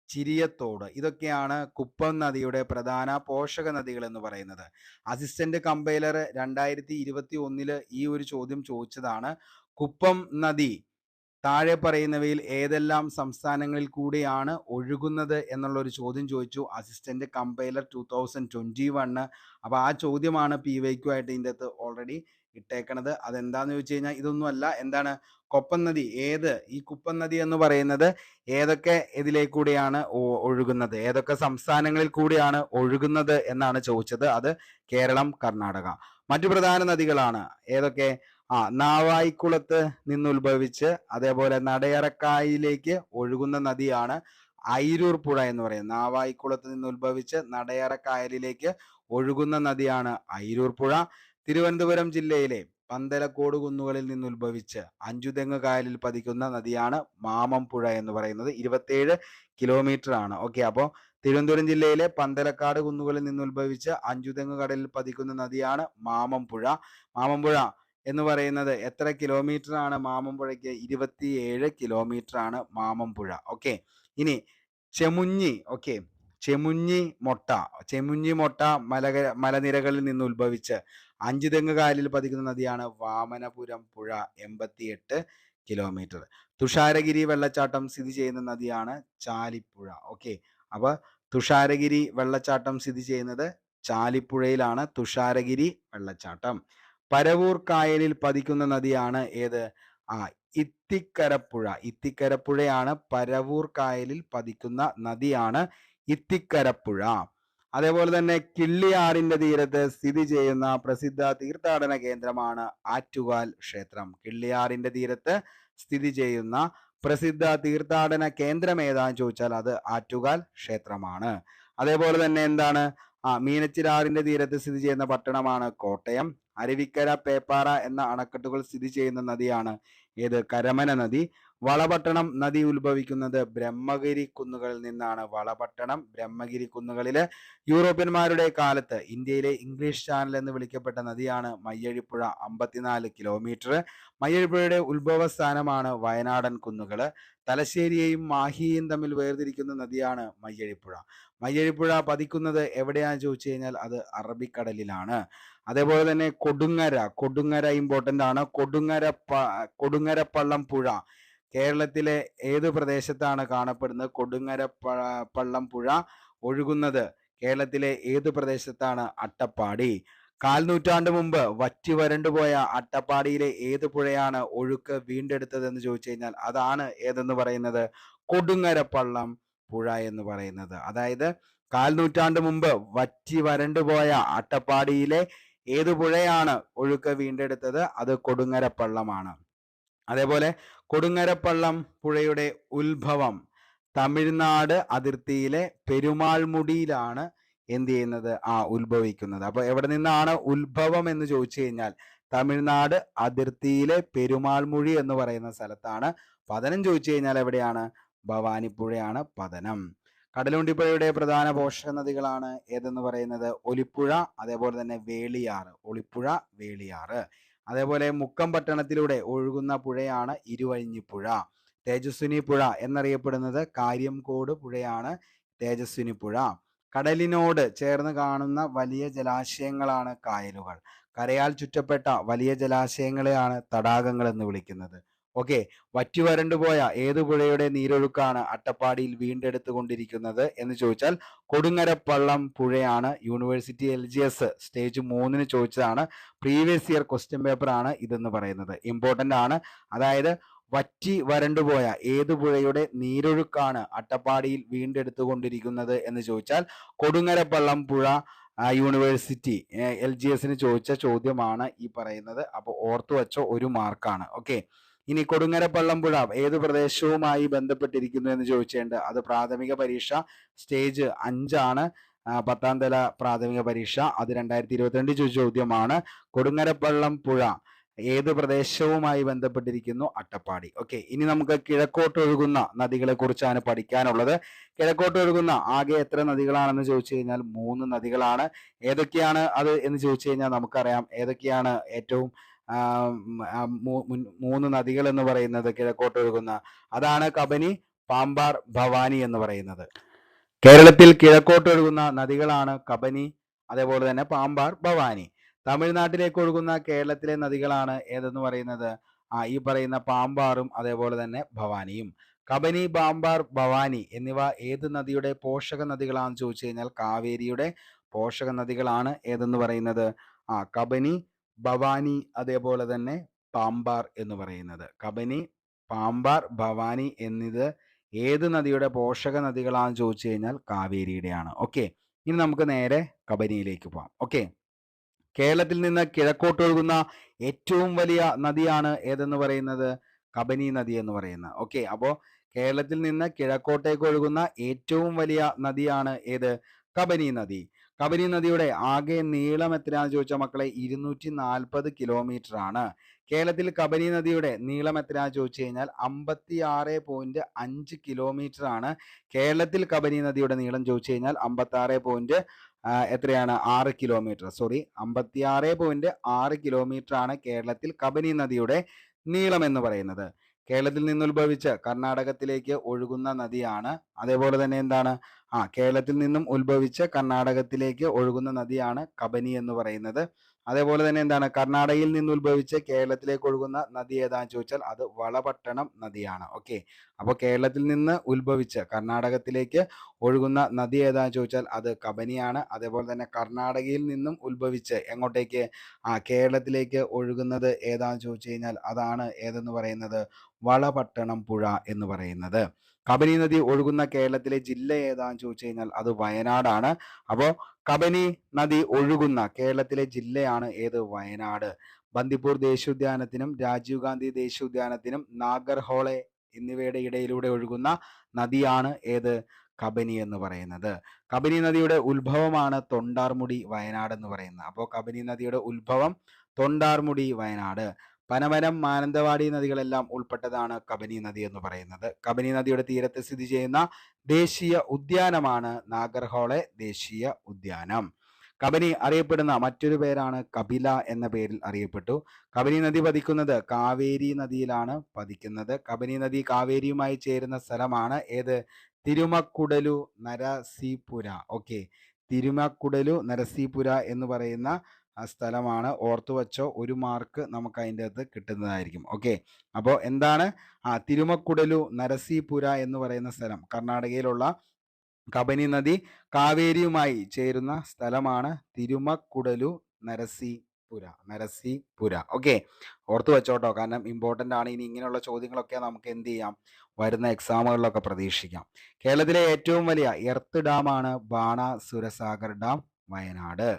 ചിരിയത്തോട്, ഇതൊക്കെയാണ് കുപ്പം നദിയുടെ പ്രധാന പോഷക നദികൾ എന്ന് പറയുന്നത്. അസിസ്റ്റന്റ് കമ്പൈലർ 2021 ഈ ഒരു ചോദ്യം ചോദിച്ചതാണ്. കുപ്പം നദി താഴെ പറയുന്നവയിൽ ഏതെല്ലാം സംസ്ഥാനങ്ങളിൽ കൂടിയാണ് ഒഴുകുന്നത് എന്നുള്ള ഒരു ചോദ്യം ചോദിച്ചു അസിസ്റ്റന്റ് കമ്പൈലർ 2021. അപ്പൊ ആ ചോദ്യമാണ് PYQ ആയിട്ട് ഇതിൻ്റെ അകത്ത് ഓൾറെഡി ഇട്ടേക്കണത്. അതെന്താന്ന് ചോദിച്ചു കഴിഞ്ഞാൽ ഇതൊന്നുമല്ല. എന്താണ്? കൊപ്പം നദി ഈ കുപ്പം നദി എന്ന് പറയുന്നത് ഏതൊക്കെ ഇതിലേക്കൂടിയാണ് ഒഴുകുന്നത്, ഏതൊക്കെ സംസ്ഥാനങ്ങളിൽ കൂടിയാണ് ഒഴുകുന്നത് എന്നാണ് ചോദിച്ചത്. അത് കേരളം, കർണാടക. മറ്റു പ്രധാന നദികളാണ് ഏതൊക്കെ? നാവായിക്കുളത്ത് നിന്നുത്ഭവിച്ച് അതേപോലെ നടയറക്കായലിലേക്ക് ഒഴുകുന്ന നദിയാണ് ഐരൂർ പുഴ എന്ന് പറയുന്നത്. നാവായിക്കുളത്ത് നിന്നുത്ഭവിച്ച് നടയറക്കായലിലേക്ക് ഒഴുകുന്ന നദിയാണ് ഐരൂർ പുഴ. തിരുവനന്തപുരം ജില്ലയിലെ പന്തലക്കോട് കുന്നുകളിൽ നിന്നുത്ഭവിച്ച് അഞ്ചുതെങ്ങ് കായലിൽ പതിക്കുന്ന നദിയാണ് മാമം പുഴ എന്ന് പറയുന്നത്. 27 കിലോമീറ്റർ ആണ്. ഓക്കെ, അപ്പോൾ തിരുവനന്തപുരം ജില്ലയിലെ പന്തലക്കാട് കുന്നുകളിൽ നിന്നുത്ഭവിച്ച് അഞ്ചുതെങ്ങ് കടലിൽ പതിക്കുന്ന നദിയാണ് മാമം പുഴ. മാമം പുഴ എന്ന് പറയുന്നത് എത്ര കിലോമീറ്റർ ആണ്? മാമം പുഴയ്ക്ക് 27 കിലോമീറ്റർ ആണ് മാമം പുഴ. ഓക്കെ, ഇനി ചെമുഞ്ഞി. ഓക്കെ, ചെമുഞ്ഞി മൊട്ട മലനിരകളിൽ നിന്ന് ഉത്ഭവിച്ച് അഞ്ചുതെങ്ങ് കായലിൽ പതിക്കുന്ന നദിയാണ് വാമനപുരം പുഴ, 88 കിലോമീറ്റർ. തുഷാരഗിരി വെള്ളച്ചാട്ടം സ്ഥിതി ചെയ്യുന്ന നദിയാണ് ചാലിപ്പുഴ. ഓക്കെ, അപ്പൊ തുഷാരഗിരി വെള്ളച്ചാട്ടം സ്ഥിതി ചെയ്യുന്നത് ചാലിപ്പുഴയിലാണ്. തുഷാരഗിരി വെള്ളച്ചാട്ടം. പരവൂർ കായലിൽ പതിക്കുന്ന നദിയാണ് ഏത്? ഇത്തിക്കരപ്പുഴയാണ് പരവൂർ കായലിൽ പതിക്കുന്ന നദിയാണ് ഇത്തിക്കരപ്പുഴ. അതേപോലെ തന്നെ കിള്ളിയാറിന്റെ തീരത്ത് സ്ഥിതി ചെയ്യുന്ന പ്രസിദ്ധ തീർത്ഥാടന കേന്ദ്രമാണ് ആറ്റുകാൽ ക്ഷേത്രം. കിള്ളിയാറിന്റെ തീരത്ത് സ്ഥിതി ചെയ്യുന്ന പ്രസിദ്ധ തീർത്ഥാടന കേന്ദ്രം ഏതാന്ന് ചോദിച്ചാൽ അത് ആറ്റുകാൽ ക്ഷേത്രമാണ്. അതേപോലെ തന്നെ എന്താണ്? മീനച്ചിലാറിന്റെ തീരത്ത് സ്ഥിതി ചെയ്യുന്ന പട്ടണമാണ് കോട്ടയം. അരുവിക്കര, പേപ്പാറ എന്ന അണക്കെട്ടുകൾ സ്ഥിതി ചെയ്യുന്ന നദിയാണ് ഏത്? കരമന നദി. വളപട്ടണം നദി ഉത്ഭവിക്കുന്നത് ബ്രഹ്മഗിരി കുന്നുകളിൽ നിന്നാണ്. വളപട്ടണം ബ്രഹ്മഗിരി കുന്നുകളില് യൂറോപ്യന്മാരുടെ കാലത്ത് ഇന്ത്യയിലെ ഇംഗ്ലീഷ് ചാനൽ എന്ന് വിളിക്കപ്പെട്ട നദിയാണ് മയ്യഴിപ്പുഴ, 54 കിലോമീറ്റർ. മയ്യഴിപ്പുഴയുടെ ഉത്ഭവ സ്ഥാനമാണ് വയനാടൻ കുന്നുകള്. തലശ്ശേരിയെയും മാഹിയെയും തമ്മിൽ വേർതിരിക്കുന്ന നദിയാണ് മയ്യഴിപ്പുഴ. മയ്യഴിപ്പുഴ പതിക്കുന്നത് എവിടെയാണെന്ന് ചോദിച്ചു കഴിഞ്ഞാൽ അത് അറബിക്കടലിലാണ്. അതേപോലെ തന്നെ കൊടുങ്ങര ഇമ്പോർട്ടന്റ് ആണ്. കൊടുങ്ങരപ്പള്ളം പുഴ കേരളത്തിലെ ഏത് പ്രദേശത്താണ് കാണപ്പെടുന്നത്? കൊടുങ്ങരപ്പള്ളം പുഴ ഒഴുകുന്നത് കേരളത്തിലെ ഏത് പ്രദേശത്താണ്? അട്ടപ്പാടി. 1/4 നൂറ്റാണ്ട് മുമ്പ് വറ്റി വരണ്ടുപോയ അട്ടപ്പാടിയിലെ ഏത് പുഴയാണ് ഒഴുക്ക് വീണ്ടെടുത്തത് എന്ന് ചോദിച്ചു കഴിഞ്ഞാൽ അതാണ് ഏതെന്ന് പറയുന്നത്? കൊടുങ്ങരപ്പള്ളം പുഴ എന്ന് പറയുന്നത്. അതായത് 1/4 നൂറ്റാണ്ട് മുമ്പ് വറ്റി വരണ്ടുപോയ അട്ടപ്പാടിയിലെ ഏത് പുഴയാണ് ഒഴുക്ക് വീണ്ടെടുത്തത്? അത് കൊടുങ്ങരപ്പള്ളമാണ്. അതേപോലെ കൊടുങ്ങരപ്പള്ളം പുഴയുടെ ഉത്ഭവം തമിഴ്നാട് അതിർത്തിയിലെ പെരുമാൾമുടിയിലാണ് എന്ത് ചെയ്യുന്നത് ഉത്ഭവിക്കുന്നത്. അപ്പൊ എവിടെ നിന്നാണ് ഉത്ഭവം എന്ന് ചോദിച്ചു കഴിഞ്ഞാൽ തമിഴ്നാട് അതിർത്തിയിലെ പെരുമാൾമുഴി എന്ന് പറയുന്ന സ്ഥലത്താണ്. പതനം ചോദിച്ചു കഴിഞ്ഞാൽ എവിടെയാണ്? ഭവാനിപ്പുഴയാണ് പതനം. കടലുണ്ടിപ്പുഴയുടെ പ്രധാന പോഷക നദികളാണ് ഏതെന്ന് പറയുന്നത്? ഒലിപ്പുഴ, അതേപോലെ തന്നെ വേളിയാറ്. ഒളിപ്പുഴ, വേളിയാറ്. അതേപോലെ മുക്കം പട്ടണത്തിലൂടെ ഒഴുകുന്ന പുഴയാണ് ഇരുവഴിഞ്ഞിപ്പുഴ. തേജസ്വിനി പുഴ എന്നറിയപ്പെടുന്നത് കാര്യംകോട് പുഴയാണ് തേജസ്വിനി പുഴ. കടലിനോട് ചേർന്ന് കാണുന്ന വലിയ ജലാശയങ്ങളാണ് കായലുകൾ. കരയാൽ ചുറ്റപ്പെട്ട വലിയ ജലാശയങ്ങളെയാണ് തടാകങ്ങൾ എന്ന് വിളിക്കുന്നത്. ഓക്കെ. വറ്റിവരണ്ടുപോയ ഏതു പുഴയുടെ നീരൊഴുക്കാണ് അട്ടപ്പാടിയിൽ വീണ്ടെടുത്തുകൊണ്ടിരിക്കുന്നത് എന്ന് ചോദിച്ചാൽ കൊടുങ്ങരപ്പള്ളം പുഴയാണ്. യൂണിവേഴ്സിറ്റി LGS സ്റ്റേജ് 3 ചോദിച്ചതാണ്. പ്രീവിയസ് ഇയർ ക്വസ്റ്റ്യൻ പേപ്പർ ആണ് ഇതെന്ന് പറയുന്നത്. ഇമ്പോർട്ടൻ്റ് ആണ്. അതായത് വറ്റി വരണ്ടുപോയ ഏതു പുഴയുടെ നീരൊഴുക്കാണ് അട്ടപ്പാടിയിൽ വീണ്ടെടുത്തുകൊണ്ടിരിക്കുന്നത് എന്ന് ചോദിച്ചാൽ കൊടുങ്ങരപ്പള്ളം പുഴ. യൂണിവേഴ്സിറ്റി LGSന് ചോദിച്ച ചോദ്യമാണ് ഈ പറയുന്നത്. അപ്പോൾ ഓർത്തു വെച്ചോ, 1 മാർക്കാണ്. ഓക്കെ. ഇനി കൊടുങ്ങരപ്പള്ളം പുഴ ഏത് പ്രദേശവുമായി ബന്ധപ്പെട്ടിരിക്കുന്നു എന്ന് ചോദിച്ചേണ്ട. അത് പ്രാഥമിക പരീക്ഷ സ്റ്റേജ് 5 ആണ്. 10ാം തല പ്രാഥമിക പരീക്ഷ. അത് 2022 ചോദിച്ച ചോദ്യമാണ്. കൊടുങ്ങരപ്പള്ളം പുഴ ഏത് പ്രദേശവുമായി ബന്ധപ്പെട്ടിരിക്കുന്നു? അട്ടപ്പാടി. ഓക്കെ. ഇനി നമുക്ക് കിഴക്കോട്ട് ഒഴുകുന്ന നദികളെ കുറിച്ചാണ് പഠിക്കാനുള്ളത്. കിഴക്കോട്ട് ഒഴുകുന്ന ആകെ എത്ര നദികളാണെന്ന് ചോദിച്ചു കഴിഞ്ഞാൽ 3 നദികളാണ്. ഏതൊക്കെയാണ് അത് എന്ന് ചോദിച്ചു കഴിഞ്ഞാൽ നമുക്കറിയാം. ഏതൊക്കെയാണ് ഏറ്റവും 3 നദികൾ എന്ന് പറയുന്നത് കിഴക്കോട്ട് ഒഴുകുന്ന? അതാണ് കബനി, പാമ്പാർ, ഭവാനി എന്ന് പറയുന്നത്. കേരളത്തിൽ കിഴക്കോട്ട് ഒഴുകുന്ന നദികളാണ് കബനി, അതേപോലെ തന്നെ പാമ്പാർ, ഭവാനി. തമിഴ്നാട്ടിലേക്ക് ഒഴുകുന്ന കേരളത്തിലെ നദികളാണ് ഏതെന്ന് പറയുന്നത്? ഈ പറയുന്ന പാമ്പാറും അതേപോലെ തന്നെ ഭവാനിയും. കബനി, പാമ്പാർ, ഭവാനി എന്നിവ ഏത് നദിയുടെ പോഷക നദികളാണെന്ന് ചോദിച്ചു കഴിഞ്ഞാൽ കാവേരിയുടെ പോഷക നദികളാണ് ഏതെന്ന് പറയുന്നത്? കബനി, ഭവാനി, അതേപോലെ തന്നെ പാമ്പാർ എന്ന് പറയുന്നത്. കബനി, പാമ്പാർ, ഭവാനി എന്നിത് ഏത് നദിയുടെ പോഷക നദികളാണെന്ന് ചോദിച്ചു കഴിഞ്ഞാൽ കാവേരിയുടെയാണ്. ഓക്കെ. ഇനി നമുക്ക് നേരെ കബനിയിലേക്ക് പോകാം. ഓക്കെ. കേരളത്തിൽ നിന്ന് കിഴക്കോട്ട് ഒഴുകുന്ന ഏറ്റവും വലിയ നദിയാണ് ഏതെന്ന് പറയുന്നത്? കബനി നദി എന്ന് പറയുന്നത്. ഓക്കെ. അപ്പോൾ കേരളത്തിൽ നിന്ന് കിഴക്കോട്ടേക്ക് ഒഴുകുന്ന ഏറ്റവും വലിയ നദിയാണ് ഏത്? കബനി നദി. കബനി നദിയുടെ ആകെ നീളം എത്രയാണെന്ന് ചോദിച്ചാൽ മക്കളെ 240 കിലോമീറ്റർ ആണ്. കേരളത്തിൽ കബനി നദിയുടെ നീളം എത്രയാണെന്ന് ചോദിച്ചു കഴിഞ്ഞാൽ 56.5 കിലോമീറ്റർ ആണ്. കേരളത്തിൽ കബനി നദിയുടെ നീളം ചോദിച്ചു കഴിഞ്ഞാൽ 56. എത്രയാണ്? 6 കിലോമീറ്റർ. സോറി, 56.6 കിലോമീറ്റർ ആണ് കേരളത്തിൽ കബനി നദിയുടെ നീളം എന്ന് പറയുന്നത്. കേരളത്തിൽ നിന്നുത്ഭവിച്ച് കർണാടകത്തിലേക്ക് ഒഴുകുന്ന നദിയാണ്. അതേപോലെ തന്നെ എന്താണ്? കേരളത്തിൽ നിന്നും ഉത്ഭവിച്ച് കർണാടകത്തിലേക്ക് ഒഴുകുന്ന നദിയാണ് കബനി എന്ന് പറയുന്നത്. അതേപോലെ തന്നെ എന്താണ്? കർണാടകയിൽ നിന്ന് ഉത്ഭവിച്ച് കേരളത്തിലേക്ക് ഒഴുകുന്ന നദി ഏതാന്ന് ചോദിച്ചാൽ അത് വളപട്ടണം നദിയാണ്. ഓക്കെ. അപ്പോൾ കേരളത്തിൽ നിന്ന് ഉത്ഭവിച്ച് കർണാടകത്തിലേക്ക് ഒഴുകുന്ന നദി ഏതാന്ന് ചോദിച്ചാൽ അത് കബനിയാണ്. അതേപോലെ തന്നെ കർണാടകയിൽ നിന്നും ഉത്ഭവിച്ച് എങ്ങോട്ടേക്ക്? കേരളത്തിലേക്ക് ഒഴുകുന്നത് ഏതാന്ന് ചോദിച്ചു കഴിഞ്ഞാൽ അതാണ് ഏതെന്ന് പറയുന്നത്? വളപട്ടണം പുഴ എന്ന് പറയുന്നത്. കബനി നദി ഒഴുകുന്ന കേരളത്തിലെ ജില്ല ഏതാന്ന് ചോദിച്ചു കഴിഞ്ഞാൽ അത് വയനാടാണ്. അപ്പോൾ കബനി നദി ഒഴുകുന്ന കേരളത്തിലെ ജില്ലയാണ് ഏത്? വയനാട്. ബന്ദിപ്പൂർ ദേശീയോദ്യാനത്തിനും രാജീവ് ഗാന്ധി ദേശീയോദ്യാനത്തിനും നാഗർഹോളെ എന്നിവയുടെ ഇടയിലൂടെ ഒഴുകുന്ന നദിയാണ് ഏത്? കബനി എന്ന് പറയുന്നത്. കബനി നദിയുടെ ഉത്ഭവമാണ് തൊണ്ടാർമുടി, വയനാട് എന്ന് പറയുന്നത്. അപ്പോൾ കബനി നദിയുടെ ഉത്ഭവം തൊണ്ടാർമുടി, വയനാട്. പനമരം, മാനന്തവാടി നദികളെല്ലാം ഉൾപ്പെട്ടതാണ് കബനി നദി എന്ന് പറയുന്നത്. കബനി നദിയുടെ തീരത്ത് സ്ഥിതി ചെയ്യുന്ന ദേശീയ ഉദ്യാനമാണ് നാഗർഹോളെ ദേശീയ ഉദ്യാനം. കബനി അറിയപ്പെടുന്ന മറ്റൊരു പേരാണ് കപില എന്ന പേരിൽ അറിയപ്പെട്ടു. കബനി നദി പതിക്കുന്നത് കാവേരി നദിയിലാണ് പതിക്കുന്നത്. കബനി നദി കാവേരിയുമായി ചേരുന്ന സ്ഥലമാണ് ഏത്? തിരുമക്കുടലു നരസീപുര. ഓക്കെ. തിരുമക്കുടലു നരസീപുര എന്ന് പറയുന്ന സ്ഥലമാണ്. ഓർത്തു വച്ചോ, 1 മാർക്ക് നമുക്ക് അതിൻ്റെ അകത്ത് കിട്ടുന്നതായിരിക്കും. ഓക്കെ. അപ്പോൾ എന്താണ്? തിരുമക്കുടലു നരസീപുര എന്ന് പറയുന്ന സ്ഥലം കർണാടകയിലുള്ള കബനി നദി കാവേരിയുമായി ചേരുന്ന സ്ഥലമാണ് തിരുമക്കുടലു നരസീപുര. ഓക്കെ. ഓർത്തു വെച്ചോട്ടോ, കാരണം ഇമ്പോർട്ടൻ്റ് ആണ്. ഇനി ഇങ്ങനെയുള്ള ചോദ്യങ്ങളൊക്കെ നമുക്ക് എന്ത് ചെയ്യാം? വരുന്ന എക്സാമുകളിലൊക്കെ പ്രതീക്ഷിക്കാം. കേരളത്തിലെ ഏറ്റവും വലിയ എർത്ത് ഡാമാണ് ബാണാസുരസാഗർ ഡാം, വയനാട്.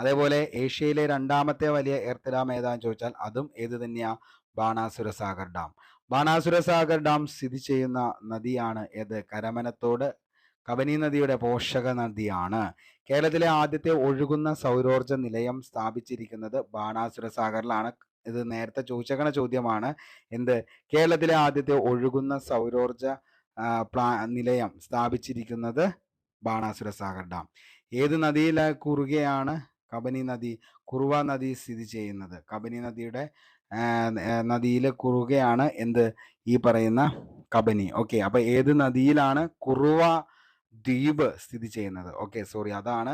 അതേപോലെ ഏഷ്യയിലെ 2ാമത്തെ വലിയ എർത്ത് ഡാം ഏതാന്ന് ചോദിച്ചാൽ അതും ഏത് തന്നെയാ? ബാണാസുരസാഗർ ഡാം. ബാണാസുരസാഗർ ഡാം സ്ഥിതി ചെയ്യുന്ന നദിയാണ് ഏത്? കരമനത്തോട്. കബനി നദിയുടെ പോഷക നദിയാണ്. കേരളത്തിലെ ആദ്യത്തെ ഒഴുകുന്ന സൗരോർജ്ജ നിലയം സ്ഥാപിച്ചിരിക്കുന്നത് ബാണാസുര സാഗറിലാണ്. ഇത് നേരത്തെ ചോദിച്ചേക്കണ ചോദ്യമാണ്. എന്ത്? കേരളത്തിലെ ആദ്യത്തെ ഒഴുകുന്ന സൗരോർജ്ജ നിലയം സ്ഥാപിച്ചിരിക്കുന്നത് ബാണാസുര സാഗർ ഡാം. ഏത് നദിയിലെ കുറുകെയാണ് കബനി നദി, കുറുവ നദി സ്ഥിതി ചെയ്യുന്നത്? കബനി നദിയുടെ നദിയിലെ കുറുകെയാണ് എന്ത്? ഈ പറയുന്ന കബനി. ഓക്കെ, അപ്പൊ ഏത് നദിയിലാണ് കുറുവ ദ്വീപ് സ്ഥിതി ചെയ്യുന്നത്? ഓക്കെ, സോറി, അതാണ്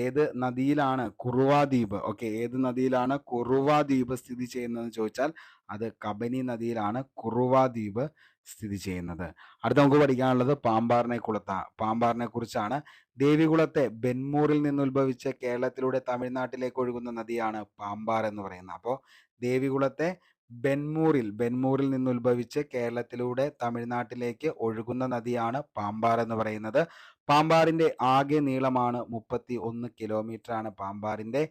ഏത് നദിയിലാണ് കുറുവ ദ്വീപ്. ഓക്കെ, ഏത് നദിയിലാണ് കുറുവ ദ്വീപ് സ്ഥിതി ചെയ്യുന്നതെന്ന് ചോദിച്ചാൽ അത് കബനി നദിയിലാണ് കുറുവ ദ്വീപ് സ്ഥിതി ചെയ്യുന്നത്. അടുത്ത നമുക്ക് പഠിക്കാനുള്ളത് പാമ്പാറിനെ കുറിച്ചാണ്. ദേവികുളത്തെ ബെന്മൂറിൽ നിന്ന് ഉത്ഭവിച്ച് കേരളത്തിലൂടെ തമിഴ്നാട്ടിലേക്ക് ഒഴുകുന്ന നദിയാണ് പാമ്പാർ എന്ന് പറയുന്നത്. അപ്പോൾ ദേവികുളത്തെ ബെന്മൂറിൽ നിന്ന് ഉത്ഭവിച്ച് കേരളത്തിലൂടെ തമിഴ്നാട്ടിലേക്ക് ഒഴുകുന്ന നദിയാണ് പാമ്പാർ എന്ന് പറയുന്നത്. പാമ്പാറിന്റെ ആകെ നീളമാണ് 31 കിലോമീറ്റർ ആണ്. പാമ്പാറിന്റെ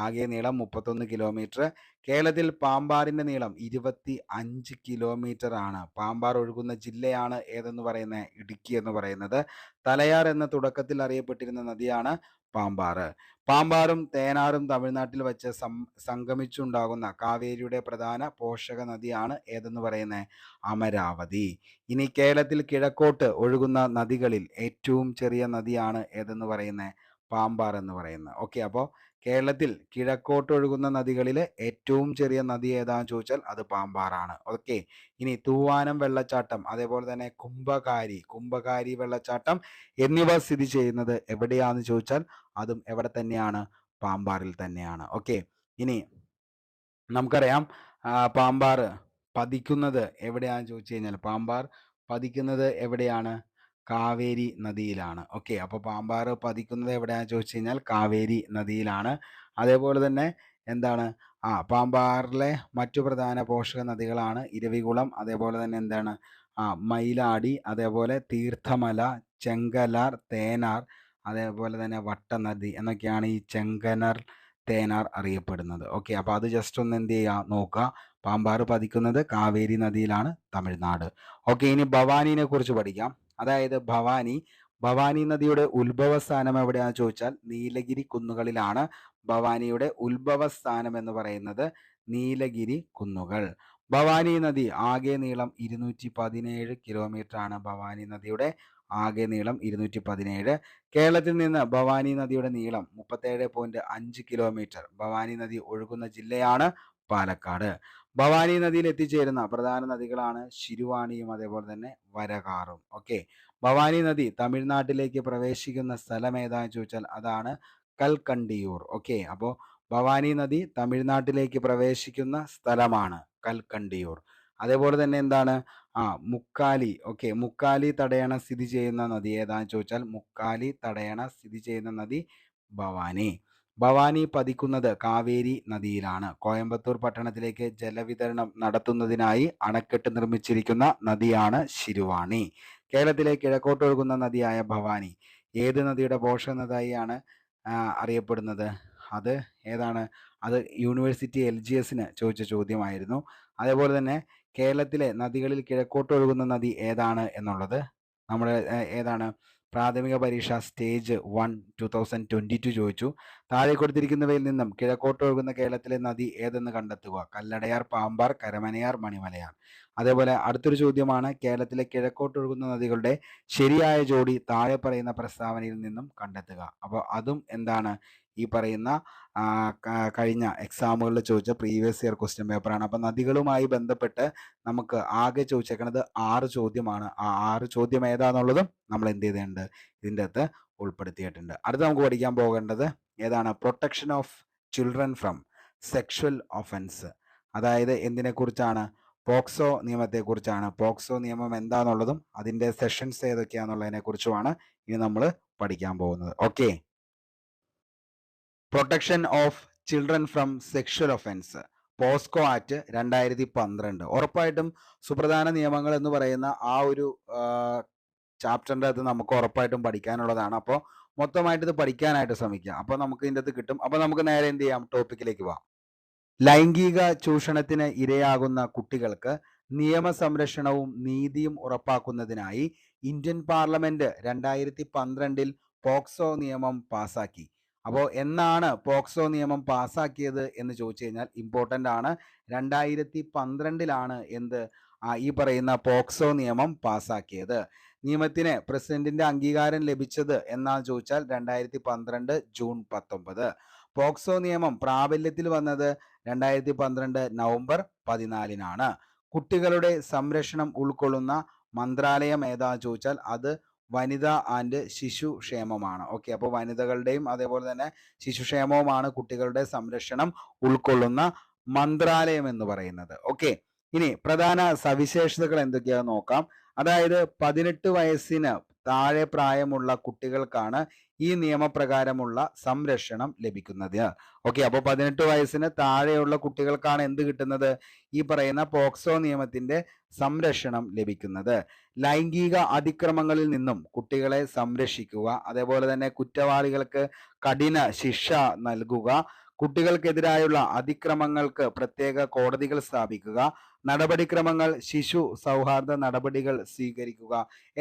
ആകെ നീളം 31 കിലോമീറ്റർ. കേരളത്തിൽ പാമ്പാറിന്റെ നീളം 25 കിലോമീറ്റർ ആണ്. പാമ്പാർ ഒഴുകുന്ന ജില്ലയാണ് ഏതെന്ന് പറയുന്നത്? ഇടുക്കി എന്ന് പറയുന്നത്. തലയാർ എന്ന തുടക്കത്തിൽ അറിയപ്പെട്ടിരുന്ന നദിയാണ് പാമ്പാറ്. പാമ്പാറും തേനാറും തമിഴ്നാട്ടിൽ വച്ച് സംഗമിച്ചുണ്ടാകുന്ന കാവേരിയുടെ പ്രധാന പോഷക നദിയാണ് ഏതെന്ന് പറയുന്നത്? അമരാവതി. ഇനി കേരളത്തിൽ കിഴക്കോട്ട് ഒഴുകുന്ന നദികളിൽ ഏറ്റവും ചെറിയ നദിയാണ് ഏതെന്ന് പറയുന്നത്? പാമ്പാർ എന്ന് പറയുന്നത്. ഓക്കെ, അപ്പോൾ കേരളത്തിൽ കിഴക്കോട്ട് ഒഴുകുന്ന നദികളിൽ ഏറ്റവും ചെറിയ നദി ഏതാന്ന് ചോദിച്ചാൽ അത് പാമ്പാറാണ്. ഓക്കെ, ഇനി തൂവാനം വെള്ളച്ചാട്ടം, അതേപോലെ തന്നെ കുംഭകാരി വെള്ളച്ചാട്ടം എന്നിവ സ്ഥിതി ചെയ്യുന്നത് എവിടെയാന്ന് ചോദിച്ചാൽ അതും എവിടെ തന്നെയാണ്? പാമ്പാറിൽ തന്നെയാണ്. ഓക്കെ, ഇനി നമുക്കറിയാം പാമ്പാർ പതിക്കുന്നത് എവിടെയാണെന്ന് ചോദിച്ചു കഴിഞ്ഞാൽ പാമ്പാർ പതിക്കുന്നത് എവിടെയാണ്? കാവേരി നദിയിലാണ്. ഓക്കെ, അപ്പോൾ പാമ്പാർ പതിക്കുന്നത് എവിടെയാണെന്ന് ചോദിച്ചു കഴിഞ്ഞാൽ കാവേരി നദിയിലാണ്. അതേപോലെ തന്നെ എന്താണ്? പാമ്പാറിലെ മറ്റു പ്രധാന പോഷക നദികളാണ് ഇരവികുളം, അതേപോലെ തന്നെ എന്താണ്? മയിലാടി, അതേപോലെ തീർത്ഥമല, ചെങ്കലാർ, തേനാർ, അതേപോലെ തന്നെ വട്ടനദി എന്നൊക്കെയാണ് ഈ ചെങ്കനർ, തേനാർ അറിയപ്പെടുന്നത്. ഓക്കെ, അപ്പോൾ അത് ജസ്റ്റ് ഒന്ന് എന്ത് ചെയ്യുക, നോക്കുക. പാമ്പാർ പതിക്കുന്നത് കാവേരി നദിയിലാണ്, തമിഴ്നാട്. ഓക്കെ, ഇനി ഭവാനിനെ കുറിച്ച് പഠിക്കാം. അതായത് ഭവാനി നദിയുടെ ഉത്ഭവ സ്ഥാനം എവിടെയാണെന്ന് ചോദിച്ചാൽ നീലഗിരി കുന്നുകളിലാണ്. ഭവാനിയുടെ ഉത്ഭവ സ്ഥാനം എന്ന് പറയുന്നത് നീലഗിരി കുന്നുകൾ. ഭവാനി നദി ആകെ നീളം 217 കിലോമീറ്റർ ആണ്. ഭവാനി നദിയുടെ ആകെ നീളം 217. കേരളത്തിൽ നിന്ന് ഭവാനി നദിയുടെ നീളം 37.5 കിലോമീറ്റർ. ഭവാനി നദി ഒഴുകുന്ന ജില്ലയാണ് പാലക്കാട്. ഭവാനി നദിയിൽ എത്തിച്ചേരുന്ന പ്രധാന നദികളാണ് ശിരുവാണിയും അതേപോലെ തന്നെ വരകാറും. ഓക്കെ, ഭവാനി നദി തമിഴ്നാട്ടിലേക്ക് പ്രവേശിക്കുന്ന സ്ഥലം ഏതാണെന്ന് ചോദിച്ചാൽ അതാണ് കൽക്കണ്ടിയൂർ. ഓക്കെ, അപ്പോൾ ഭവാനി നദി തമിഴ്നാട്ടിലേക്ക് പ്രവേശിക്കുന്ന സ്ഥലമാണ് കൽക്കണ്ടിയൂർ. അതേപോലെ തന്നെ എന്താണ്? മുക്കാലി. ഓക്കെ, മുക്കാലി തടയണ സ്ഥിതി ചെയ്യുന്ന നദി ഏതാണെന്ന് ചോദിച്ചാൽ മുക്കാലി തടയണ സ്ഥിതി ചെയ്യുന്ന നദി ഭവാനി. ഭവാനി പതിക്കുന്നത് കാവേരി നദിയിലാണ്. കോയമ്പത്തൂർ പട്ടണത്തിലേക്ക് ജലവിതരണം നടത്തുന്നതിനായി അണക്കെട്ട് നിർമ്മിച്ചിരിക്കുന്ന നദിയാണ് ശിരുവാണി. കേരളത്തിലെ കിഴക്കോട്ട് ഒഴുകുന്ന നദിയായ ഭവാനി ഏത് നദിയുടെ പോഷക നദിയാണ് അറിയപ്പെടുന്നത്? അത് ഏതാണ്? അത് യൂണിവേഴ്സിറ്റി LGSന് ചോദിച്ച ചോദ്യമായിരുന്നു. അതേപോലെ തന്നെ കേരളത്തിലെ നദികളിൽ കിഴക്കോട്ട് ഒഴുകുന്ന നദി ഏതാണ് എന്നുള്ളത് നമ്മുടെ ഏതാണ്? പ്രാഥമിക പരീക്ഷ സ്റ്റേജ് 1 2022 ചോദിച്ചു. താഴെ കൊടുത്തിരിക്കുന്നവയിൽ നിന്നും കിഴക്കോട്ട് ഒഴുകുന്ന കേരളത്തിലെ നദി ഏതെന്ന് കണ്ടെത്തുക. കല്ലടയാർ, പാമ്പാർ, കരമനയാർ, മണിമലയാർ. അതേപോലെ അടുത്തൊരു ചോദ്യമാണ് കേരളത്തിലെ കിഴക്കോട്ട് ഒഴുകുന്ന നദികളുടെ ശരിയായ ജോഡി താഴെ പറയുന്ന പ്രസ്താവനയിൽ നിന്നും കണ്ടെത്തുക. അപ്പോൾ അതും എന്താണ്? ഈ പറയുന്ന കഴിഞ്ഞ എക്സാമുകളിൽ ചോദിച്ച പ്രീവിയസ് ഇയർ ക്വസ്റ്റ്യൻ പേപ്പറാണ്. അപ്പം നദികളുമായി ബന്ധപ്പെട്ട് നമുക്ക് ആകെ ചോദിച്ചേക്കുന്നത് 6 ചോദ്യമാണ്. ആ 6 ചോദ്യം ഏതാണെന്നുള്ളതും നമ്മൾ എന്ത് ചെയ്തിട്ടുണ്ട്? ഇതിൻ്റെ അകത്ത് ഉൾപ്പെടുത്തിയിട്ടുണ്ട്. അടുത്ത നമുക്ക് പഠിക്കാൻ പോകേണ്ടത് ഏതാണ്? Protection of children from sexual offence. അതായത് എന്തിനെക്കുറിച്ചാണ്? പോക്സോ നിയമത്തെക്കുറിച്ചാണ്. പോക്സോ നിയമം എന്താണെന്നുള്ളതും അതിൻ്റെ സെഷൻസ് ഏതൊക്കെയാണെന്നുള്ളതിനെ കുറിച്ചുമാണ് ഇനി നമ്മൾ പഠിക്കാൻ പോകുന്നത്. Okay, protection of children from sexual offence, POCSO act 2012. ഉറപ്പായിട്ടും സുപ്രധാന നിയമങ്ങൾ എന്ന് പറയുന്ന ആ ഒരു ചാപ്റ്ററിൻ്റെ അകത്ത് നമുക്ക് ഉറപ്പായിട്ടും പഠിക്കാനുള്ളതാണ്. അപ്പോൾ മൊത്തമായിട്ട് ഇത് പഠിക്കാനായിട്ട് ശ്രമിക്കുക. അപ്പോൾ നമുക്ക് ഇതിൻ്റെ അകത്ത് കിട്ടും. അപ്പോൾ നമുക്ക് നേരെ എന്ത് ചെയ്യാം? ടോപ്പിക്കിലേക്ക് പോവാം. ലൈംഗിക ചൂഷണത്തിന് ഇരയാകുന്ന കുട്ടികൾക്ക് നിയമസംരക്ഷണവും നീതിയും ഉറപ്പാക്കുന്നതിനായി ഇന്ത്യൻ പാർലമെന്റ് 2012 പോക്സോ നിയമം പാസാക്കി. അപ്പോൾ എന്നാണ് പോക്സോ നിയമം പാസാക്കിയത് എന്ന് ചോദിച്ചു കഴിഞ്ഞാൽ ഇമ്പോർട്ടൻ്റ് ആണ്. 2012 എന്ത് ഈ പറയുന്ന പോക്സോ നിയമം പാസാക്കിയത്. നിയമത്തിന് പ്രസിഡന്റിന്റെ അംഗീകാരം ലഭിച്ചത് എന്നാന്ന് ചോദിച്ചാൽ 2012 ജൂൺ 19. പോക്സോ നിയമം പ്രാബല്യത്തിൽ വന്നത് 2012 നവംബർ 14. കുട്ടികളുടെ സംരക്ഷണം ഉൾക്കൊള്ളുന്ന മന്ത്രാലയം ഏതാന്ന് ചോദിച്ചാൽ അത് വനിതാ ആൻഡ് ശിശുക്ഷേമമാണ്. ഓക്കെ, അപ്പോൾ വനിതകളുടെയും അതേപോലെ തന്നെ ശിശുക്ഷേമവുമാണ് കുട്ടികളുടെ സംരക്ഷണം ഉൾക്കൊള്ളുന്ന മന്ത്രാലയം എന്ന് പറയുന്നത്. ഓക്കെ, ഇനി പ്രധാന സവിശേഷതകൾ എന്തൊക്കെയാണെന്ന് നോക്കാം. അതായത് 18 വയസ്സിന് താഴെ പ്രായമുള്ള കുട്ടികൾക്കാണ് ഈ നിയമപ്രകാരമുള്ള സംരക്ഷണം ലഭിക്കുന്നത്. ഓക്കെ, അപ്പോൾ 18 വയസ്സിന് താഴെയുള്ള കുട്ടികൾക്കാണ് എന്ത് കിട്ടുന്നത്? ഈ പറയുന്ന പോക്സോ നിയമത്തിന്റെ സംരക്ഷണം ലഭിക്കുന്നത്. ലൈംഗിക അതിക്രമങ്ങളിൽ നിന്നും കുട്ടികളെ സംരക്ഷിക്കുക, അതേപോലെ തന്നെ കുറ്റവാളികൾക്ക് കഠിന ശിക്ഷ നൽകുക, കുട്ടികൾക്കെതിരായുള്ള അതിക്രമങ്ങൾക്ക് പ്രത്യേക കോടതികൾ സ്ഥാപിക്കുക, നടപടിക്രമങ്ങൾ ശിശു സൗഹാർദ്ദ നടപടികൾ സ്വീകരിക്കുക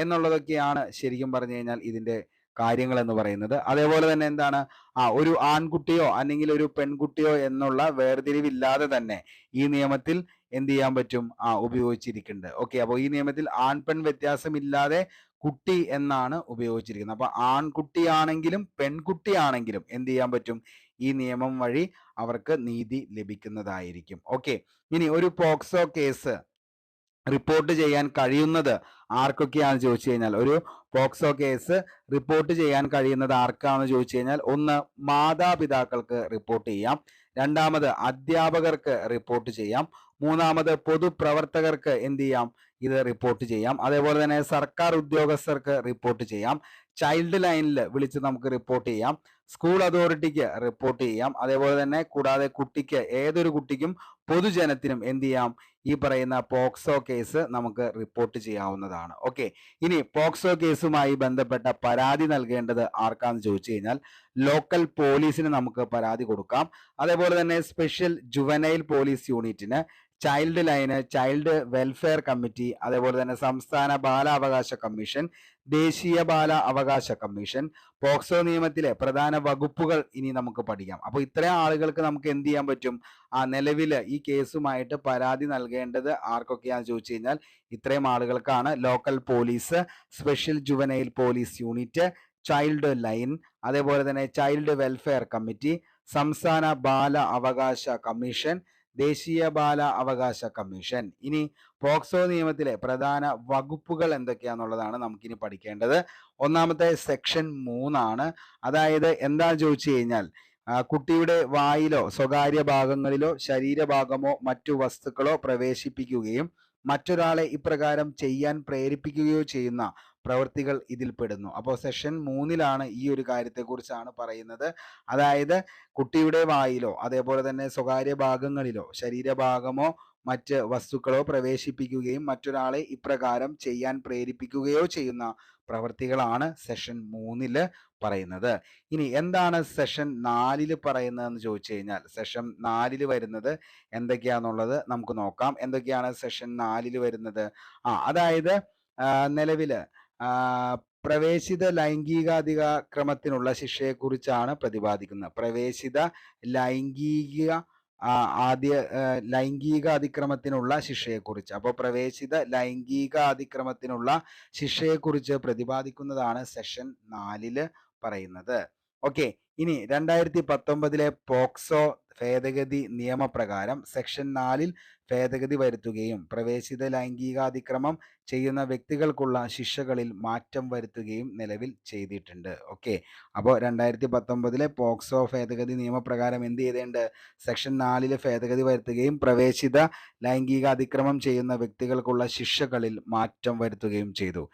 എന്നുള്ളതൊക്കെയാണ് ശരിക്കും പറഞ്ഞു കഴിഞ്ഞാൽ ഇതിന്റെ കാര്യങ്ങൾ എന്ന് പറയുന്നത്. അതേപോലെ തന്നെ എന്താണ് ഒരു ആൺകുട്ടിയോ അല്ലെങ്കിൽ ഒരു പെൺകുട്ടിയോ എന്നുള്ള വേർതിരിവില്ലാതെ തന്നെ ഈ നിയമത്തിൽ എന്ത് ചെയ്യാൻ പറ്റും? ഉപയോഗിച്ചിരിക്കുന്നുണ്ട്. ഓക്കെ, അപ്പോൾ ഈ നിയമത്തിൽ ആൺ പെൺ വ്യത്യാസമില്ലാതെ കുട്ടി എന്നാണ് ഉപയോഗിച്ചിരിക്കുന്നത്. അപ്പൊ ആൺകുട്ടിയാണെങ്കിലും പെൺകുട്ടിയാണെങ്കിലും എന്ത് ചെയ്യാൻ പറ്റും? ഈ നിയമം വഴി അവർക്ക് നീതി ലഭിക്കുന്നതായിരിക്കും. ഓക്കെ, ഇനി ഒരു പോക്സോ കേസ് റിപ്പോർട്ട് ചെയ്യാൻ കഴിയുന്നത് ആർക്കൊക്കെയാണെന്ന് ചോദിച്ചു കഴിഞ്ഞാൽ, ഒരു പോക്സോ കേസ് റിപ്പോർട്ട് ചെയ്യാൻ കഴിയുന്നത് ആർക്കാണെന്ന് ചോദിച്ചു കഴിഞ്ഞാൽ, ഒന്ന് മാതാപിതാക്കൾക്ക് റിപ്പോർട്ട് ചെയ്യാം, രണ്ടാമത് അധ്യാപകർക്ക് റിപ്പോർട്ട് ചെയ്യാം, മൂന്നാമത് പൊതുപ്രവർത്തകർക്ക് എന്ത് ചെയ്യാം? ഇത് റിപ്പോർട്ട് ചെയ്യാം. അതേപോലെ തന്നെ സർക്കാർ ഉദ്യോഗസ്ഥർക്ക് റിപ്പോർട്ട് ചെയ്യാം, ചൈൽഡ് ലൈനിൽ വിളിച്ച് നമുക്ക് റിപ്പോർട്ട് ചെയ്യാം, സ്കൂൾ അതോറിറ്റിക്ക് റിപ്പോർട്ട് ചെയ്യാം. അതേപോലെ തന്നെ കൂടാതെ കുട്ടിക്ക്, ഏതൊരു കുട്ടിക്കും പൊതുജനത്തിനും എന്ത് ചെയ്യാം? ഈ പറയുന്ന പോക്സോ കേസ് നമുക്ക് റിപ്പോർട്ട് ചെയ്യാവുന്നതാണ്. ഓക്കെ, ഇനി പോക്സോ കേസുമായി ബന്ധപ്പെട്ട പരാതി നൽകേണ്ടത് ആർക്കാന്ന് ചോദിച്ചു കഴിഞ്ഞാൽ ലോക്കൽ പോലീസിന് നമുക്ക് പരാതി കൊടുക്കാം. അതേപോലെ തന്നെ സ്പെഷ്യൽ ജുവനൈൽ പോലീസ് യൂണിറ്റിന്, child line, child welfare committee, അതേപോലെ തന്നെ സംസ്ഥാന ബാലാവകാശ കമ്മീഷൻ, ദേശീയ ബാല അവകാശ കമ്മീഷൻ, പോക്സോ നിയമത്തിലെ പ്രധാന വകുപ്പുകൾ ഇനി നമുക്ക് പഠിക്കാം. അപ്പോൾ ഇത്രയും ആളുകൾക്ക് നമുക്ക് എന്ത് ചെയ്യാൻ പറ്റും? നിലവിൽ ഈ കേസുമായിട്ട് പരാതി നൽകേണ്ടത് ആർക്കൊക്കെയാണെന്ന് ചോദിച്ചു കഴിഞ്ഞാൽ ഇത്രയും ആളുകൾക്കാണ്. Local police, special juvenile police unit, child line, അതേപോലെ തന്നെ ചൈൽഡ് വെൽഫെയർ കമ്മിറ്റി, സംസ്ഥാന ബാല അവകാശ കമ്മീഷൻ, ദേശീയ ബാല അവകാശ കമ്മീഷൻ. ഇനി പോക്സോ നിയമത്തിലെ പ്രധാന വകുപ്പുകൾ എന്തൊക്കെയാണെന്നുള്ളതാണ് നമുക്കിനി പഠിക്കേണ്ടത്. ഒന്നാമത്തെ സെക്ഷൻ 3 അതായത് എന്താ ചോദിച്ചു കഴിഞ്ഞാൽ കുട്ടിയുടെ വായിലോ സ്വകാര്യ ഭാഗങ്ങളിലോ ശരീരഭാഗമോ മറ്റു വസ്തുക്കളോ പ്രവേശിപ്പിക്കുകയും മറ്റൊരാളെ ഇപ്രകാരം ചെയ്യാൻ പ്രേരിപ്പിക്കുകയോ ചെയ്യുന്ന പ്രവൃത്തികൾ ഇതിൽ പെടുന്നു. അപ്പോൾ സെക്ഷൻ 3 ഈ ഒരു കാര്യത്തെക്കുറിച്ചാണ് പറയുന്നത്. അതായത് കുട്ടിയുടെ വായിലോ അതേപോലെ തന്നെ സ്വകാര്യ ഭാഗങ്ങളിലോ ശരീരഭാഗമോ മറ്റ് വസ്തുക്കളോ പ്രവേശിപ്പിക്കുകയും മറ്റൊരാളെ ഇപ്രകാരം ചെയ്യാൻ പ്രേരിപ്പിക്കുകയോ ചെയ്യുന്ന പ്രവൃത്തികളാണ് സെക്ഷൻ 3 പറയുന്നത്. ഇനി എന്താണ് സെക്ഷൻ 4 പറയുന്നതെന്ന് ചോദിച്ചു കഴിഞ്ഞാൽ, സെക്ഷൻ 4 വരുന്നത് എന്തൊക്കെയാണെന്നുള്ളത് നമുക്ക് നോക്കാം. എന്തൊക്കെയാണ് സെക്ഷൻ 4 വരുന്നത്? അതായത് നിലവില് പ്രവേശിത ലൈംഗികാതിക്രമത്തിനുള്ള ശിക്ഷയെക്കുറിച്ചാണ് പ്രതിപാദിക്കുന്നത്. പ്രവേശിത ലൈംഗിക അതിക്രമത്തിനുള്ള ശിക്ഷയെക്കുറിച്ച്. അപ്പോൾ പ്രവേശിത ലൈംഗിക അതിക്രമത്തിനുള്ള ശിക്ഷയെക്കുറിച്ച് പ്രതിപാദിക്കുന്നതാണ് സെക്ഷൻ 4 പറയുന്നത്. ഓക്കെ, ഇനി 2019 പോക്സോ ഭേദഗതി നിയമപ്രകാരം സെക്ഷൻ 4 ഭേദഗതി വരുത്തുകയും പ്രവേശിത ലൈംഗികാതിക്രമം ചെയ്യുന്ന വ്യക്തികൾക്കുള്ള ശിക്ഷകളിൽ മാറ്റം വരുത്തുകയും നിലവിൽ ചെയ്തിട്ടുണ്ട്. ഓക്കെ, അപ്പോൾ 2019 പോക്സോ ഭേദഗതി നിയമപ്രകാരം എന്ത് ചെയ്തിട്ടുണ്ട്? സെക്ഷൻ 4 ഭേദഗതി വരുത്തുകയും പ്രവേശിത ലൈംഗിക അതിക്രമം ചെയ്യുന്ന വ്യക്തികൾക്കുള്ള ശിക്ഷകളിൽ മാറ്റം വരുത്തുകയും ചെയ്തു.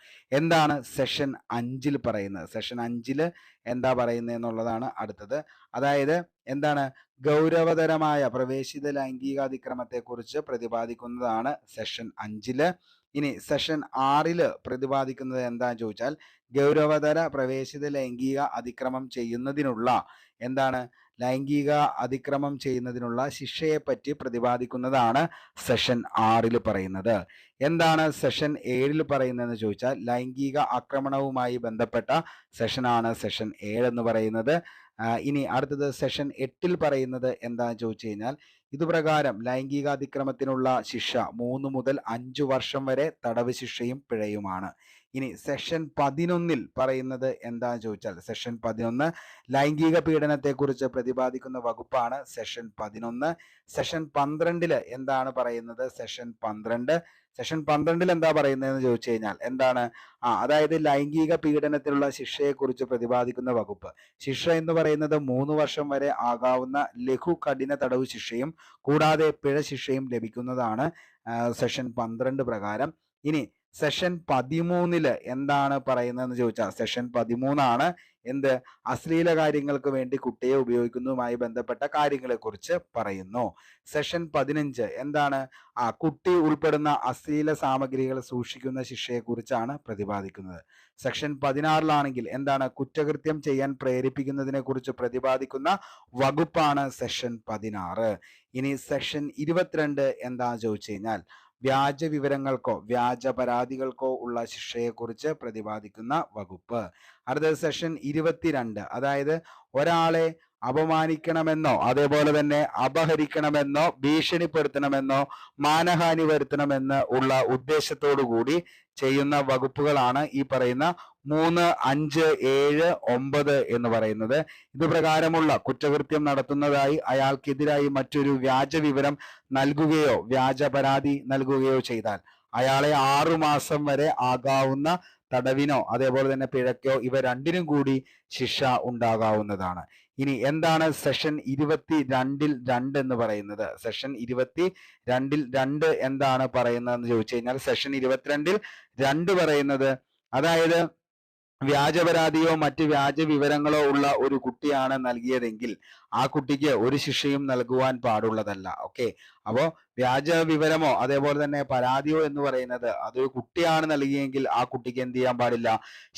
എന്താണ് സെക്ഷൻ 5 പറയുന്നത്? സെക്ഷൻ 5 എന്താ പറയുന്നത് എന്നുള്ളതാണ് അടുത്തത്. അതായത് എന്താണ്? ഗൗരവതരമായ പ്രവേശിത ലൈംഗികാതിക്രമത്തെക്കുറിച്ച് പ്രതിപാദിക്കുന്നതാണ് സെക്ഷൻ 5. ഇനി സെക്ഷൻ 6 പ്രതിപാദിക്കുന്നത് എന്താണെന്ന് ചോദിച്ചാൽ ഗൗരവതര പ്രവേശിത ലൈംഗിക അതിക്രമം ചെയ്യുന്നതിനുള്ള എന്താണ് ലൈംഗിക അതിക്രമം ചെയ്യുന്നതിനുള്ള ശിക്ഷയെപ്പറ്റി പ്രതിപാദിക്കുന്നതാണ് സെഷൻ 6 പറയുന്നത്. എന്താണ് സെഷൻ 7 പറയുന്നതെന്ന് ചോദിച്ചാൽ ലൈംഗിക ആക്രമണവുമായി ബന്ധപ്പെട്ട സെഷനാണ് സെഷൻ 7 എന്ന് പറയുന്നത്. ഇനി അടുത്തത് സെഷൻ 8 പറയുന്നത് എന്താണെന്ന് ചോദിച്ചു കഴിഞ്ഞാൽ ഇതുപ്രകാരം ലൈംഗിക അതിക്രമത്തിനുള്ള ശിക്ഷ 3 മുതൽ 5 വർഷം വരെ തടവ് ശിക്ഷയും പിഴയുമാണ്. ഇനി സെഷൻ 11 പറയുന്നത് എന്താന്ന് ചോദിച്ചാൽ സെഷൻ 11 ലൈംഗിക പീഡനത്തെക്കുറിച്ച് പ്രതിപാദിക്കുന്ന വകുപ്പാണ് സെഷൻ 11. സെഷൻ 12 എന്താണ് പറയുന്നത്? സെഷൻ 12 എന്താ പറയുന്നതെന്ന് ചോദിച്ചു കഴിഞ്ഞാൽ എന്താണ് അതായത് ലൈംഗിക പീഡനത്തിലുള്ള ശിക്ഷയെക്കുറിച്ച് പ്രതിപാദിക്കുന്ന വകുപ്പ്. ശിക്ഷ എന്ന് പറയുന്നത് 3 വർഷം വരെ ആകാവുന്ന ലഘു കഠിന തടവ് ശിക്ഷയും കൂടാതെ പിഴ ശിക്ഷയും ലഭിക്കുന്നതാണ് സെഷൻ 12 പ്രകാരം. ഇനി സെഷൻ 13 എന്താണ് പറയുന്നതെന്ന് ചോദിച്ചാൽ സെഷൻ 13 എന്ത് അശ്ലീല കാര്യങ്ങൾക്ക് വേണ്ടി കുട്ടിയെ ഉപയോഗിക്കുന്നതുമായി ബന്ധപ്പെട്ട കാര്യങ്ങളെ കുറിച്ച് പറയുന്നു. സെഷൻ 15 എന്താണ് കുട്ടി ഉൾപ്പെടുന്ന അശ്ലീല സാമഗ്രികൾ സൂക്ഷിക്കുന്ന ശിക്ഷയെ കുറിച്ചാണ് പ്രതിപാദിക്കുന്നത്. സെക്ഷൻ 16 എന്താണ് കുറ്റകൃത്യം ചെയ്യാൻ പ്രേരിപ്പിക്കുന്നതിനെ കുറിച്ച് പ്രതിപാദിക്കുന്ന വകുപ്പാണ് സെക്ഷൻ 16. ഇനി സെക്ഷൻ 22 എന്താന്ന് ചോദിച്ചു കഴിഞ്ഞാൽ വ്യാജ വിവരങ്ങൾക്കോ വ്യാജ പരാതികൾക്കോ ഉള്ള ശിക്ഷയെക്കുറിച്ച് പ്രതിപാദിക്കുന്ന വകുപ്പ്. അടുത്ത സെക്ഷൻ 22 അതായത് ഒരാളെ അപമാനിക്കണമെന്നോ അതേപോലെ തന്നെ അപഹരിക്കണമെന്നോ ഭീഷണിപ്പെടുത്തണമെന്നോ മാനഹാനി വരുത്തണമെന്ന് ഉള്ള ഉദ്ദേശത്തോടു കൂടി ചെയ്യുന്ന വകുപ്പുകളാണ് ഈ പറയുന്ന 3, 5, 7, 9 എന്ന് പറയുന്നത്. ഇതുപ്രകാരമുള്ള കുറ്റകൃത്യം നടത്തുന്നതായി അയാൾക്കെതിരായി മറ്റൊരു വ്യാജ വിവരം നൽകുകയോ വ്യാജ പരാതി നൽകുകയോ ചെയ്താൽ അയാളെ 6 മാസം വരെ ആകാവുന്ന തടവിനോ അതേപോലെ തന്നെ പിഴക്കോ ഇവ രണ്ടിനും കൂടി ശിക്ഷ ഉണ്ടാകാവുന്നതാണ്. ഇനി എന്താണ് സെഷൻ 22 2 എന്ന് പറയുന്നത്? സെഷൻ 22 2 എന്താണ് പറയുന്നതെന്ന് ചോദിച്ചു കഴിഞ്ഞാൽ സെഷൻ 22 2 പറയുന്നത് അതായത് വ്യാജ പരാതിയോ മറ്റ് വ്യാജ വിവരങ്ങളോ ഉള്ള ഒരു കുട്ടിയാണ് നൽകിയതെങ്കിൽ ആ കുട്ടിക്ക് ഒരു ശിക്ഷയും നൽകുവാൻ പാടുള്ളതല്ല. ഓക്കെ, അപ്പോ വ്യാജ വിവരമോ അതേപോലെ തന്നെ പരാതിയോ എന്ന് പറയുന്നത് അതൊരു കുട്ടിയാണ് നൽകിയെങ്കിൽ ആ കുട്ടിക്ക് എന്ത് ചെയ്യാൻ പാടില്ല?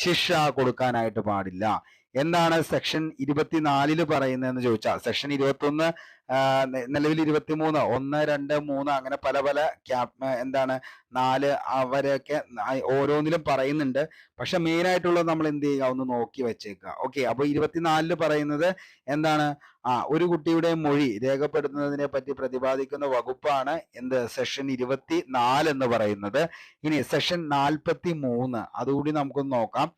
ശിക്ഷ കൊടുക്കാനായിട്ട് പാടില്ല. എന്താണ് സെക്ഷൻ 24 പറയുന്നതെന്ന് ചോദിച്ചാൽ സെക്ഷൻ 21 നിലവിൽ 23 1 2 3 അങ്ങനെ പല പല എന്താണ് 4 അവരൊക്കെ ഓരോന്നിലും പറയുന്നുണ്ട്. പക്ഷെ മെയിൻ ആയിട്ടുള്ളത് നമ്മൾ എന്ത് ചെയ്യുക ഒന്ന് നോക്കി വെച്ചേക്കുക. ഓക്കെ, അപ്പൊ 24 പറയുന്നത് എന്താണ് ഒരു കുട്ടിയുടെ മൊഴി രേഖപ്പെടുത്തുന്നതിനെ പറ്റി പ്രതിപാദിക്കുന്ന വകുപ്പാണ് എന്ത് സെക്ഷൻ 24 എന്ന് പറയുന്നത്. ഇനി സെക്ഷൻ 43 അതുകൂടി നമുക്കൊന്ന് നോക്കാം.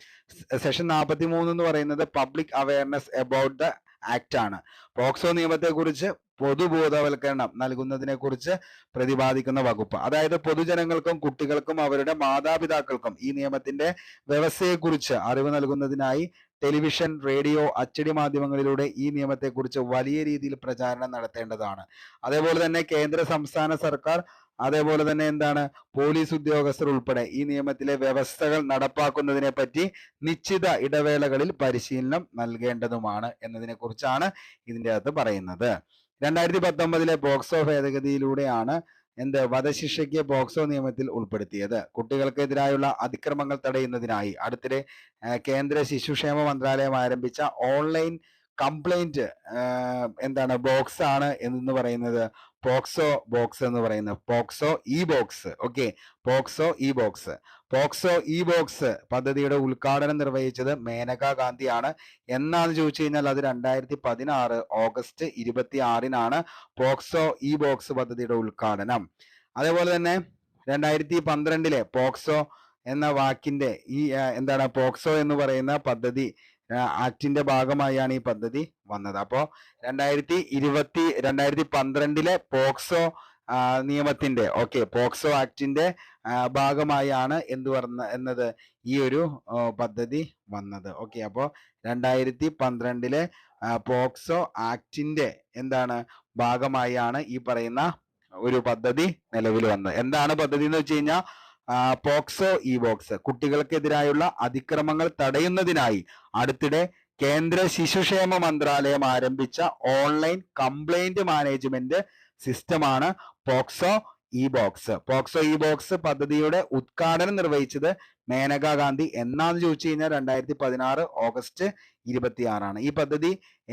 സെക്ഷൻ 43 എന്ന് പറയുന്നത് public awareness about the act ആണ്. പോക്സോ നിയമത്തെ കുറിച്ച് പൊതുബോധവൽക്കരണം നൽകുന്നതിനെ കുറിച്ച് പ്രതിപാദിക്കുന്ന വകുപ്പ്. അതായത് പൊതുജനങ്ങൾക്കും കുട്ടികൾക്കും അവരുടെ മാതാപിതാക്കൾക്കും ഈ നിയമത്തിന്റെ വ്യവസ്ഥയെക്കുറിച്ച് അറിവ് നൽകുന്നതിനായി ടെലിവിഷൻ, റേഡിയോ, അച്ചടി മാധ്യമങ്ങളിലൂടെ ഈ നിയമത്തെക്കുറിച്ച് വലിയ രീതിയിൽ പ്രചാരണം നടത്തേണ്ടതാണ്. അതേപോലെ തന്നെ കേന്ദ്ര സംസ്ഥാന സർക്കാർ അതേപോലെ തന്നെ എന്താണ് പോലീസ് ഉദ്യോഗസ്ഥർ ഉൾപ്പെടെ ഈ നിയമത്തിലെ വ്യവസ്ഥകൾ നടപ്പാക്കുന്നതിനെ പറ്റി നിശ്ചിത ഇടവേളകളിൽ പരിശീലനം നൽകേണ്ടതുമാണ് എന്നതിനെ കുറിച്ചാണ് ഇതിൻ്റെ അകത്ത് പറയുന്നത്. 2019 പോക്സോ ഭേദഗതിയിലൂടെയാണ് വധശിക്ഷയ്ക്ക് പോക്സോ നിയമത്തിൽ ഉൾപ്പെടുത്തിയത്. കുട്ടികൾക്കെതിരായുള്ള അതിക്രമങ്ങൾ തടയുന്നതിനായി അടുത്തിടെ കേന്ദ്ര ശിശുക്ഷേമ മന്ത്രാലയം ആരംഭിച്ച ഓൺലൈൻ കംപ്ലൈന്റ് ബോക്സ് ആണ് എന്ന് പറയുന്നത് പോക്സോ ബോക്സ് എന്ന് പറയുന്നത് POCSO E box. Okay, POCSO E box പദ്ധതിയുടെ ഉദ്ഘാടനം നിർവഹിച്ചത് മേനകാ ഗാന്ധിയാണ്. എന്നാന്ന് ചോദിച്ചു കഴിഞ്ഞാൽ അത് 2016 ഓഗസ്റ്റ് 26 പോക്സോ ഇ ബോക്സ് പദ്ധതിയുടെ ഉദ്ഘാടനം. അതേപോലെ തന്നെ 2012 പോക്സോ എന്ന വാക്കിന്റെ ഈ പോക്സോ എന്ന് പറയുന്ന പദ്ധതി ആക്ടിന്റെ ഭാഗമായാണ് ഈ പദ്ധതി വന്നത്. അപ്പോ 2012 പോക്സോ നിയമത്തിന്റെ പോക്സോ ആക്ടിന്റെ ഭാഗമായാണ് ഈ ഒരു പദ്ധതി വന്നത്. ഓക്കെ, അപ്പോ 2012 പോക്സോ ആക്ടിന്റെ ഭാഗമായാണ് ഈ പറയുന്ന ഒരു പദ്ധതി നിലവിൽ വന്നത്. എന്താണ് പദ്ധതി എന്ന് വെച്ച് കഴിഞ്ഞാൽ പോക്സോ ഇ ബോക്സ് കുട്ടികൾക്കെതിരായുള്ള അതിക്രമങ്ങൾ തടയുന്നതിനായി അടുത്തിടെ കേന്ദ്ര ശിശുക്ഷേമ മന്ത്രാലയം ആരംഭിച്ച ഓൺലൈൻ കംപ്ലൈന്റ് മാനേജ്മെന്റ് സിസ്റ്റമാണ് POCSO E box. POCSO E box പദ്ധതിയുടെ ഉദ്ഘാടനം നിർവഹിച്ചത് മേനകാ ഗാന്ധി. എന്നാന്ന് ചോദിച്ചു കഴിഞ്ഞാൽ 2016 ഓഗസ്റ്റ് 26 ഈ പദ്ധതി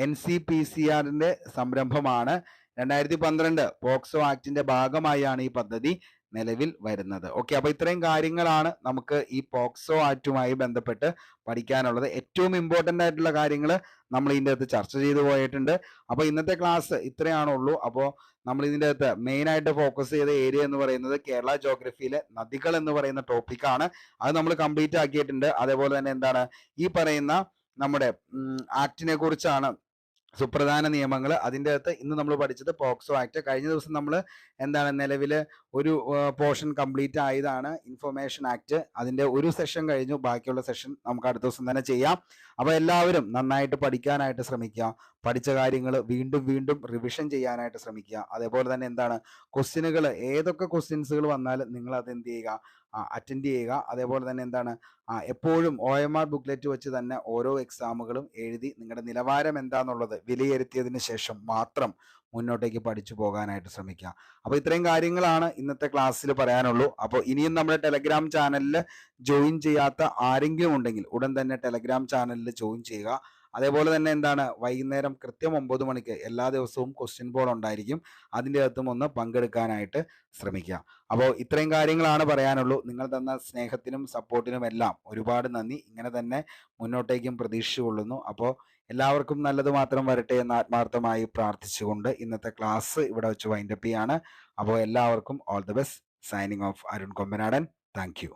NCPCRന്റെ സംരംഭമാണ്. 2012 പോക്സോ ആക്ടിന്റെ ഭാഗമായാണ് ഈ പദ്ധതി നിലവിൽ വരുന്നത്. ഓക്കെ, അപ്പൊ ഇത്രയും കാര്യങ്ങളാണ് നമുക്ക് ഈ പോക്സോ ആക്ടുമായി ബന്ധപ്പെട്ട് പഠിക്കാനുള്ളത്. ഏറ്റവും ഇമ്പോർട്ടൻ്റ് ആയിട്ടുള്ള കാര്യങ്ങൾ നമ്മൾ ഇതിൻ്റെ അകത്ത് ചർച്ച ചെയ്തു പോയിട്ടുണ്ട്. അപ്പോൾ ഇന്നത്തെ ക്ലാസ് ഇത്രയാണുള്ളൂ. അപ്പോൾ നമ്മൾ ഇതിൻ്റെ അകത്ത് മെയിൻ ആയിട്ട് ഫോക്കസ് ചെയ്ത ഏരിയ എന്ന് പറയുന്നത് കേരള ജോഗ്രഫിയിലെ നദികൾ എന്ന് പറയുന്ന ടോപ്പിക്കാണ്. അത് നമ്മൾ കംപ്ലീറ്റ് ആക്കിയിട്ടുണ്ട്. അതേപോലെ തന്നെ എന്താണ് ഈ പറയുന്ന നമ്മുടെ ആക്ടിനെ കുറിച്ചാണ്, സുപ്രധാന നിയമങ്ങൾ. അതിൻ്റെ അകത്ത് ഇന്ന് നമ്മൾ പഠിച്ചത് പോക്സോ ആക്ട്. കഴിഞ്ഞ ദിവസം നമ്മൾ എന്താണ് നിലവിൽ ഒരു പോർഷൻ കംപ്ലീറ്റ് ആയതാണ് ഇൻഫർമേഷൻ ആക്ട്. അതിൻ്റെ ഒരു സെഷൻ കഴിഞ്ഞു, ബാക്കിയുള്ള സെഷൻ നമുക്ക് അടുത്ത ദിവസം തന്നെ ചെയ്യാം. അപ്പോൾ എല്ലാവരും നന്നായിട്ട് പഠിക്കാനായിട്ട് ശ്രമിക്കുക. പഠിച്ച കാര്യങ്ങൾ വീണ്ടും വീണ്ടും റിവിഷൻ ചെയ്യാനായിട്ട് ശ്രമിക്കുക. അതേപോലെ തന്നെ എന്താണ് ക്വസ്റ്റ്യനുകൾ, ഏതൊക്കെ ക്വസ്റ്റ്യൻസുകൾ വന്നാലും നിങ്ങൾ അത് എന്ത് ചെയ്യുക, അറ്റൻഡ് ചെയ്യുക. അതേപോലെ തന്നെ എന്താണ് എപ്പോഴും OMR ബുക്ക്ലെറ്റ് വെച്ച് തന്നെ ഓരോ എക്സാമുകളും എഴുതി നിങ്ങളുടെ നിലവാരം എന്താണെന്നുള്ളത് വിലയിരുത്തിയതിന് ശേഷം മാത്രം മുന്നോട്ടേക്ക് പഠിച്ചു പോകാനായിട്ട് ശ്രമിക്കുക. അപ്പോൾ ഇത്രയും കാര്യങ്ങളാണ് ഇന്നത്തെ ക്ലാസ്സിൽ പറയാനുള്ളൂ. അപ്പോൾ ഇനിയും നമ്മുടെ ടെലഗ്രാം ചാനലിൽ ജോയിൻ ചെയ്യാത്ത ആരെങ്കിലും ഉണ്ടെങ്കിൽ ഉടൻ തന്നെ ടെലഗ്രാം ചാനലിൽ ജോയിൻ ചെയ്യുക. അതേപോലെ തന്നെ എന്താണ് വൈകുന്നേരം കൃത്യം 9 മണിക്ക് എല്ലാ ദിവസവും ക്വസ്റ്റ്യൻ ബോർഡ് ഉണ്ടായിരിക്കും. അതിൻ്റെ അകത്തും ഒന്ന് പങ്കെടുക്കാനായിട്ട് ശ്രമിക്കുക. അപ്പോൾ ഇത്രയും കാര്യങ്ങളാണ് പറയാനുള്ളൂ. നിങ്ങൾ തന്ന സ്നേഹത്തിനും സപ്പോർട്ടിനും എല്ലാം ഒരുപാട് നന്ദി. ഇങ്ങനെ തന്നെ മുന്നോട്ടേക്കും പ്രതീക്ഷിച്ചുകൊള്ളുന്നു. അപ്പോൾ എല്ലാവർക്കും നല്ലത് മാത്രം വരട്ടെ എന്ന് ആത്മാർത്ഥമായി പ്രാർത്ഥിച്ചുകൊണ്ട് ഇന്നത്തെ ക്ലാസ് ഇവിടെ വെച്ച് വൈൻഡപ്പ് ചെയ്യാണ്. അപ്പോൾ എല്ലാവർക്കും all the best. Signing off Arun Kombanadan. Thank you.